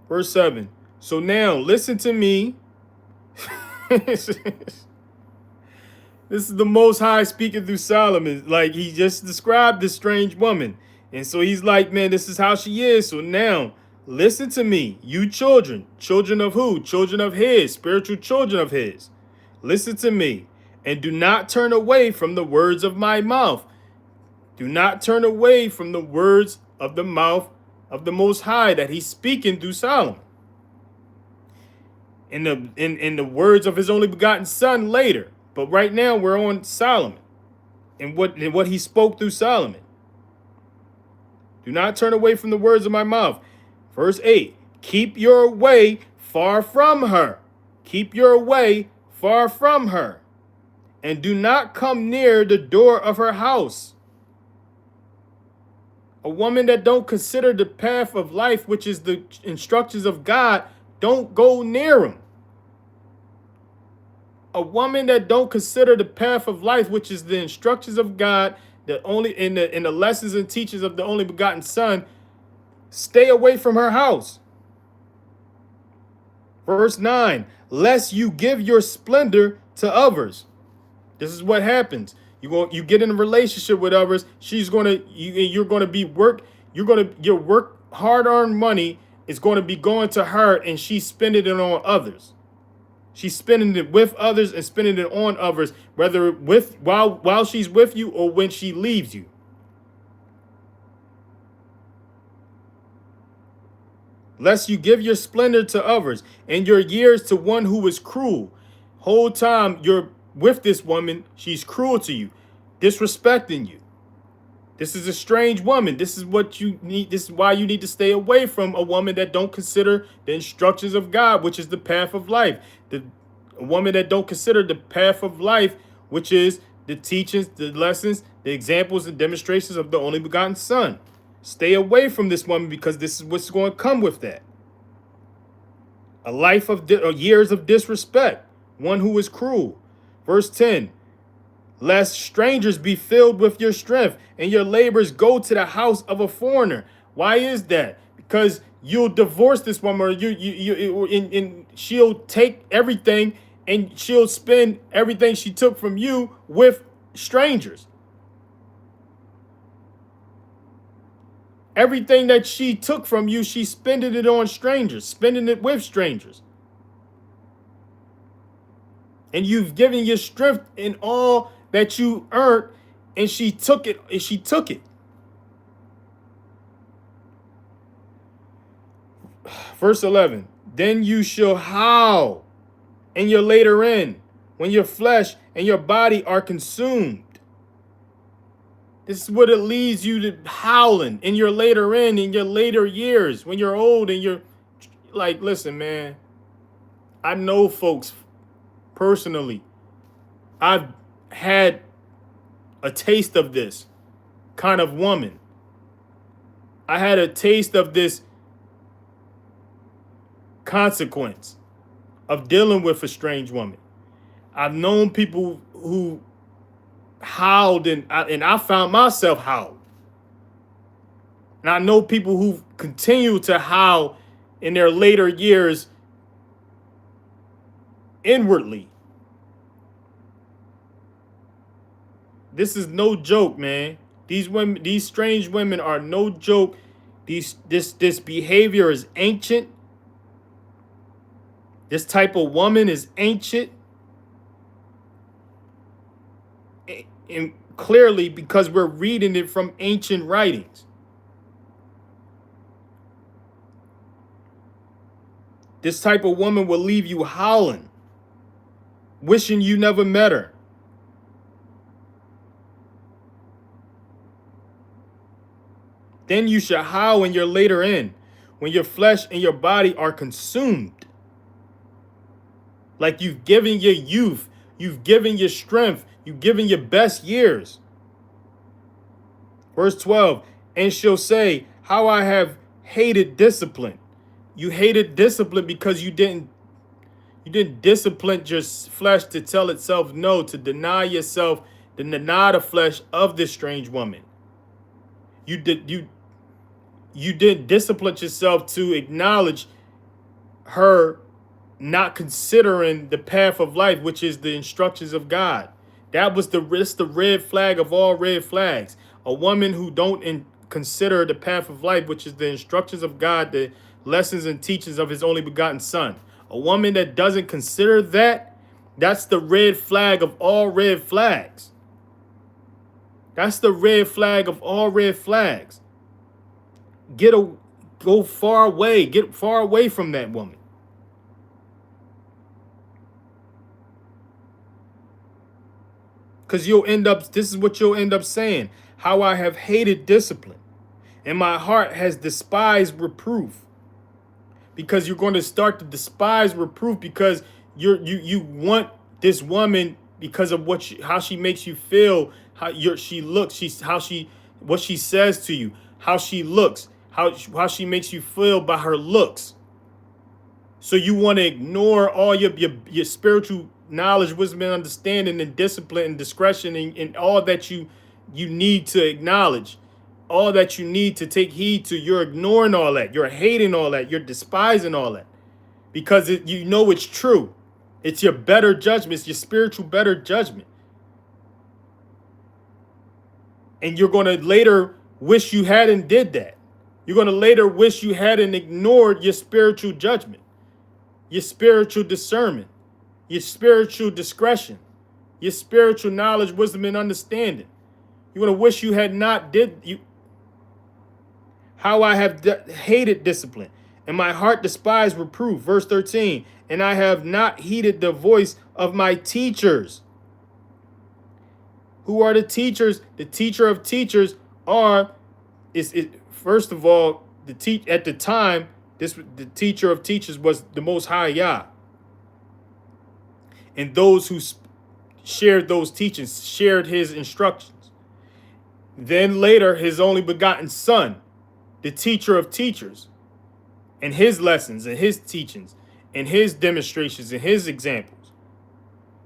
Verse 7. So now listen to me. This is the Most High speaking through Solomon. Like, he just described this strange woman. And so he's like, man, this is how she is. So now listen to me, you children. Children of who? Children of his, spiritual children of his. Listen to me and do not turn away from the words of my mouth. Do not turn away from the words of the mouth of the Most High that he's speaking through Solomon. In the words of his only begotten Son later. But right now we're on Solomon and what he spoke through Solomon. Do not turn away from the words of my mouth. Verse 8, keep your way far from her. Keep your way far from her. And do not come near the door of her house. A woman that don't consider the path of life, which is the instructions of God, don't go near him. A woman that don't consider the path of life, which is the instructions of God, the only in the lessons and teachings of the only begotten Son, stay away from her house. Verse 9, lest you give your splendor to others. This is what happens. You get in a relationship with others. You're gonna be your work hard-earned money is going to be going to her, and she's spending it on others. She's spending it with others and spending it on others, whether while she's with you or when she leaves you. Lest you give your splendor to others and your years to one who is cruel. Whole time you're with this woman, she's cruel to you, disrespecting you. This is a strange woman. This is what you need. This is why you need to stay away from a woman that don't consider the instructions of God, which is the path of life. A woman that don't consider the path of life, which is the teachings, the lessons, the examples and demonstrations of the only begotten Son. Stay away from this woman, because this is what's going to come with that. A life of years of disrespect, one who is cruel. Verse 10, lest strangers be filled with your strength and your labors go to the house of a foreigner. Why is that? Because you'll divorce this woman, or and she'll take everything and she'll spend everything she took from you with strangers. Everything that she took from you, she's spending it on strangers, spending it with strangers. And you've given your strength in all that you earned, and she took it. Verse 11, then you shall howl in your later end, when your flesh and your body are consumed. This is what it leads you to, howling in your later end, in your later years, when you're old and you're like, listen, man, I know folks personally. I've had a taste of this kind of woman. I had a taste of this consequence of dealing with a strange woman. I've known people who howled, and I found myself howled. And I know people who continue to howl in their later years inwardly. This is no joke, man. These women, these strange women are no joke. This behavior is ancient. This type of woman is ancient. And clearly, because we're reading it from ancient writings. This type of woman will leave you howling, wishing you never met her. Then you shall howl in your later end, when your flesh and your body are consumed. Like you've given your youth, you've given your strength, you've given your best years. Verse 12, and she'll say, how I have hated discipline. You hated discipline because you didn't discipline your flesh to tell itself no, to deny yourself, to deny the flesh of this strange woman. You didn't discipline yourself to acknowledge her not considering the path of life, which is the instructions of God. That was the red flag of all red flags. A woman who don't consider the path of life, which is the instructions of God, the lessons and teachings of his only begotten Son. A woman that doesn't consider that, that's the red flag of all red flags. That's the red flag of all red flags. Go far away. Get far away from that woman. Because this is what you'll end up saying. How I have hated discipline. and my heart has despised reproof. Because you're going to start to despise reproof because you want this woman because of how she makes you feel, she looks, what she says to you, how she looks, how she makes you feel by her looks. So you want to ignore all your spiritual knowledge, wisdom, and understanding, and discipline and discretion, and all that you need to acknowledge, all that you need to take heed to. You're ignoring all that. You're hating all that. You're despising all that because you know it's true. It's your better judgment. It's your spiritual better judgment. And you're going to later wish you hadn't did that. You're going to later wish you hadn't ignored your spiritual judgment, your spiritual discernment, your spiritual discretion, your spiritual knowledge, wisdom, and understanding. You're going to wish you had not did you. How I have hated discipline, and my heart despised reproof. Verse 13, and I have not heeded the voice of my teachers. Who are the teachers? The teacher of teachers first of all, at the time, the teacher of teachers was the Most High Yah. And those who shared those teachings, shared his instructions. Then later, his only begotten son, the teacher of teachers, and his lessons and his teachings and his demonstrations and his examples.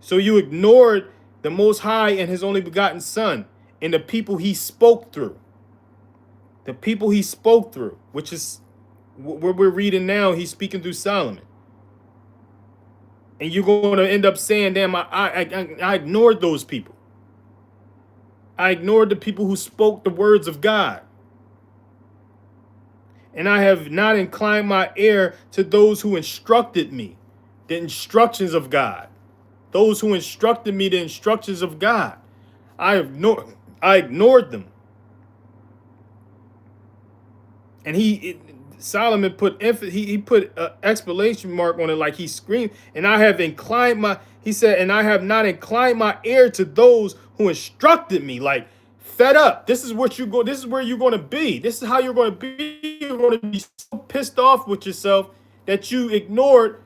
So you ignored the Most High and his only begotten son and the people he spoke through. The people he spoke through, which is what we're reading now. He's speaking through Solomon. And you're going to end up saying, damn, I ignored those people. I ignored the people who spoke the words of God. And I have not inclined my ear to those who instructed me, the instructions of God. Those who instructed me, the instructions of God. I ignored them. And Solomon put he put an exclamation mark on it, like he screamed. And I have he said, and I have not inclined my ear to those who instructed me. Like, fed up. This is what you go. This is where you're going to be. This is how you're going to be. You're going to be so pissed off with yourself that you ignored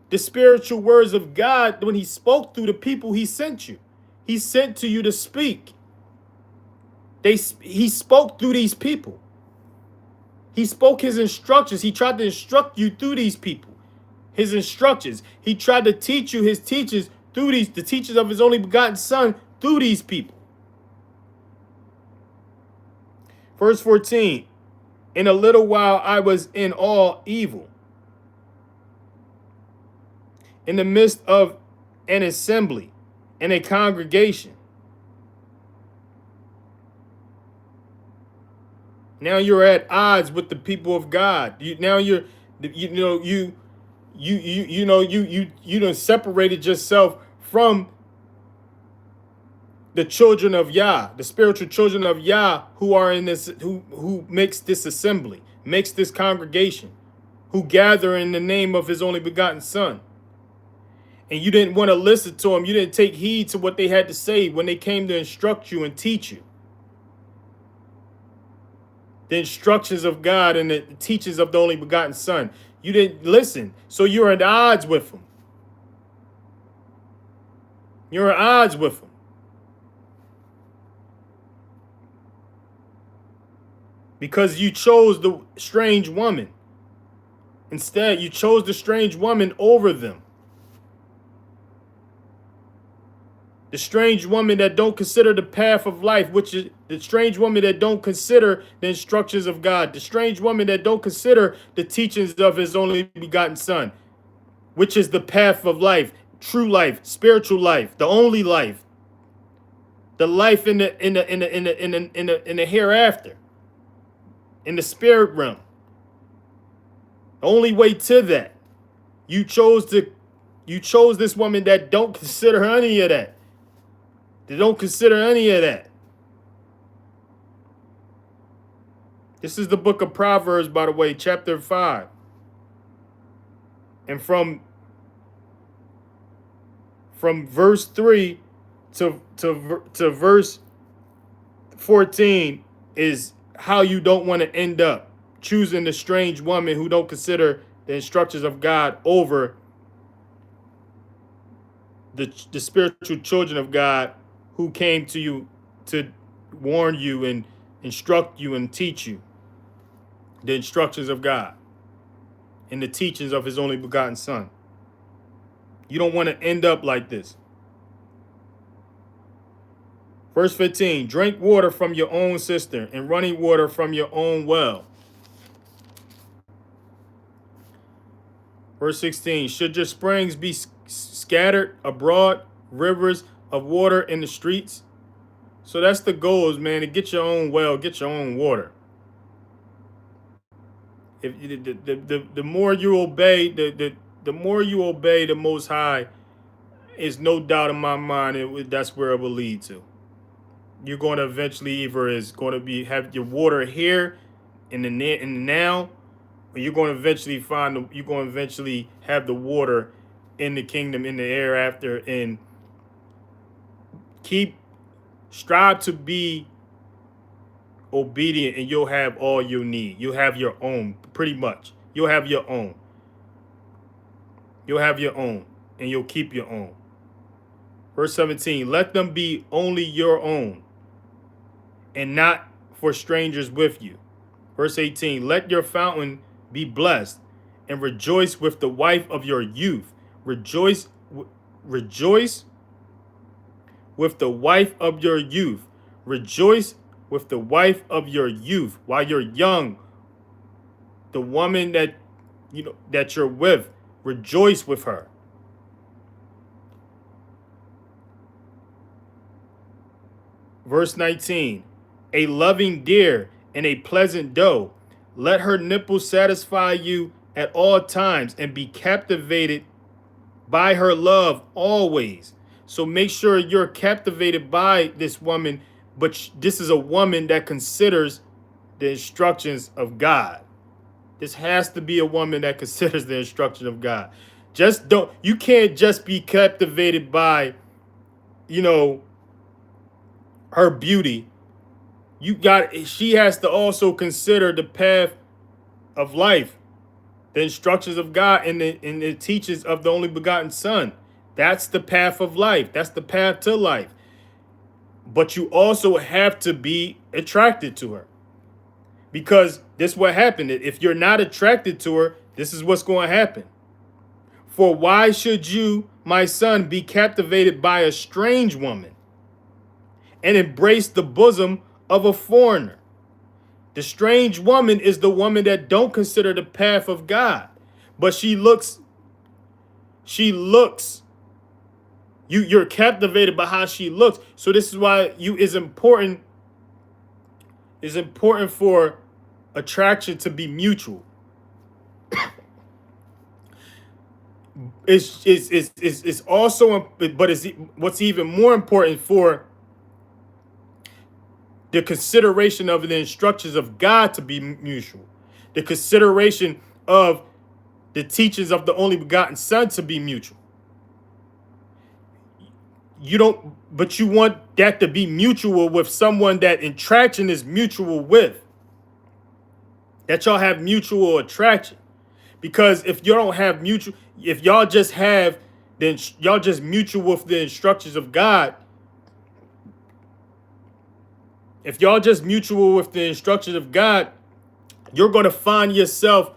the spiritual words of God when he spoke through the people he sent you. He sent to you to speak. He spoke through these people. He spoke his instructions. He tried to instruct you through these people. His instructions. He tried to teach you his teachings through the teachings of his only begotten son through these people. Verse 14, in a little while I was in all evil, in the midst of an assembly, in a congregation. Now you're at odds with the people of God. You done separated yourself from the children of Yah, the spiritual children of Yah, who are in this, who makes this assembly, makes this congregation, who gather in the name of his only begotten son. And you didn't want to listen to them. You didn't take heed to what they had to say when they came to instruct you and teach you. The instructions of God and the teachings of the only begotten son. You didn't listen. So you're at odds with them. You're at odds with them. Because you chose the strange woman. Instead, you chose the strange woman over them. The strange woman that don't consider the path of life, which is the strange woman that don't consider the instructions of God. The strange woman that don't consider the teachings of his only begotten son, which is the path of life, true life, spiritual life, the only life, the life in the hereafter, in the spirit realm. The only way to that. You chose this woman that don't consider any of that. They don't consider any of that. This is the book of Proverbs, by the way, chapter 5. And from verse 3 to verse 14 is how you don't want to end up choosing the strange woman who don't consider the instructions of God over the spiritual children of God who came to you to warn you and instruct you and teach you the instructions of God and the teachings of his only begotten son. You don't want to end up like this. Verse 15, drink water from your own cistern and running water from your own well. Verse 16, should your springs be scattered abroad, rivers of water in the streets? So that's the goal, is, man, to get your own well, get your own water. If the more you obey, the more you obey the Most High, is no doubt in my mind that's where it will lead to. You're going to eventually either is going to be have your water here in the now, or you're going to eventually you're going to eventually have the water in the kingdom in the hereafter, and strive to be obedient, and you'll have all you need. You'll have your own, pretty much. You'll have your own. You'll have your own, and you'll keep your own. Verse 17, let them be only your own, and not for strangers with you. Verse 18, let your fountain be blessed, and rejoice with the wife of your youth. Rejoice with the wife of your youth. Rejoice with the wife of your youth while you're young. The woman that you're with, rejoice with her. Verse 19, a loving deer and a pleasant doe. Let her nipples satisfy you at all times, and be captivated by her love always. So make sure you're captivated by this woman, but this is a woman that considers the instructions of God. This has to be a woman that considers the instruction of God. You can't just be captivated by, her beauty. She has to also consider the path of life, the instructions of God, and the teachings of the only begotten Son. That's the path of life. That's the path to life. But you also have to be attracted to her, because this is what happened. If you're not attracted to her, this is what's going to happen. For why should you, my son, be captivated by a strange woman and embrace the bosom of a foreigner? The strange woman is the woman that don't consider the path of God, but you're captivated by how she looks. So this is why it's important for attraction to be mutual. It's also, but it's what's even more important for the consideration of the instructions of God to be mutual, the consideration of the teachings of the only begotten Son to be mutual. But you want that to be mutual with someone that attraction is mutual with, that y'all have mutual attraction. Because if y'all just mutual with the instructions of God, if y'all just mutual with the instructions of God, you're going to find yourself,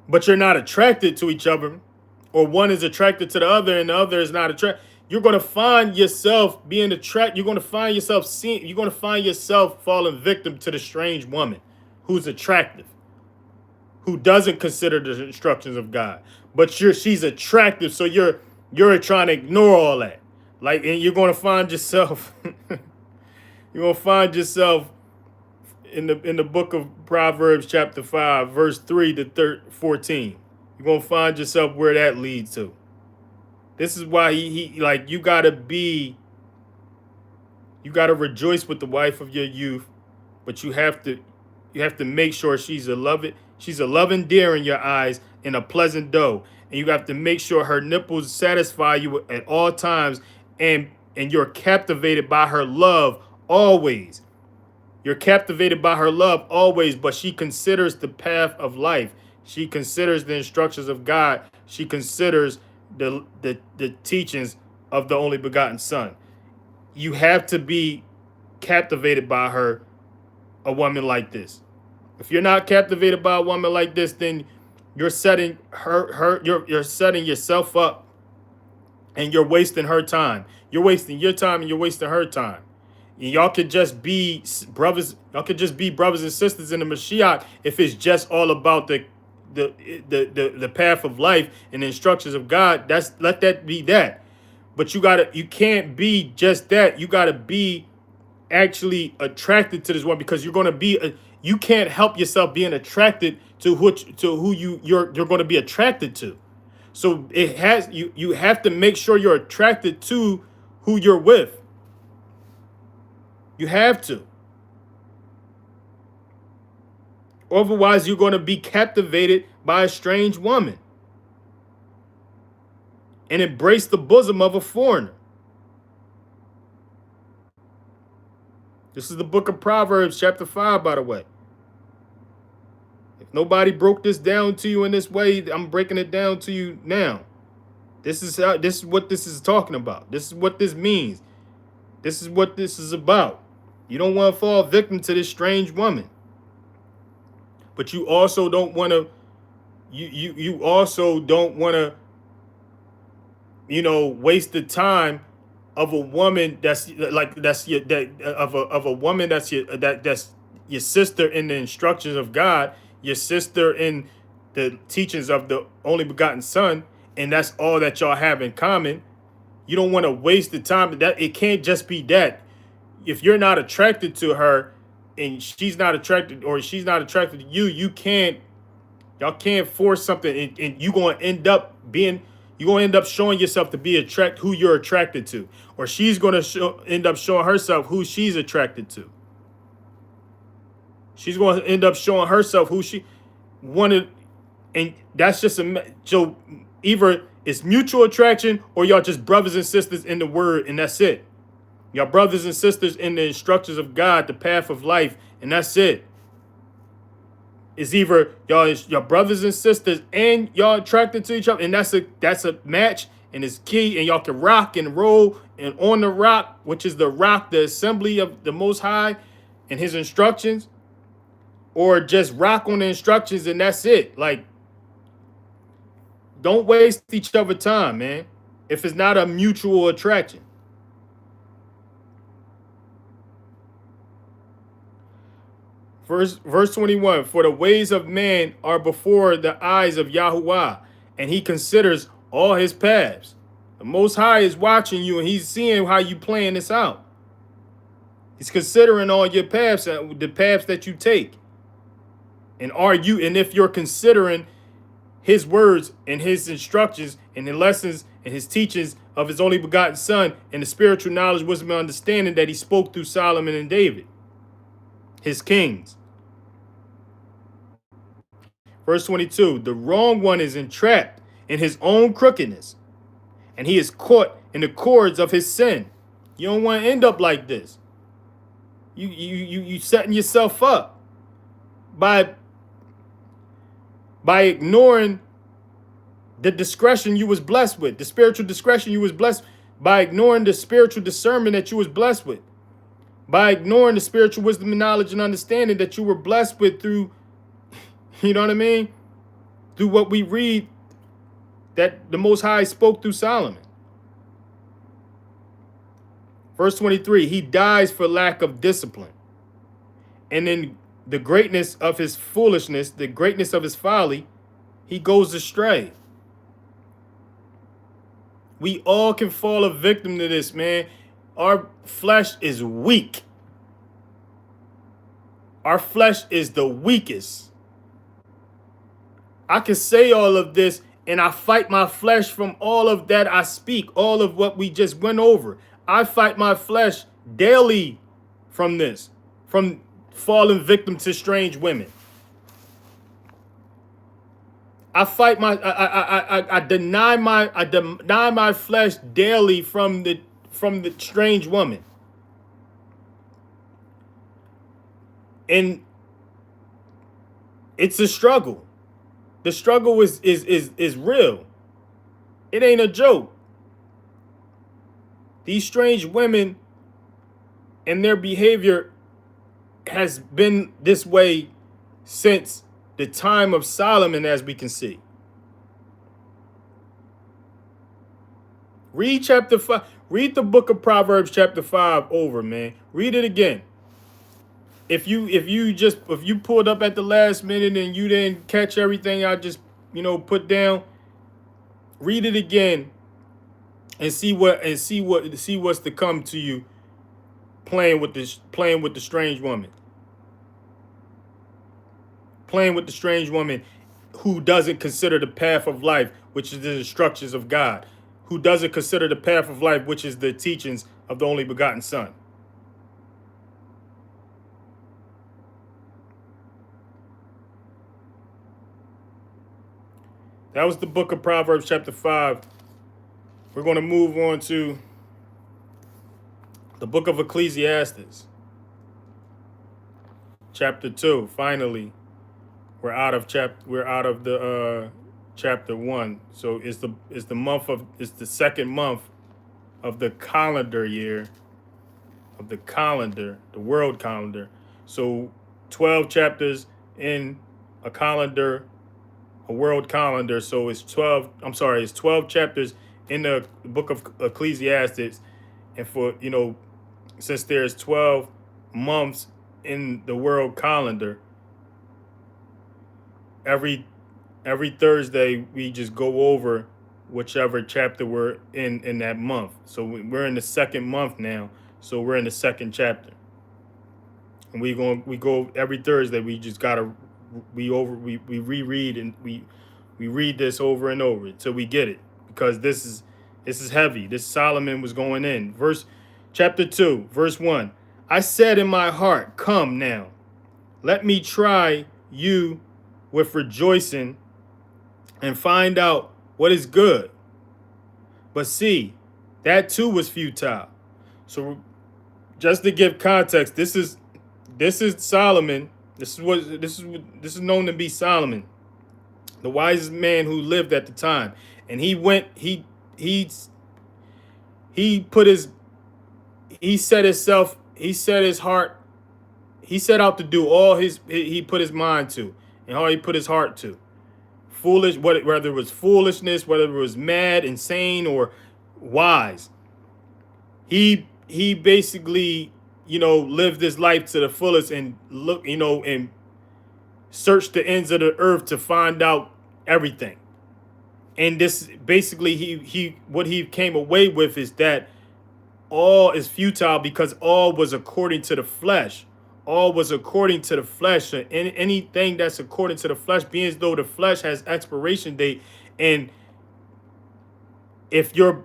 but you're not attracted to each other, or one is attracted to the other and the other is not attracted. You're going to find yourself being attracted. You're going to find yourself falling victim to the strange woman who's attractive, who doesn't consider the instructions of God. But she's attractive, so you're trying to ignore all that. And you're going to find yourself in the book of Proverbs Chapter 5, verse 3 to 14. You're going to find yourself where that leads to. This is why you got to rejoice with the wife of your youth, but you have to make sure she's a loving deer in your eyes and a pleasant doe. And you have to make sure her nipples satisfy you at all times, and you're captivated by her love always. You're captivated by her love always, but she considers the path of life. She considers the instructions of God. She considers the teachings of the only begotten Son. You have to be captivated by her, a woman like this. If you're not captivated by a woman like this, then you're setting you're setting yourself up, and you're wasting her time. You're wasting your time and you're wasting her time. And y'all could just be brothers. Y'all could just be brothers and sisters in the Mashiach if it's just all about the path of life and the instructions of God. Let that be that. But you can't be just that. You gotta be actually attracted to this one, because you're gonna be you can't help yourself being attracted to who you're going to be attracted to. So you have to make sure you're attracted to who you're with. You have to. Otherwise, you're going to be captivated by a strange woman and embrace the bosom of a foreigner. This is the book of Proverbs Chapter 5, by the way. If nobody broke this down to you in this way, I'm breaking it down to you now. This is what this is talking about. This is what this means. This is what this is about. You don't want to fall victim to this strange woman. But you also don't want to you also don't want to waste the time of a woman that's your sister in the instructions of God, your sister in the teachings of the only begotten Son, and that's all that y'all have in common. You don't want to waste the time. That it can't just be that. If you're not attracted to her and she's not attracted to you, y'all can't force something, and you're going to end up showing yourself to be who you're attracted to, or she's going to end up showing herself who she's attracted to. She's going to end up showing herself who she wanted, and that's just so either it's mutual attraction or y'all just brothers and sisters in the word, and that's it. Y'all brothers and sisters in the instructions of God, the path of life, and that's it. It's either y'all brothers and sisters and y'all attracted to each other, and that's a match, and it's key, and y'all can rock and roll and on the rock, which is the rock, the assembly of the Most High and his instructions, or just rock on the instructions and that's it. Like, don't waste each other's time, man, if it's not a mutual attraction. Verse 21, for the ways of man are before the eyes of Yahuwah, and he considers all his paths. The Most High is watching you, and he's seeing how you playing this out. He's considering all your paths, the paths that you take. And if you're considering his words and his instructions and the lessons and his teachings of his only begotten Son and the spiritual knowledge, wisdom, and understanding that he spoke through Solomon and David, his kings. Verse 22, the wrong one is entrapped in his own crookedness, and he is caught in the cords of his sin. You don't want to end up like this. You setting yourself up by ignoring the discretion you was blessed with, the spiritual discretion you was blessed, by ignoring the spiritual discernment that you was blessed with, by ignoring the spiritual wisdom and knowledge and understanding that you were blessed with through, you know what I mean? Through what we read that the Most High spoke through Solomon. Verse 23, he dies for lack of discipline. And in the greatness of his foolishness, the greatness of his folly, he goes astray. We all can fall a victim to this, man. Our flesh is weak. Our flesh is the weakest. I can say all of this, and I fight my flesh from all of that I speak, all of what we just went over. I fight my flesh daily from this, from falling victim to strange women. I fight I deny my flesh daily from the strange woman. And it's a struggle. The struggle is real. It ain't a joke. These strange women and their behavior has been this way since the time of Solomon, as we can see. Read chapter 5. Read the book of Proverbs chapter 5 over, man. Read it again. If you pulled up at the last minute and you didn't catch everything I just, put down, read it again and see what's to come to you playing with the strange woman. Playing with the strange woman who doesn't consider the path of life, which is the instructions of God, who doesn't consider the path of life, which is the teachings of the only begotten Son. That was the book of Proverbs chapter 5. We're going to move on to the book of Ecclesiastes chapter 2. Finally, we're out of the chapter 1. So it's the second month of the calendar year, of the world calendar. So 12 chapters in a world calendar. So it's 12 chapters in the book of Ecclesiastes. And for, since there's 12 months in the world calendar, every Thursday we just go over whichever chapter we're in that month. So we're in the second month now. So we're in the second chapter. And we go every Thursday. We just gotta we reread and we read this over and over until we get it, because this is heavy. This Solomon was going in. Chapter 2, verse 1. I said in my heart, come now, let me try you with rejoicing and find out what is good. But see, that too was futile. So just to give context, this is Solomon. This is known to be Solomon, the wisest man who lived at the time. And he set out to do all he put his mind to and all he put his heart to. Whether it was foolishness, whether it was mad, insane, or wise. He basically, lived his life to the fullest and and searched the ends of the earth to find out everything. And this basically what he came away with is that all is futile because all was according to the flesh. All was according to the flesh. And anything that's according to the flesh, being as though the flesh has expiration date. And if you're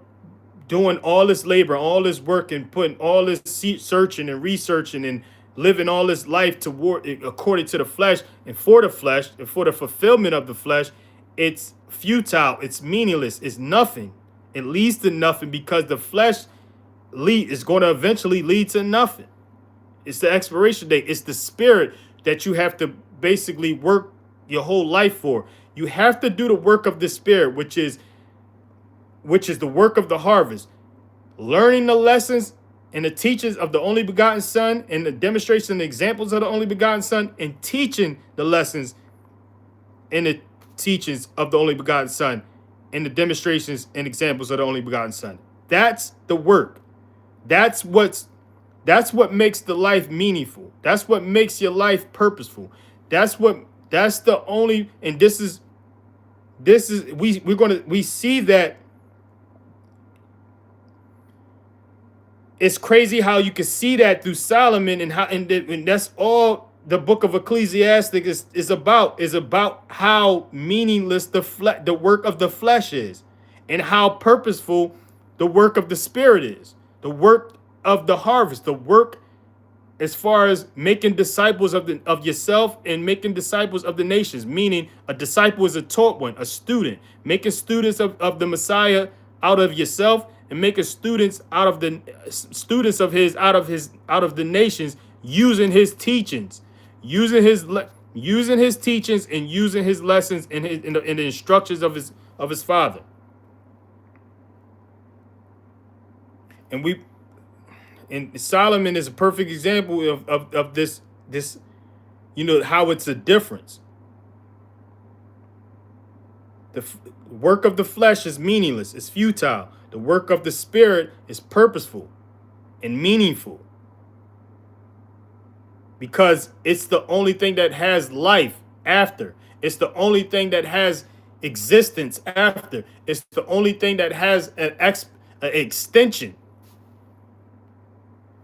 doing all this labor, all this work, and putting all this searching and researching and living all this life toward according to the flesh and for the flesh and for the fulfillment of the flesh, it's futile. It's meaningless. It's nothing. It leads to nothing because the flesh is going to eventually lead to nothing. It's the expiration date. It's the spirit that you have to basically work your whole life for. You have to do the work of the spirit, which is the work of the harvest. Learning the lessons and the teachings of the only begotten Son and the demonstration and examples of the only begotten Son, and teaching the lessons and the teachings of the only begotten Son and the demonstrations and examples of the only begotten Son. That's the work. That's what makes the life meaningful. That's what makes your life purposeful. We see that. It's crazy how you can see that through Solomon and that's all the book of Ecclesiastes is about how meaningless the work of the flesh is and how purposeful the work of the spirit is. The work of the harvest, the work as far as making disciples of yourself and making disciples of the nations, meaning a disciple is a taught one, a student, making students of the Messiah out of yourself and making students out of the nations using his teachings, using his teachings and using his lessons and in the instructions of his father. And Solomon is a perfect example of this, how it's a difference. The work of the flesh is meaningless, it's futile. The work of the spirit is purposeful and meaningful, because it's the only thing that has life after. It's the only thing that has existence after. It's the only thing that has an extension.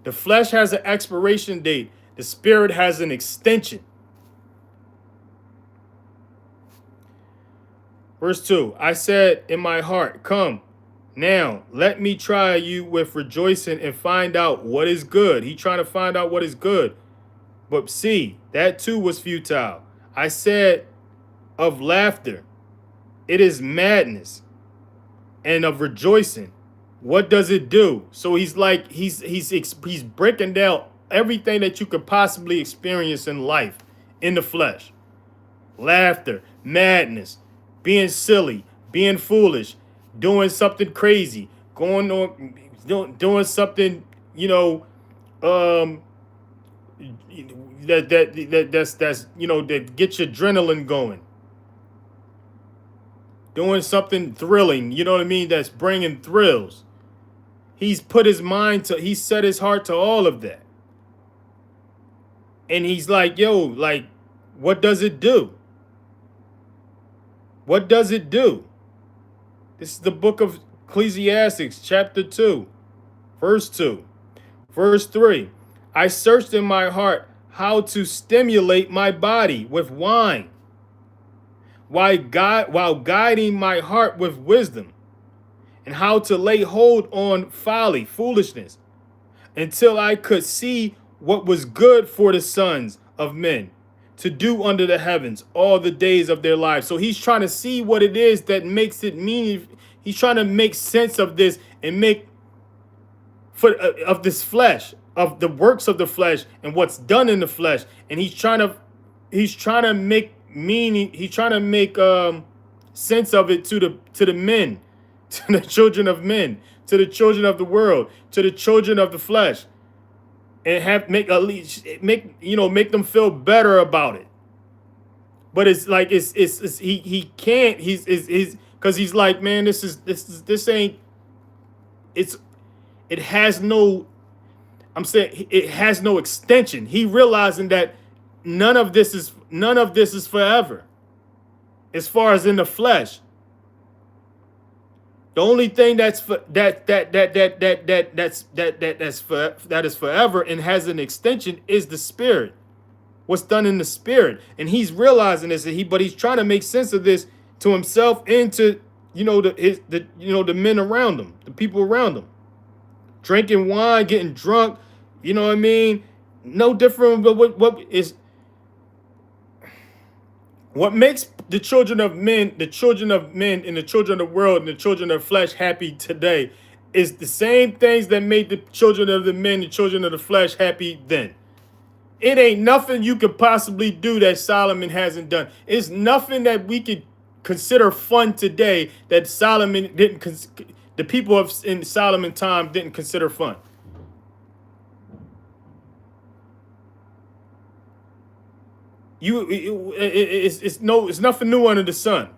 The flesh has an expiration date. The spirit has an extension. Verse 2, I said in my heart, come, now let me try you with rejoicing and find out what is good. He trying to find out what is good. But see, that too was futile. I said of laughter, it is madness, and of rejoicing, what does it do? So he's like, he's breaking down everything that you could possibly experience in life, in the flesh. Laughter, madness, being silly, being foolish, doing something crazy, going on, doing something, that's that gets your adrenaline going. Doing something thrilling, you know what I mean? That's bringing thrills. He's put his mind to, he set his heart to all of that. And he's like, yo, like, what does it do? What does it do? This is the book of Ecclesiastes Chapter 2, verse 2. Verse 3, I searched in my heart how to stimulate my body with wine, while guiding my heart with wisdom, and how to lay hold on folly, foolishness, until I could see what was good for the sons of men to do under the heavens all the days of their lives. So he's trying to see what it is that makes it mean. He's trying to make sense of this and make of this flesh, of the works of the flesh and what's done in the flesh. And he's trying to make meaning. He's trying to make sense of it to the men, to the children of men, to the children of the world, to the children of the flesh, and make them feel better about it. But it's like he can't. He's because he's like, man, this ain't. It has no. I'm saying it has no extension. He realizing that none of this is forever, as far as in the flesh. The only thing that is forever and has an extension is the spirit. What's done in the spirit, and he's realizing this, but he's trying to make sense of this to himself and to the men around him, the people around him, drinking wine, getting drunk. You know what I mean? No different. But what makes the children of men, and the children of the world, and the children of flesh happy today is the same things that made the children of the men, the children of the flesh happy then. It ain't nothing you could possibly do that Solomon hasn't done. It's nothing that we could consider fun today that Solomon didn't. The people in Solomon time didn't consider fun. It's nothing new under the sun.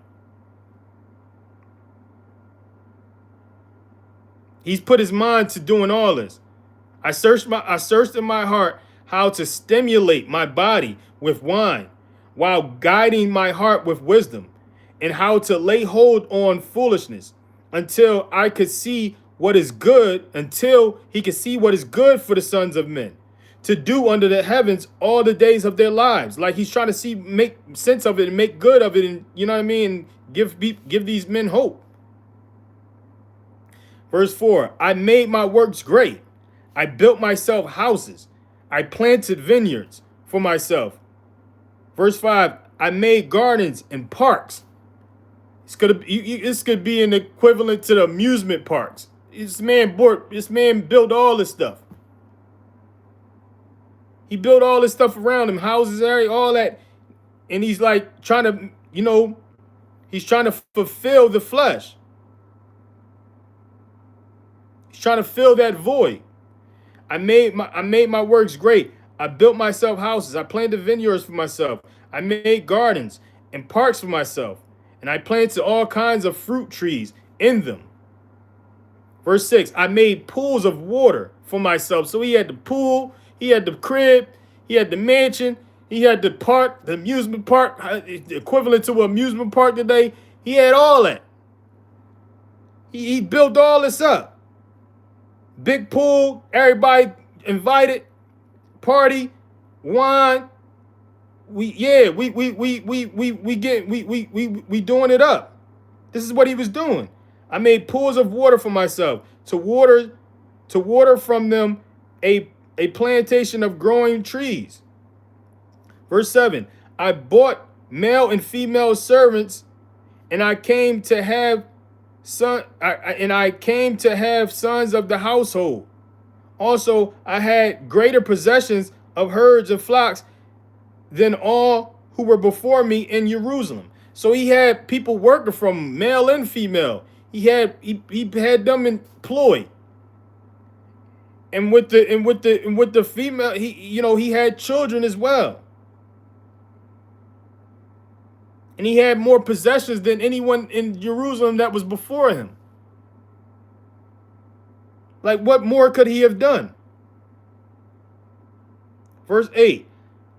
He's put his mind to doing all this. I searched in my heart how to stimulate my body with wine, while guiding my heart with wisdom, and how to lay hold on foolishness, until he could see what is good for the sons of men, to do under the heavens all the days of their lives. Like he's trying to make sense of it and make good of it, and you know what I mean, give these men hope. Verse 4, I made my works great. I built myself houses. I planted vineyards for myself. Verse 5, I made gardens and parks. This could be an equivalent to the amusement parks. This man built all this stuff. He built all this stuff around him, houses, area, all that. And he's like trying to, he's trying to fulfill the flesh. He's trying to fill that void. I made my works great. I built myself houses. I planted vineyards for myself. I made gardens and parks for myself. And I planted all kinds of fruit trees in them. Verse 6, I made pools of water for myself. So he had the pool, he had the crib, he had the mansion, he had the park, the amusement park, equivalent to an amusement park today. He had all that. He built all this up. Big pool, everybody invited, party, wine. We doing it up. This is what he was doing. I made pools of water for myself to water from them a plantation of growing trees. Verse 7, I bought male and female servants, and I came to have sons of the household. Also, I had greater possessions of herds and flocks than all who were before me in Jerusalem. So he had people working from male and female. He had them employed. And with the female, he had children as well. And he had more possessions than anyone in Jerusalem that was before him. Like, what more could he have done? Verse 8,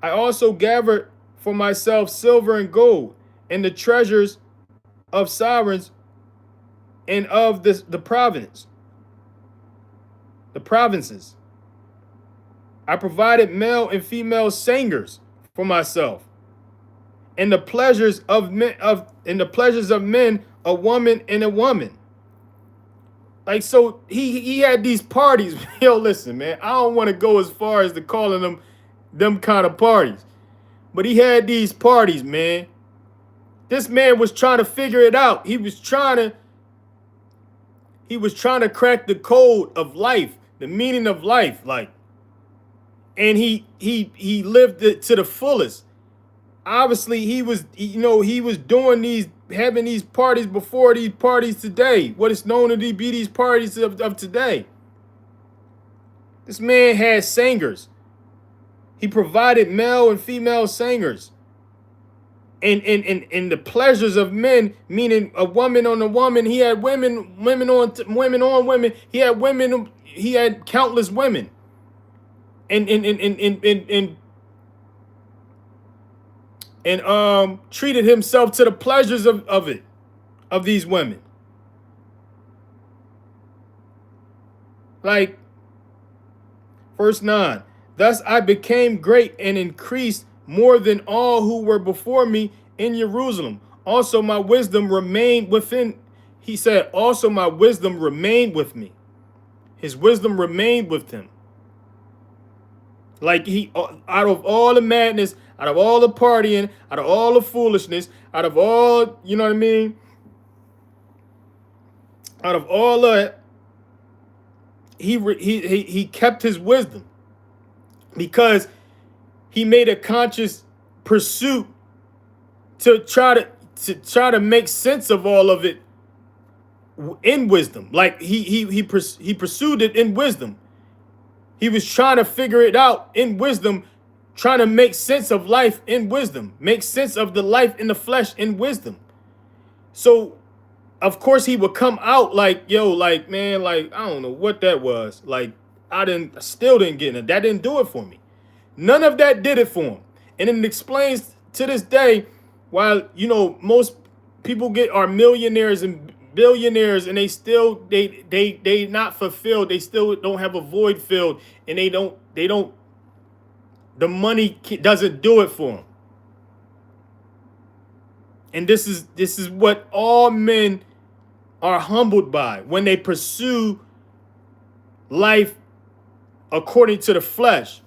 I also gathered for myself silver and gold and the treasures of sovereigns and of the provinces. I provided male and female singers for myself, and the pleasures of men, a woman and a woman. Like, so he had these parties. Yo, listen, man, I don't want to go as far as to calling them kind of parties, but he had these parties, man. This man was trying to figure it out. He was trying to crack the code of life, the meaning of life, like, and he lived it to the fullest. Obviously, he was having these parties before these parties today, what is known to be these parties of today. This man had singers. He provided male and female singers. And the pleasures of men, meaning a woman on a woman. He had women on women. He had countless women. And treated himself to the pleasures of these women. Like, verse 9, thus I became great and increased more than all who were before me in Jerusalem. Also my wisdom remained within. He said, also my wisdom remained with me. His wisdom remained with him. Like, he, out of all the madness, out of all the partying, out of all the foolishness, out of all, you know what I mean? Out of all that, he kept his wisdom because he made a conscious pursuit to try to make sense of all of it in wisdom. Like, he pursued it in wisdom. He was trying to figure it out in wisdom, trying to make sense of life in wisdom, make sense of the life in the flesh in wisdom. So, of course, he would come out like, yo, like, man, like, I don't know what that was. Like, still didn't get it. That didn't do it for me. None of that did it for him. And it explains to this day why, most people are millionaires and billionaires and they not fulfilled. They still don't have a void filled, and the money doesn't do it for them. And this is what all men are humbled by when they pursue life according to the flesh.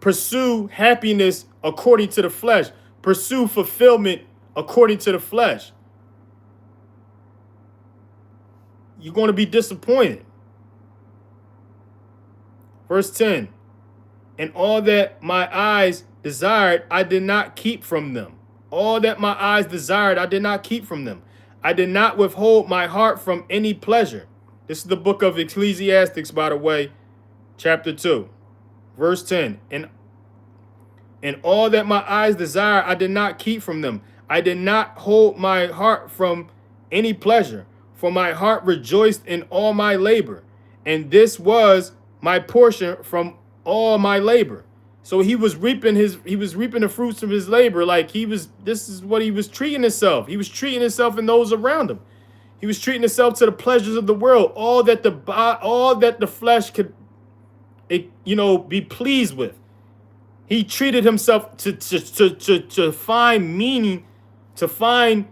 Pursue happiness according to the flesh. Pursue fulfillment according to the flesh. You're going to be disappointed. Verse 10. And all that my eyes desired, I did not keep from them. All that my eyes desired, I did not keep from them. I did not withhold my heart from any pleasure. This is the book of Ecclesiastes, by the way, chapter 2, verse 10. And all that my eyes desire, I did not keep from them. I did not hold my heart from any pleasure, for my heart rejoiced in all my labor. And this was my portion from all my labor. So he was reaping the fruits of his labor. Like this is what he was treating himself. He was treating himself and those around him. He was treating himself to the pleasures of the world, all that the flesh could, be pleased with. He treated himself to find meaning, to find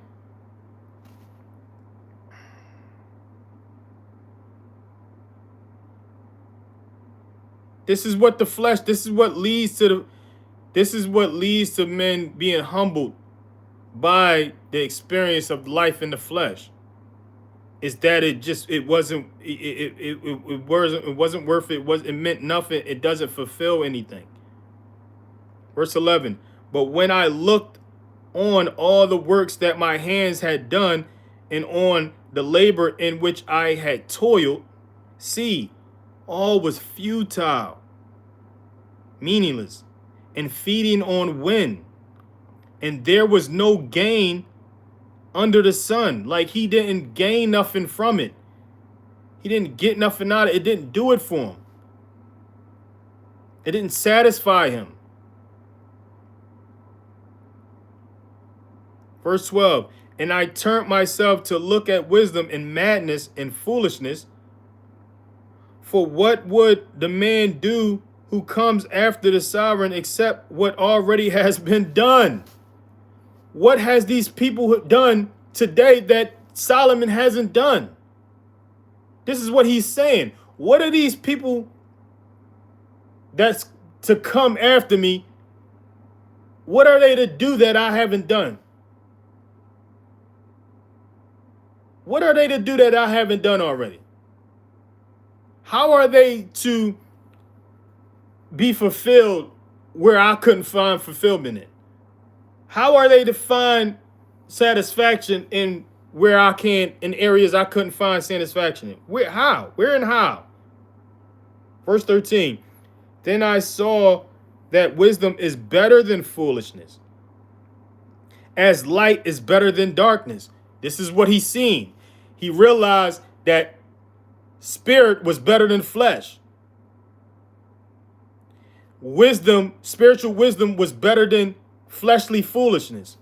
this is what the flesh, this is what leads to men being humbled by the experience of life in the flesh. Is that it wasn't worth it. It meant nothing. It doesn't fulfill anything. Verse 11, but when I looked on all the works that my hands had done, and on the labor in which I had toiled, see, all was futile, meaningless, and feeding on wind. And there was no gain under the sun. Like he didn't gain nothing from it. He didn't get nothing out of it. It didn't do it for him. It didn't satisfy him. Verse 12, and I turned myself to look at wisdom and madness and foolishness. For what would the man do who comes after the sovereign except what already has been done? What has these people done today that Solomon hasn't done? This is what he's saying. What are these people that's to come after me? What are they to do that I haven't done? What are they to do that I haven't done already? How are they to be fulfilled where I couldn't find fulfillment in? How are they to find satisfaction in in areas I couldn't find satisfaction in? Where, how? Where and how? Verse 13, then I saw that wisdom is better than foolishness, as light is better than darkness. This is what he's seen. He realized that spirit was better than flesh. Spiritual wisdom was better than fleshly foolishness.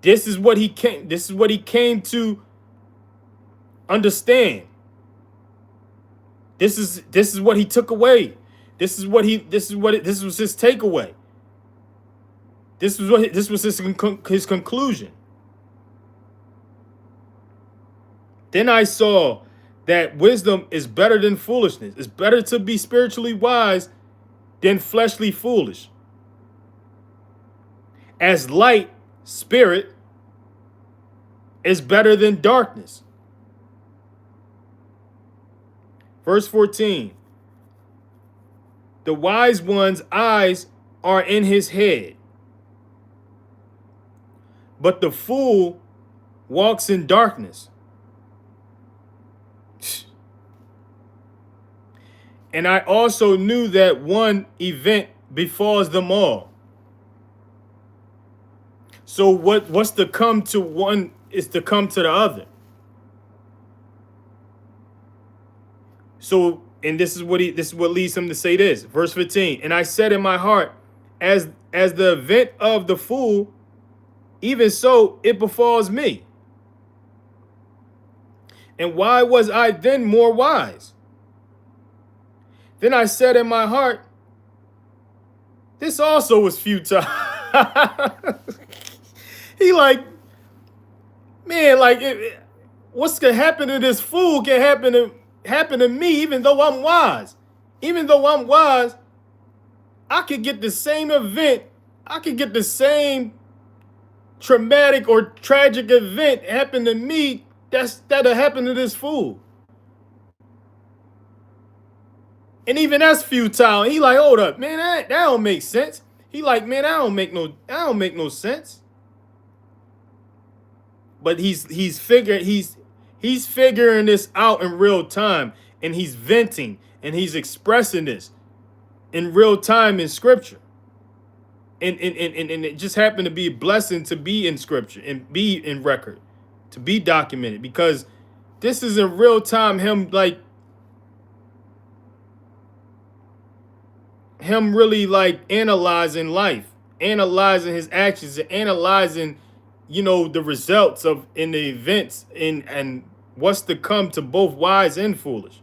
This is what he came to understand. This is what he took away. This was his takeaway. This was his conclusion. Then I saw that wisdom is better than foolishness. It's better to be spiritually wise than fleshly foolish. As light, spirit, is better than darkness. Verse 14. The wise one's eyes are in his head, but the fool walks in darkness. And I also knew that one event befalls them all. So what's to come to one is to come to the other. So, and this is what leads him to say this. Verse 15. And I said in my heart, as the event of the fool, even so it befalls me. And why was I then more wise? Then I said in my heart, this also was futile. He like, man, like what's gonna happen to this fool can happen to me, even though I'm wise. Even though I'm wise, I could get the same event. I could get the same traumatic or tragic event happen to me that'll happen to this fool. And even that's futile. He like, hold up, man, that don't make sense. He like, man, that don't make no sense. But he's figuring this out in real time, and he's venting and he's expressing this in real time in scripture. And it just happened to be a blessing to be in scripture and be in record, to be documented, because this is in real time him really like analyzing life, analyzing his actions, and analyzing, the results of in the events and what's to come to both wise and foolish.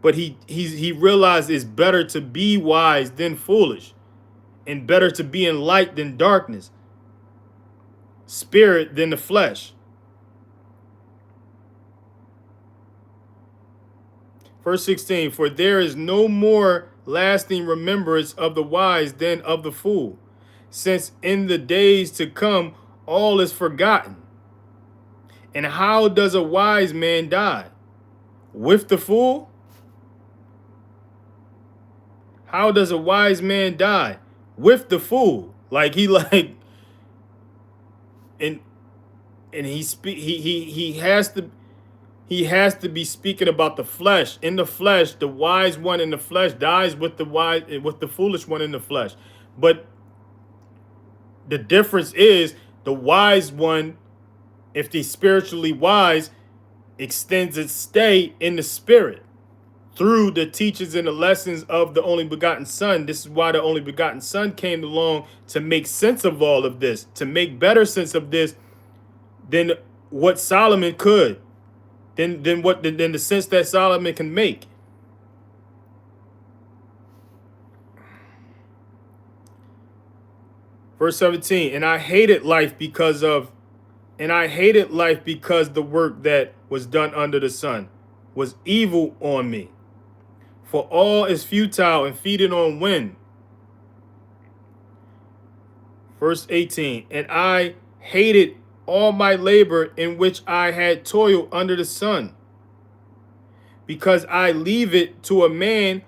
But he realized it's better to be wise than foolish, and better to be in light than darkness, spirit than the flesh. Verse 16, for there is no more lasting remembrance of the wise than of the fool, since in the days to come all is forgotten. And how does a wise man die? With the fool? How does a wise man die? With the fool. Like he like, and he has to be speaking about the flesh. In the flesh, the wise one in the flesh dies with the foolish one in the flesh. But the difference is the wise one, if he's spiritually wise, extends its stay in the spirit through the teachings and the lessons of the only begotten Son. This is why the only begotten Son came along, to make sense of all of this, to make better sense of this than what Solomon could, than the sense that Solomon can make. Verse 17, and I hated life because the work that was done under the sun was evil on me. For all is futile and feeding on wind. Verse 18, and I hated all my labor in which I had toiled under the sun, because I leave it to a man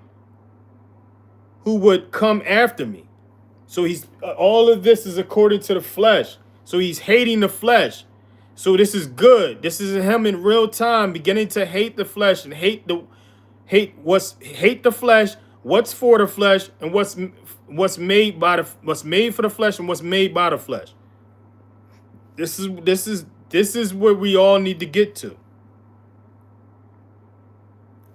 who would come after me. So all of this is according to the flesh. So he's hating the flesh. So this is good. This is him in real time beginning to hate the flesh and hate the flesh, what's for the flesh, and what's made for the flesh and what's made by the flesh. This is where we all need to get to.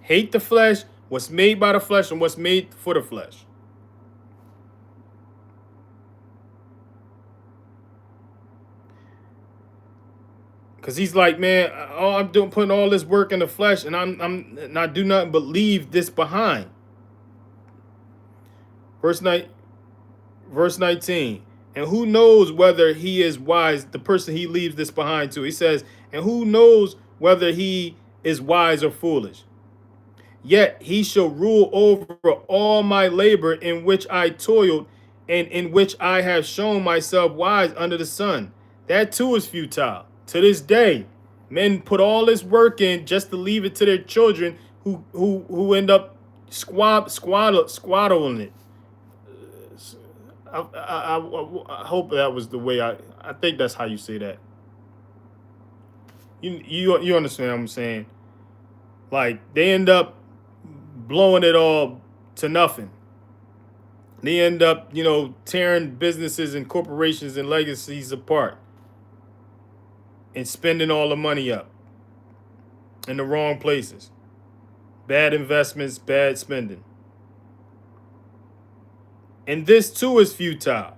Hate the flesh, what's made by the flesh, and what's made for the flesh. Because he's like, man, all I'm doing, putting all this work in the flesh, and I do nothing but leave this behind. Verse 19. And who knows whether he is wise, the person he leaves this behind to. He says, and who knows whether he is wise or foolish? Yet he shall rule over all my labor in which I toiled, and in which I have shown myself wise under the sun. That too is futile. To this day, men put all this work in just to leave it to their children, who end up squaddling it. I hope that was the way I think that's how you say that. You understand what I'm saying? Like, they end up blowing it all to nothing. They end up, tearing businesses and corporations and legacies apart and spending all the money up in the wrong places. Bad investments, bad spending. And this too is futile.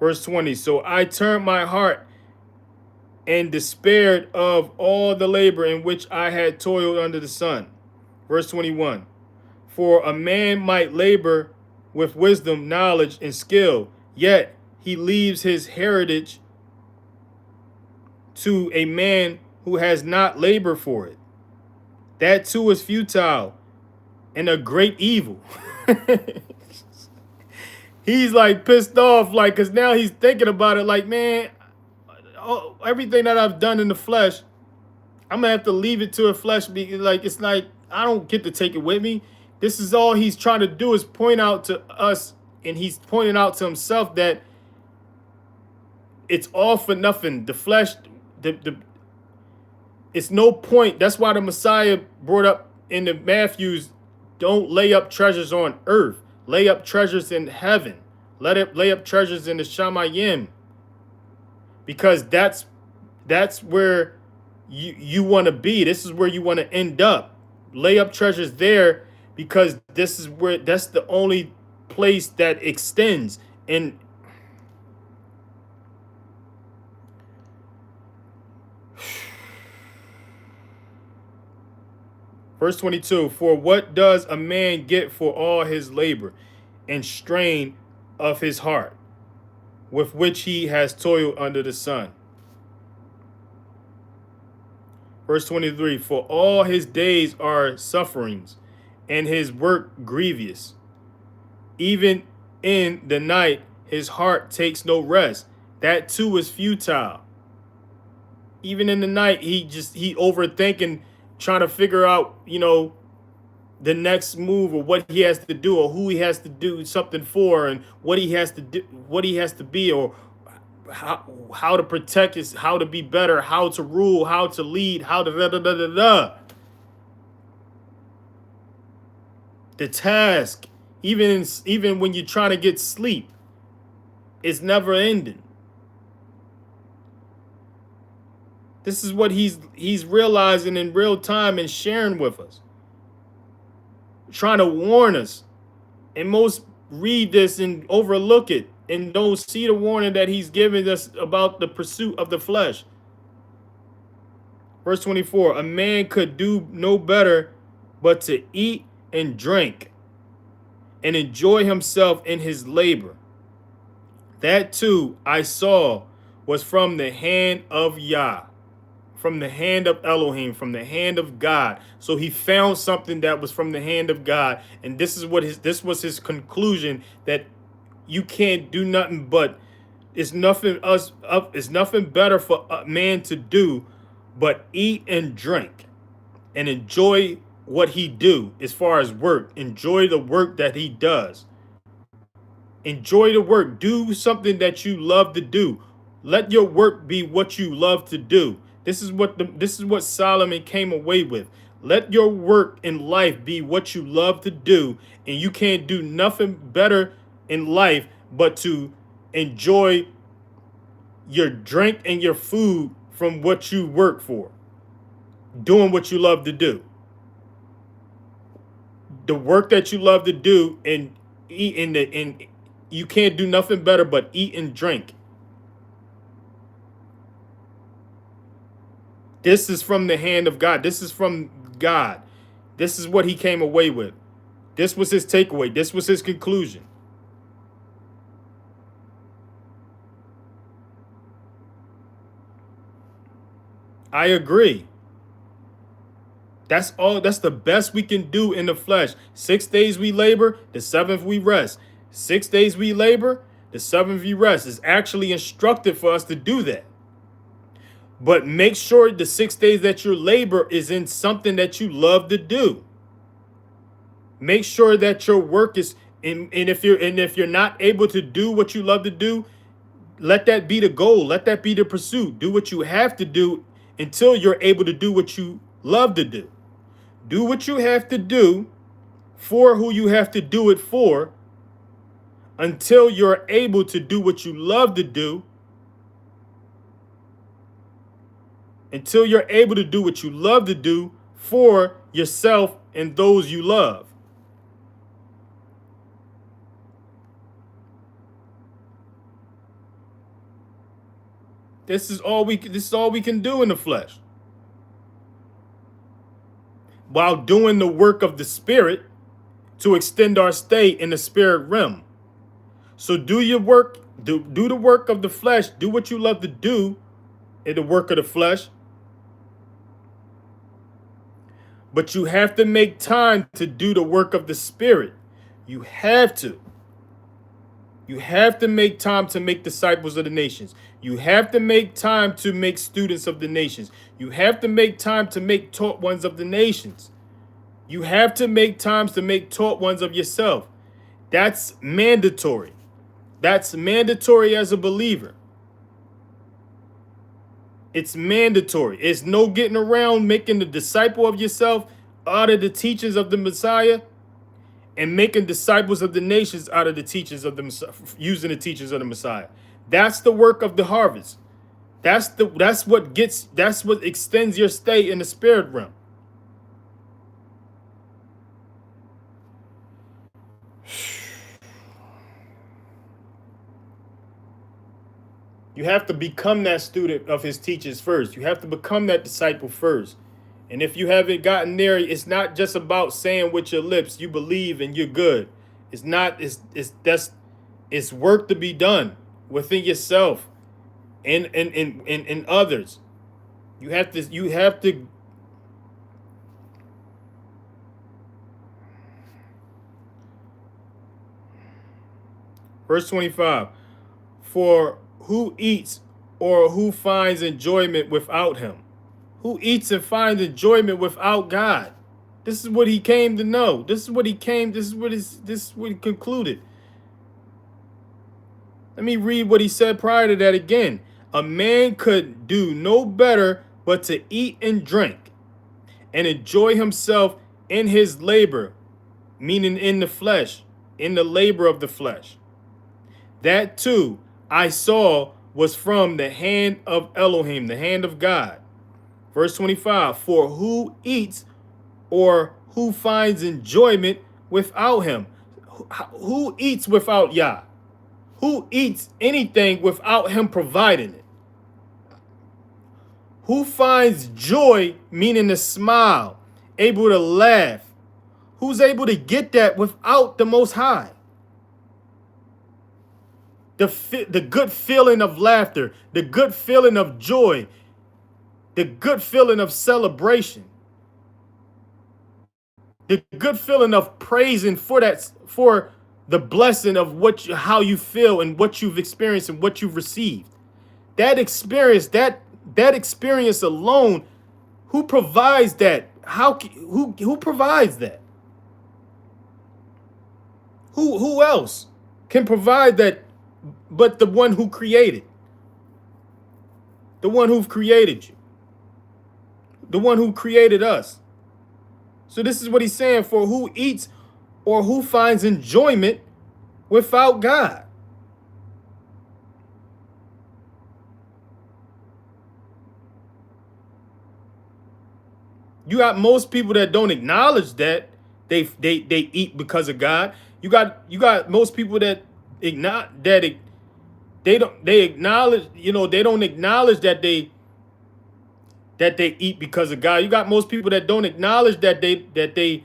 Verse 20, so I turned my heart and despaired of all the labor in which I had toiled under the sun. Verse 21, for a man might labor with wisdom, knowledge, and skill, yet he leaves his heritage to a man who has not labored for it. That too is futile and a great evil. He's like pissed off, like, because now he's thinking about it like, man, everything that I've done in the flesh, I'm gonna have to leave it to a flesh. Like it's like I don't get to take it with me. This is all he's trying to do is point out to us, and he's pointing out to himself that it's all for nothing. The flesh, the it's no point. That's why the Messiah brought up in the Matthews, don't lay up treasures on earth. Lay up treasures in heaven. Lay up treasures in the Shamayim. Because that's where you want to be. This is where you want to end up. Lay up treasures there because this is where that's the only place that extends. And verse 22, for what does a man get for all his labor and strain of his heart, with which he has toiled under the sun? Verse 23, for all his days are sufferings, and his work grievous. Even in the night, his heart takes no rest. That too is futile. Even in the night, he overthinking, trying to figure out, the next move or what he has to do or who he has to do something for and what he has to do, what he has to be, or how to protect his, how to be better, how to rule, how to lead, how to The task, even when you're trying to get sleep, it's never ending. This is what he's realizing in real time and sharing with us, trying to warn us. And most read this and overlook it and don't see the warning that he's giving us about the pursuit of the flesh. Verse 24, a man could do no better but to eat and drink and enjoy himself in his labor. That too I saw was from the hand of Yah, from the hand of Elohim, from the hand of God. So he found something that was from the hand of God. And this was his conclusion, that you can't do nothing but it's nothing better for a man to do but eat and drink and enjoy what he do as far as work. Enjoy the work that he does. Enjoy the work. Do something that you love to do. Let your work be what you love to do. This is what Solomon came away with. Let your work in life be what you love to do, and you can't do nothing better in life but to enjoy your drink and your food from what you work for, doing what you love to do. The work that you love to do and eat and you can't do nothing better but eat and drink. This is from the hand of God. This is from God. This is what he came away with. This was his takeaway. This was his conclusion. I agree. That's all. That's the best we can do in the flesh. 6 days we labor, the seventh we rest. 6 days we labor, the seventh we rest. It's actually instructed for us to do that. But make sure the 6 days that you labor is in something that you love to do. Make sure that your work is and if you're not able to do what you love to do, let that be the goal. Let that be the pursuit. Do what you have to do until you're able to do what you love to do. Do what you have to do for who you have to do it for until you're able to do what you love to do. Until you're able to do what you love to do for yourself and those you love. This is all we can do in the flesh. While doing the work of the spirit to extend our stay in the spirit realm. So do your work, do the work of the flesh, do what you love to do in the work of the flesh. But you have to make time to do the work of the spirit. You have to. You have to make time to make disciples of the nations. You have to make time to make students of the nations. You have to make time to make taught ones of the nations. You have to make times to make taught ones of yourself. That's mandatory. That's mandatory as a believer. It's mandatory. It's no getting around making the disciple of yourself out of the teachings of the Messiah and making disciples of the nations out of the teachings of the Messiah, using the teachings of the Messiah. That's the work of the harvest. That's what extends your stay in the spirit realm. You have to become that student of his teachers first. You have to become that disciple first. And if you haven't gotten there, it's not just about saying with your lips you believe and you're good. It's not. It's work to be done within yourself and others. You have to. Verse 25. For who eats or who finds enjoyment without him? Who eats and finds enjoyment without God? This is what he came to know. This is what he concluded. Let me read what he said prior to that again. A man could do no better but to eat and drink and enjoy himself in his labor, meaning in the flesh, in the labor of the flesh. That too I saw was from the hand of Elohim, the hand of God. Verse 25, for who eats or who finds enjoyment without him? Who eats without Yah? Who eats anything without him providing it? Who finds joy, meaning to smile, able to laugh? Who's able to get that without the Most High? The good feeling of laughter, the good feeling of joy, the good feeling of celebration, the good feeling of praising for the blessing of how you feel and what you've experienced and what you've received. That experience alone, who provides that? Who provides that? Who else can provide that but the one who created? The one who created you. The one who created us. So this is what he's saying, for who eats or who finds enjoyment without God. You got most people that don't acknowledge that they eat because of God. You got most people that they acknowledge, they don't acknowledge that they eat because of God. You got most people that don't acknowledge that they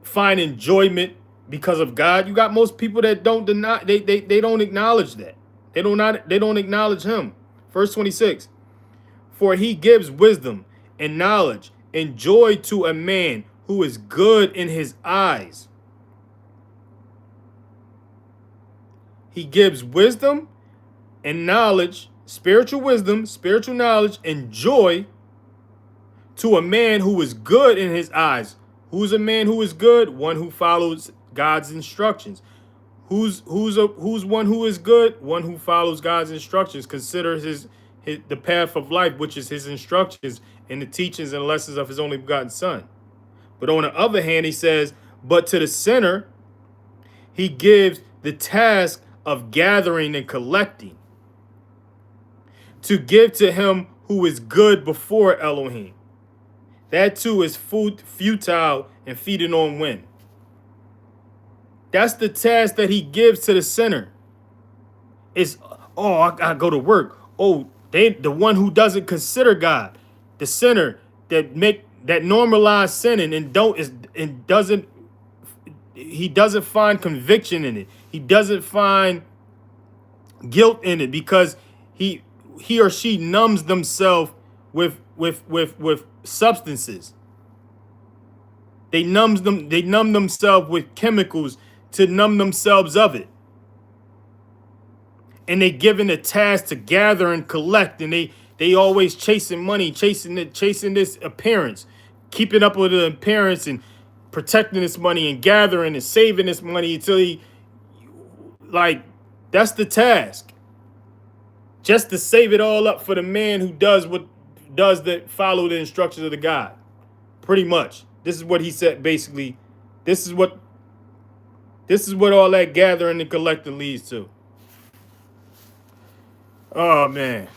find enjoyment because of God. You got most people that don't deny, they don't acknowledge that. They don't acknowledge him. Verse 26. For he gives wisdom and knowledge and joy to a man who is good in his eyes. He gives wisdom and knowledge, spiritual wisdom, spiritual knowledge, and joy to a man who is good in his eyes. Who's a man who is good? One who follows God's instructions. Who's one who is good? One who follows God's instructions. Consider the path of life, which is his instructions and the teachings and lessons of his only begotten Son. But on the other hand, he says, but to the sinner, he gives the task of gathering and collecting, to give to him who is good before Elohim. That too is futile and feeding on wind. That's the task that he gives to the sinner. It's, I gotta go to work. The one who doesn't consider God, the sinner that normalize sinning and he doesn't find conviction in it. He doesn't find guilt in it because he or she numbs themselves with substances. They numb themselves with chemicals to numb themselves of it. and they given the task to gather and collect, and they always chasing money, chasing this appearance, keeping up with the appearance and protecting this money and gathering and saving this money until he, like, that's the task. Just to save it all up for the man who follow the instructions of the God. Pretty much. This is what he said basically. This is what all that gathering and collecting leads to. Oh man.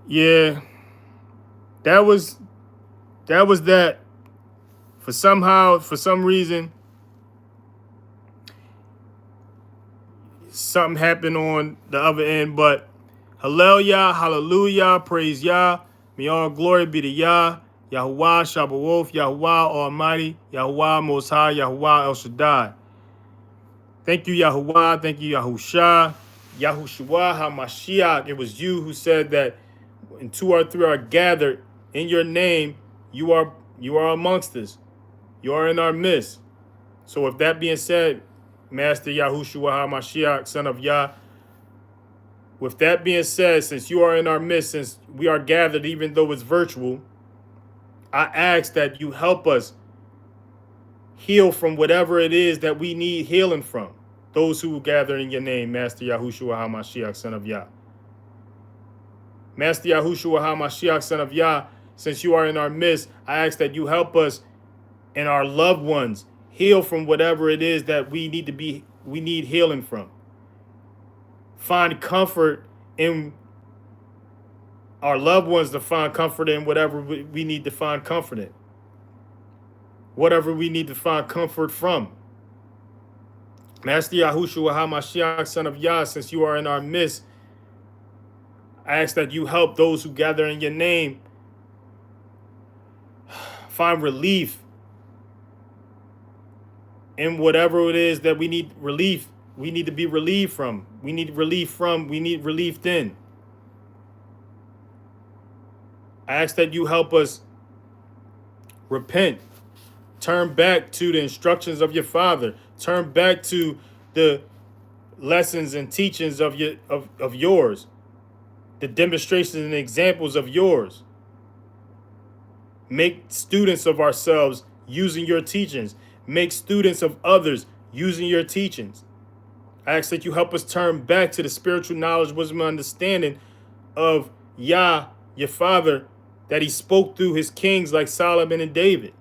Yeah. That was that. For some reason, something happened on the other end, but hallelujah, hallelujah, praise Yah. May all glory be to Yah, Yahuwah, Shabbawoth, Yahuwah Almighty, Yahuwah Most High, Yahuwah El Shaddai. Thank you, Yahuwah. Thank you, Yahusha, Yahushua HaMashiach. It was you who said that when 2 or 3 are gathered in your name, you are amongst us. You are in our midst. So with that being said, Master Yahushua HaMashiach, son of Yah, with that being said, since you are in our midst, since we are gathered, even though it's virtual, I ask that you help us heal from whatever it is that we need healing from. Those who gather in your name, Master Yahushua HaMashiach, son of Yah. Master Yahushua HaMashiach, son of Yah, since you are in our midst, I ask that you help us and our loved ones heal from whatever it is that we need healing from. Find comfort in our loved ones, to find comfort in whatever we need to find comfort in. Whatever we need to find comfort from. Master Yahushua HaMashiach, son of Yah, since you are in our midst, I ask that you help those who gather in your name find relief in whatever it is that we need to be relieved from. We need relief in. I ask that you help us repent, turn back to the instructions of your Father, turn back to the lessons and teachings of yours, the demonstrations and examples of yours. Make students of ourselves using your teachings. Make students of others using your teachings. I ask that you help us turn back to the spiritual knowledge, wisdom, and understanding of Yah, your Father, that he spoke through his kings like Solomon and David.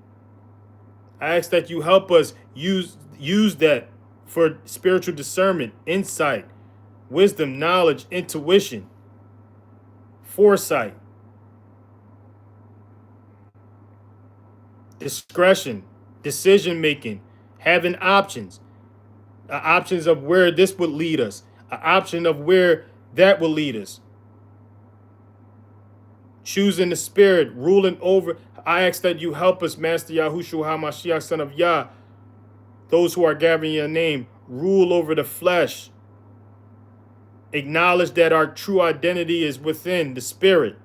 I ask that you help us use that for spiritual discernment, insight, wisdom, knowledge, intuition, foresight, discretion, decision making, having options of where this would lead us, an option of where that will lead us. Choosing the spirit, ruling over. I ask that you help us, Master Yahushua HaMashiach, son of Yah, those who are gathering your name, rule over the flesh. Acknowledge that our true identity is within the spirit.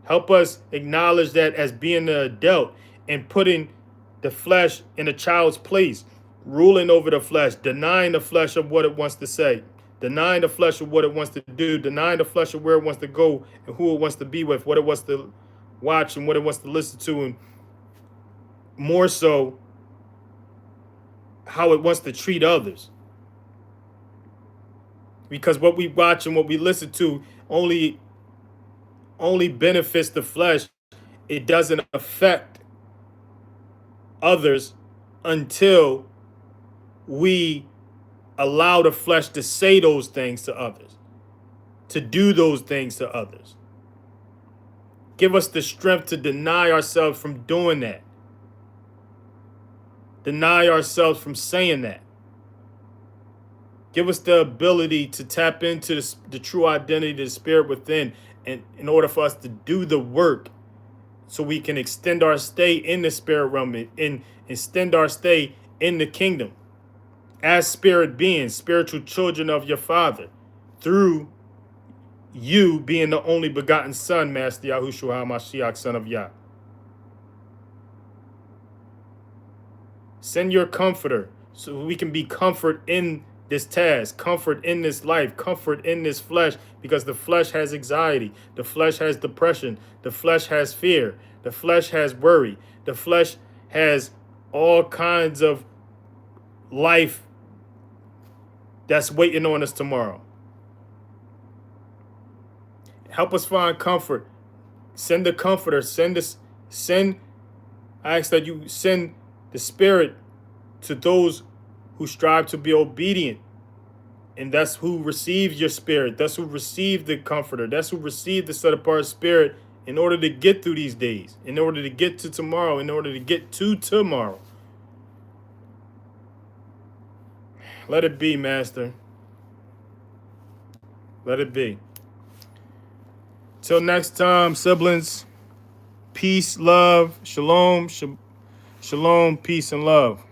Help us acknowledge that as being an adult and putting the flesh in a child's place, ruling over the flesh, denying the flesh of what it wants to say, denying the flesh of what it wants to do, denying the flesh of where it wants to go and who it wants to be with, what it wants to watch and what it wants to listen to, and more so how it wants to treat others. Because what we watch and what we listen to only benefits the flesh. It doesn't affect others until we allow the flesh to say those things to others, to do those things to others. Give us the strength to deny ourselves from doing that. Deny ourselves from saying that. Give us the ability to tap into the true identity of the spirit within, and in order for us to do the work so we can extend our stay in the spirit realm and extend our stay in the kingdom as spirit beings, spiritual children of your Father, through you being the only begotten Son, Master Yahushua HaMashiach, son of Yah. Send your comforter so we can be comfort in this task, comfort in this life, comfort in this flesh, because the flesh has anxiety, the flesh has depression, the flesh has fear, the flesh has worry, the flesh has all kinds of life that's waiting on us tomorrow. Help us find comfort. Send the comforter. I ask that you send the Spirit to those who strive to be obedient. And that's who receives your Spirit. That's who receives the comforter. That's who receives the set apart Spirit in order to get through these days, in order to get to tomorrow, in order to get to tomorrow. Let it be, Master. Let it be. Till next time, siblings, peace, love, shalom, shalom, peace, and love.